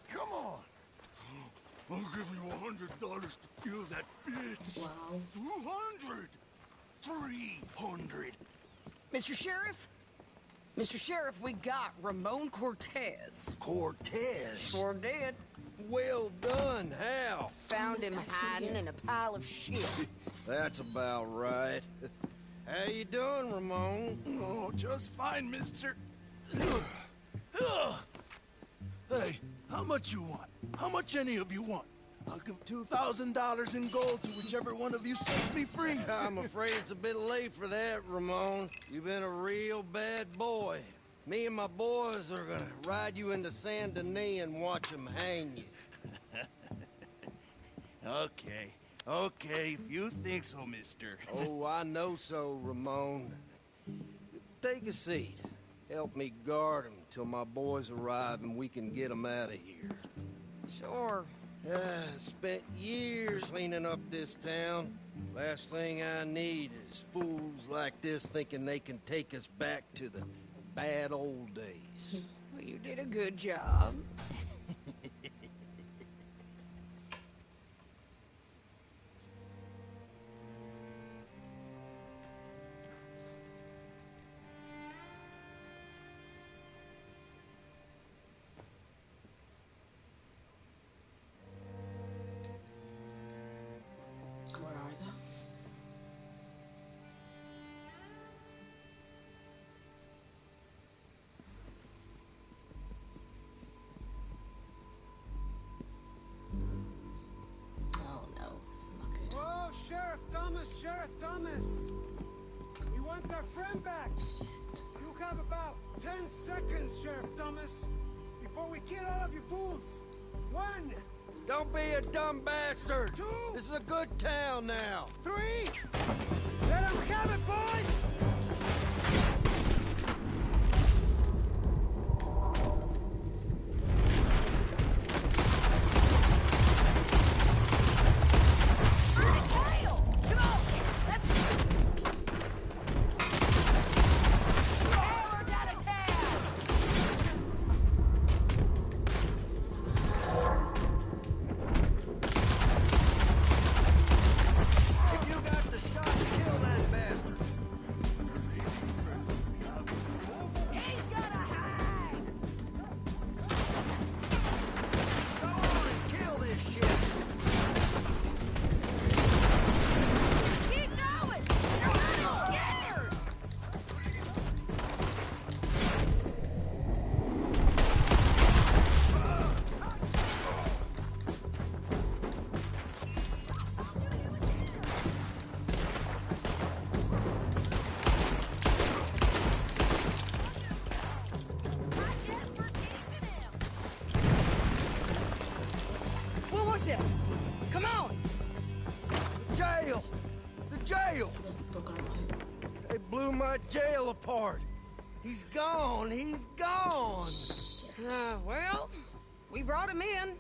Come on! I'll give you $100 to kill that bitch. Wow. 200. 300. Mr. Sheriff? Mr. Sheriff, we got Ramon Cortez. Cortez? Sure did. Well done, Hal. Found him hiding in a pile of shit. That's about right. How you doing, Ramon? Oh, just fine, mister. Hey, how much you want? How much any of you want? I'll give $2,000 in gold to whichever one of you sets me free. I'm afraid it's a bit late for that, Ramon. You've been a real bad boy. Me and my boys are gonna ride you into Saint Denis and watch them hang you. Okay, if you think so, mister. Oh, I know so, Ramon. Take a seat. Help me guard them till my boys arrive and we can get them out of here. Sure. Spent years cleaning up this town. Last thing I need is fools like this thinking they can take us back to the bad old days. Well, you did a good job. Where are they? Oh no, this is not good. Oh, Sheriff Thomas! We want our friend back! You have about 10 seconds, Sheriff Thomas, before we kill all of you fools! 1! Don't be a dumb bastard! 2! This is a good town now! 3! Let them have it, boys! If you got the shot, kill that bastard! He's gonna hang! Go on and kill this shit! Keep going! You're running scared! What was that? Come on! Jail! The jail! They blew my jail apart! He's gone! He's gone! Well, we brought him in.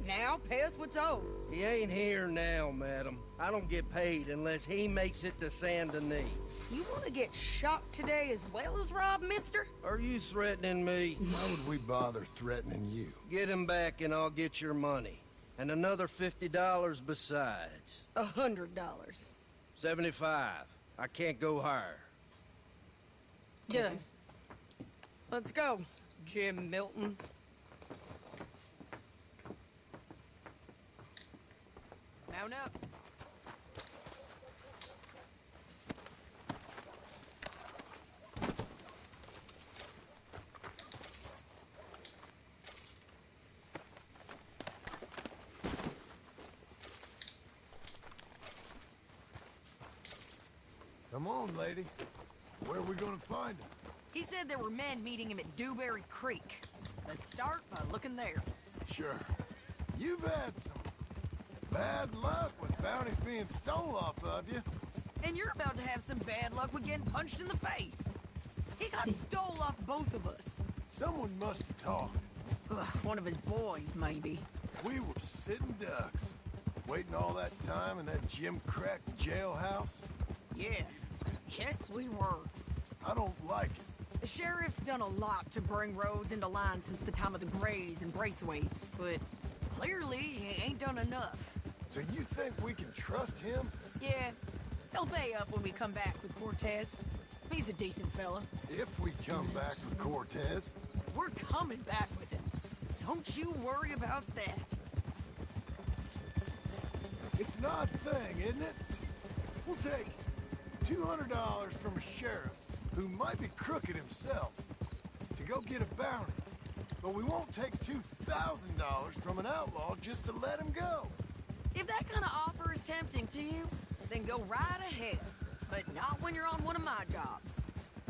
Now, pay us what's owed. He ain't here now, madam. I don't get paid unless he makes it to Saint Denis. You want to get shot today as well as Rob, mister? Are you threatening me? Why would we bother threatening you? Get him back and I'll get your money. And another $50 besides. $100. 75. I can't go higher. Done. Let's go, Jim Milton. Mount up. Come on, lady. Where are we gonna find him? He said there were men meeting him at Dewberry Creek. Let's start by looking there. Sure. You've had some bad luck with bounties being stole off of you. And you're about to have some bad luck with getting punched in the face. He got stole off both of us. Someone must have talked. Ugh, one of his boys, maybe. We were sitting ducks, waiting all that time in that Jim Crack jailhouse. Yeah. Yes, we were. I don't like it. The sheriff's done a lot to bring roads into line since the time of the Grays and Braithwaites, but clearly he ain't done enough. So you think we can trust him? Yeah, he'll pay up when we come back with Cortez. He's a decent fella. If we come back with Cortez. We're coming back with him. Don't you worry about that. It's an odd thing, isn't it? We'll take $200 from a sheriff who might be crooked himself to go get a bounty. But we won't take $2,000 from an outlaw just to let him go. If that kind of offer is tempting to you, then go right ahead. But not when you're on one of my jobs.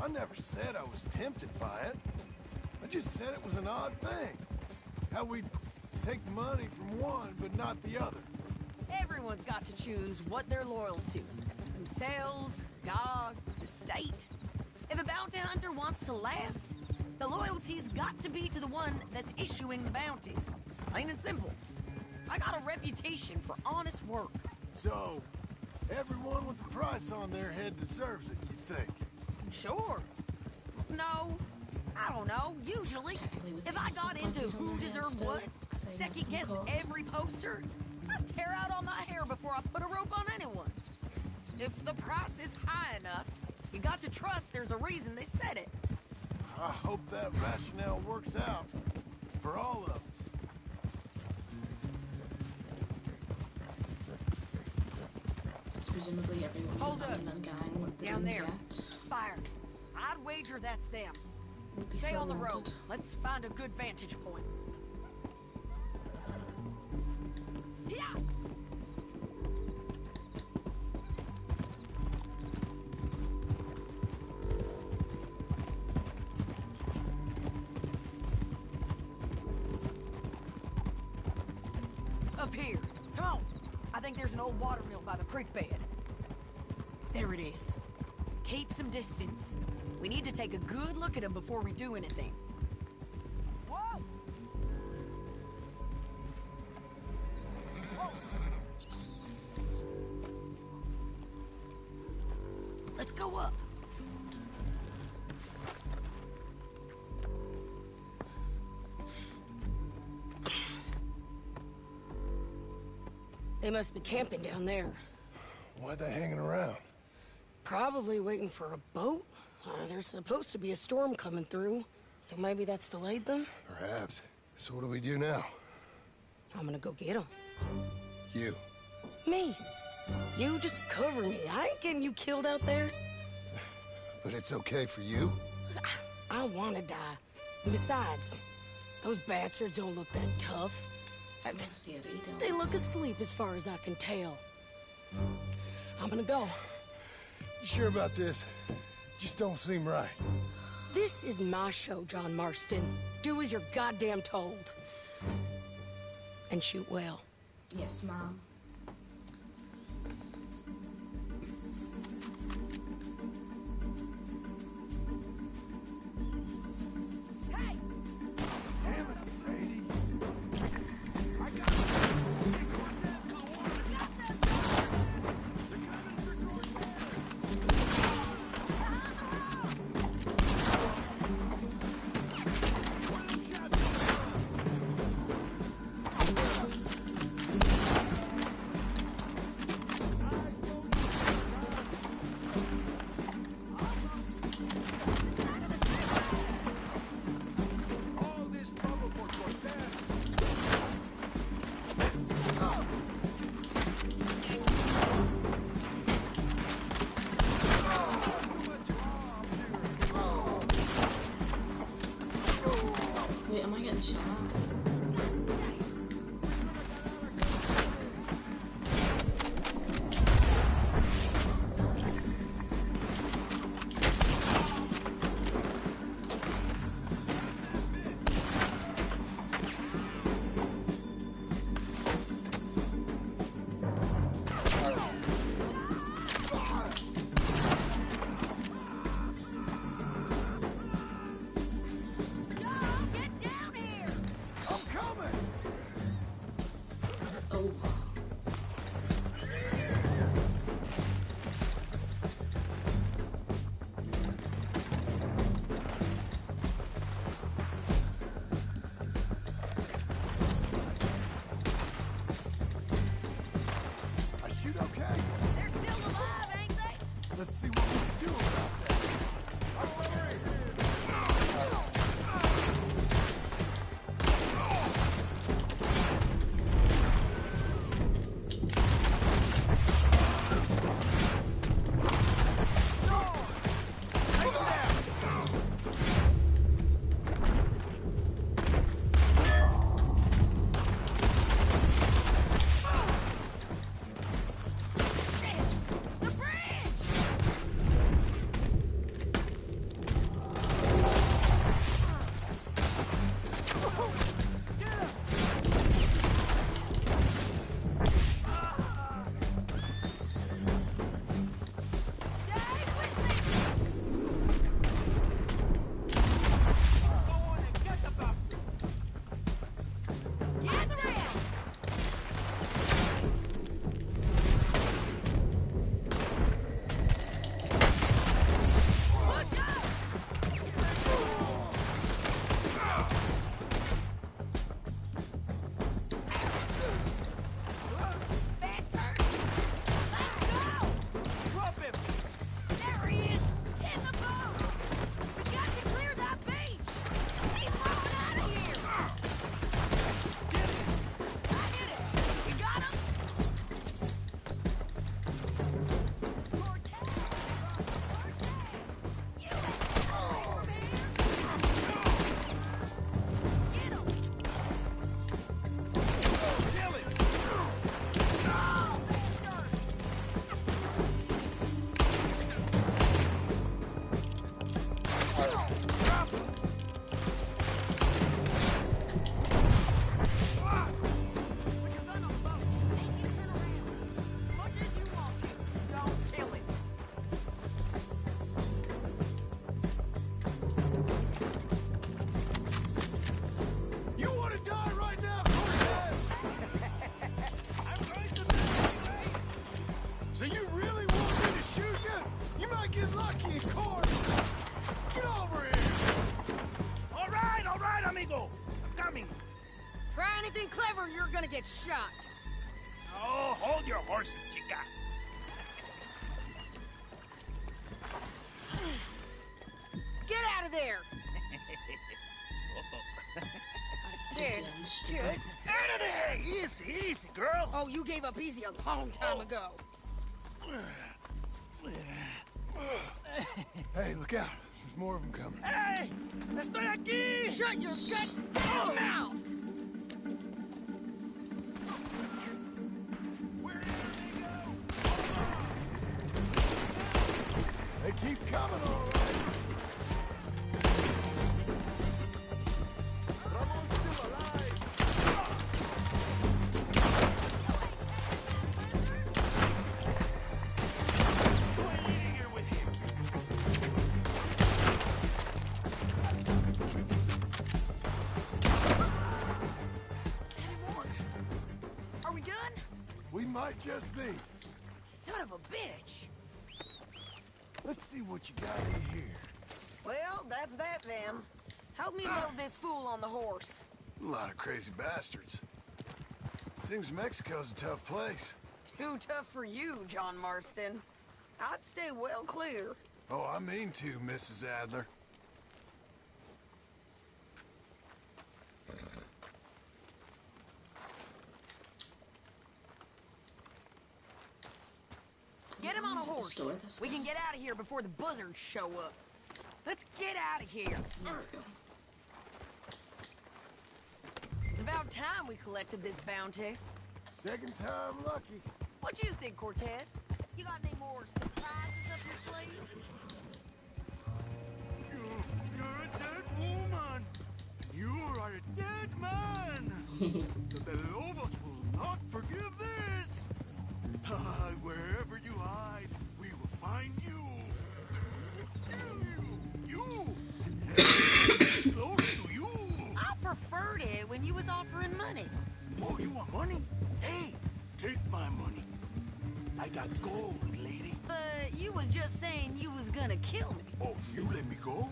I never said I was tempted by it. I just said it was an odd thing. How we'd take money from one, but not the other. Everyone's got to choose what they're loyal to. Themselves, God, the state. If a bounty hunter wants to last, the loyalty's got to be to the one that's issuing the bounties. Plain and simple. I got a reputation for honest work. So, everyone with a price on their head deserves it, you think? Sure. No, I don't know. Usually, if I got into who deserved what, second-guess every poster, I'd tear out all my hair before I put a rope on anyone. If the price is high enough, you got to trust there's a reason they said it. I hope that rationale works out for all of us. It's presumably everyone Hold up. in the gang with the Down there. get. Fire. I'd wager that's them. Would be Stay so on the road. wanted. Let's find a good vantage point. Yeah! Up here. Come on. I think there's an old watermill by the creek bed. There it is. Keep some distance. We need to take a good look at him before we do anything. Whoa! Whoa! Let's go up. They must be camping down there. Why they hanging around? Probably waiting for a boat. There's supposed to be a storm coming through, so maybe that's delayed them? Perhaps. So what do we do now? I'm gonna go get them. You. Me. You just cover me. I ain't getting you killed out there. But it's okay for you? I wanna die. And besides, those bastards don't look that tough. They look asleep as far as I can tell. I'm gonna go. You sure about this? Just don't seem right. This is my show, John Marston. Do as you're goddamn told. And shoot well. Yes, Mom. Hey! Damn it, Sadie. Wait, am I getting shot at? You want to die right now, Cortez? So you really want me to shoot you? You might get lucky, of course. Get over here. All right, amigo. I'm coming. Try anything clever and you're gonna get shot. Oh, hold your horses, chica. Get out of there! I said, get Out of there! Easy, easy, girl. Oh, you gave up easy a long time ago. Hey, look out. There's more of them coming. Hey! Estoy aquí! Shut your goddamn mouth! They keep coming, all right. Ramon's still alive. Are we done? We might just be. Son of a bitch. Let's see what you got in here. Well, that's that then. Help me load this fool on the horse. A lot of crazy bastards. Seems Mexico's a tough place. Too tough for you, John Marston. I'd stay well clear. Oh, I mean to, Mrs. Adler. Get him on a horse. Store this We guy. can get out of here before the buzzards show up. Let's get out of here. There we go. It's about time we collected this bounty. Second time lucky. What do you think, Cortez? You got any more surprises up your sleeve? You're a dead woman. You are a dead man. The Lobos will not forgive this. Wherever you hide, we will find you. Kill you. You. Close to you. I preferred it when you was offering money. Oh, you want money? Hey, take my money. I got gold, lady. But you was just saying you was gonna kill me. Oh, you let me go?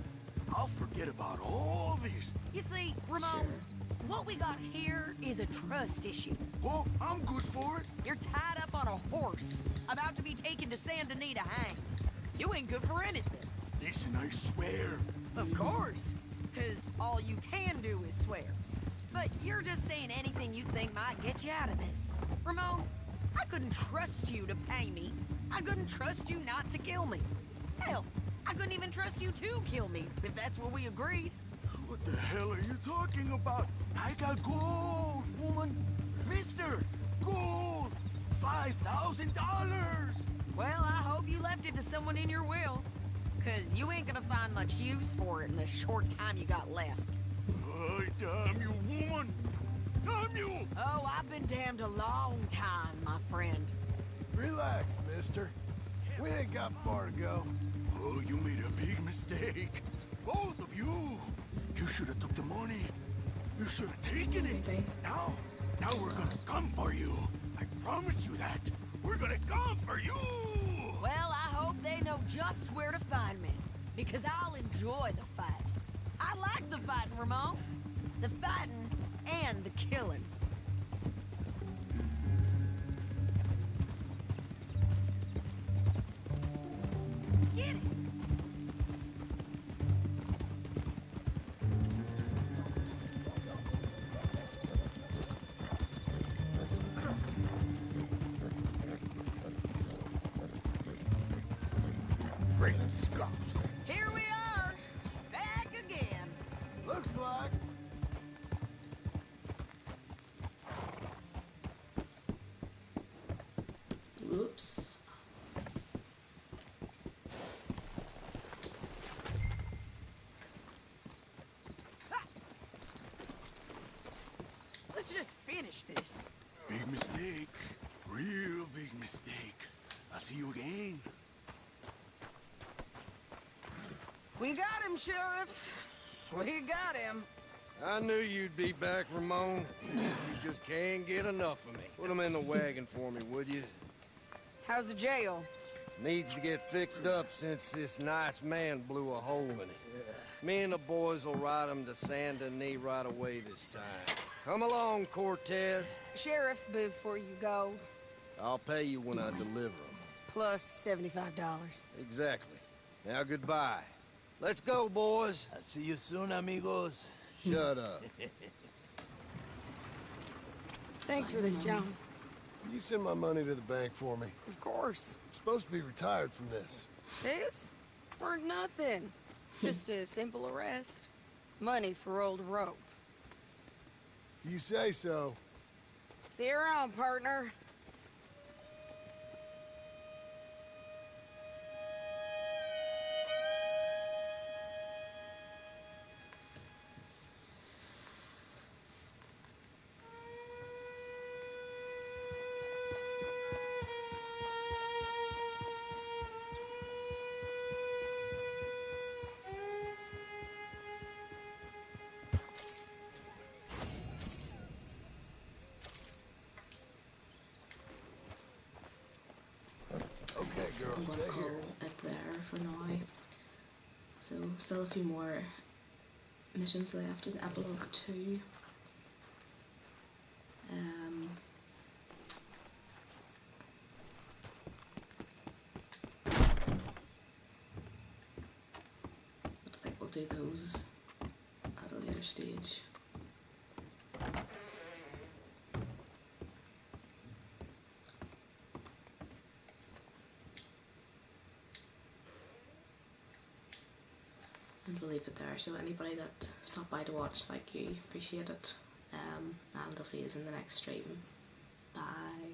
I'll forget about all this. You see, Ramon, what we got here is a trust issue. Oh, I'm good for it. You're tied up on a horse, about to be taken to Saint Denis to hang. You ain't good for anything. Listen, I swear. Of course, because all you can do is swear. But you're just saying anything you think might get you out of this. Ramon, I couldn't trust you to pay me. I couldn't trust you not to kill me. Hell, I couldn't even trust you to kill me, if that's what we agreed. What the hell are you talking about? I got gold, woman. Mister, gold. $5,000. Well, I hope you left it to someone in your will. Because you ain't gonna find much use for it in the short time you got left. Oh, damn you, woman. Damn you. Oh, I've been damned a long time, my friend. Relax, mister. We ain't got far to go. Oh, you made a big mistake. Both of you. You should have took the money. You should have taken it. Now we're gonna come for you. I promise you that. We're gonna come for you. Well, I hope they know just where to find me. Because I'll enjoy the fight. I like the fighting, Ramon. The fighting and the killing. Get it! Great Scott. Here we are, back again. Looks like. Oops. We got him, Sheriff. We got him. I knew you'd be back, Ramon. You just can't get enough of me. Put him in the wagon for me, would you? How's the jail? Needs to get fixed up since this nice man blew a hole in it. Me and the boys will ride him to Saint Denis right away this time. Come along, Cortez. Sheriff, before you go, I'll pay you when I deliver him. plus $75. Exactly. Now goodbye. Let's go, boys. I'll see you soon, amigos. Shut up. Thanks for this, John. You send my money to the bank for me. Of course. I'm supposed to be retired from this. This? For nothing. Just a simple arrest. Money for old rope. If you say so. See you around, partner. Okay, girl, I'm gonna stay call here. it there for now. So still a few more missions left in Epilogue 2. But I think we'll do those at a later stage. And we'll leave it there. So anybody that stopped by to watch, thank you, appreciate it. And I'll see you in the next stream. Bye.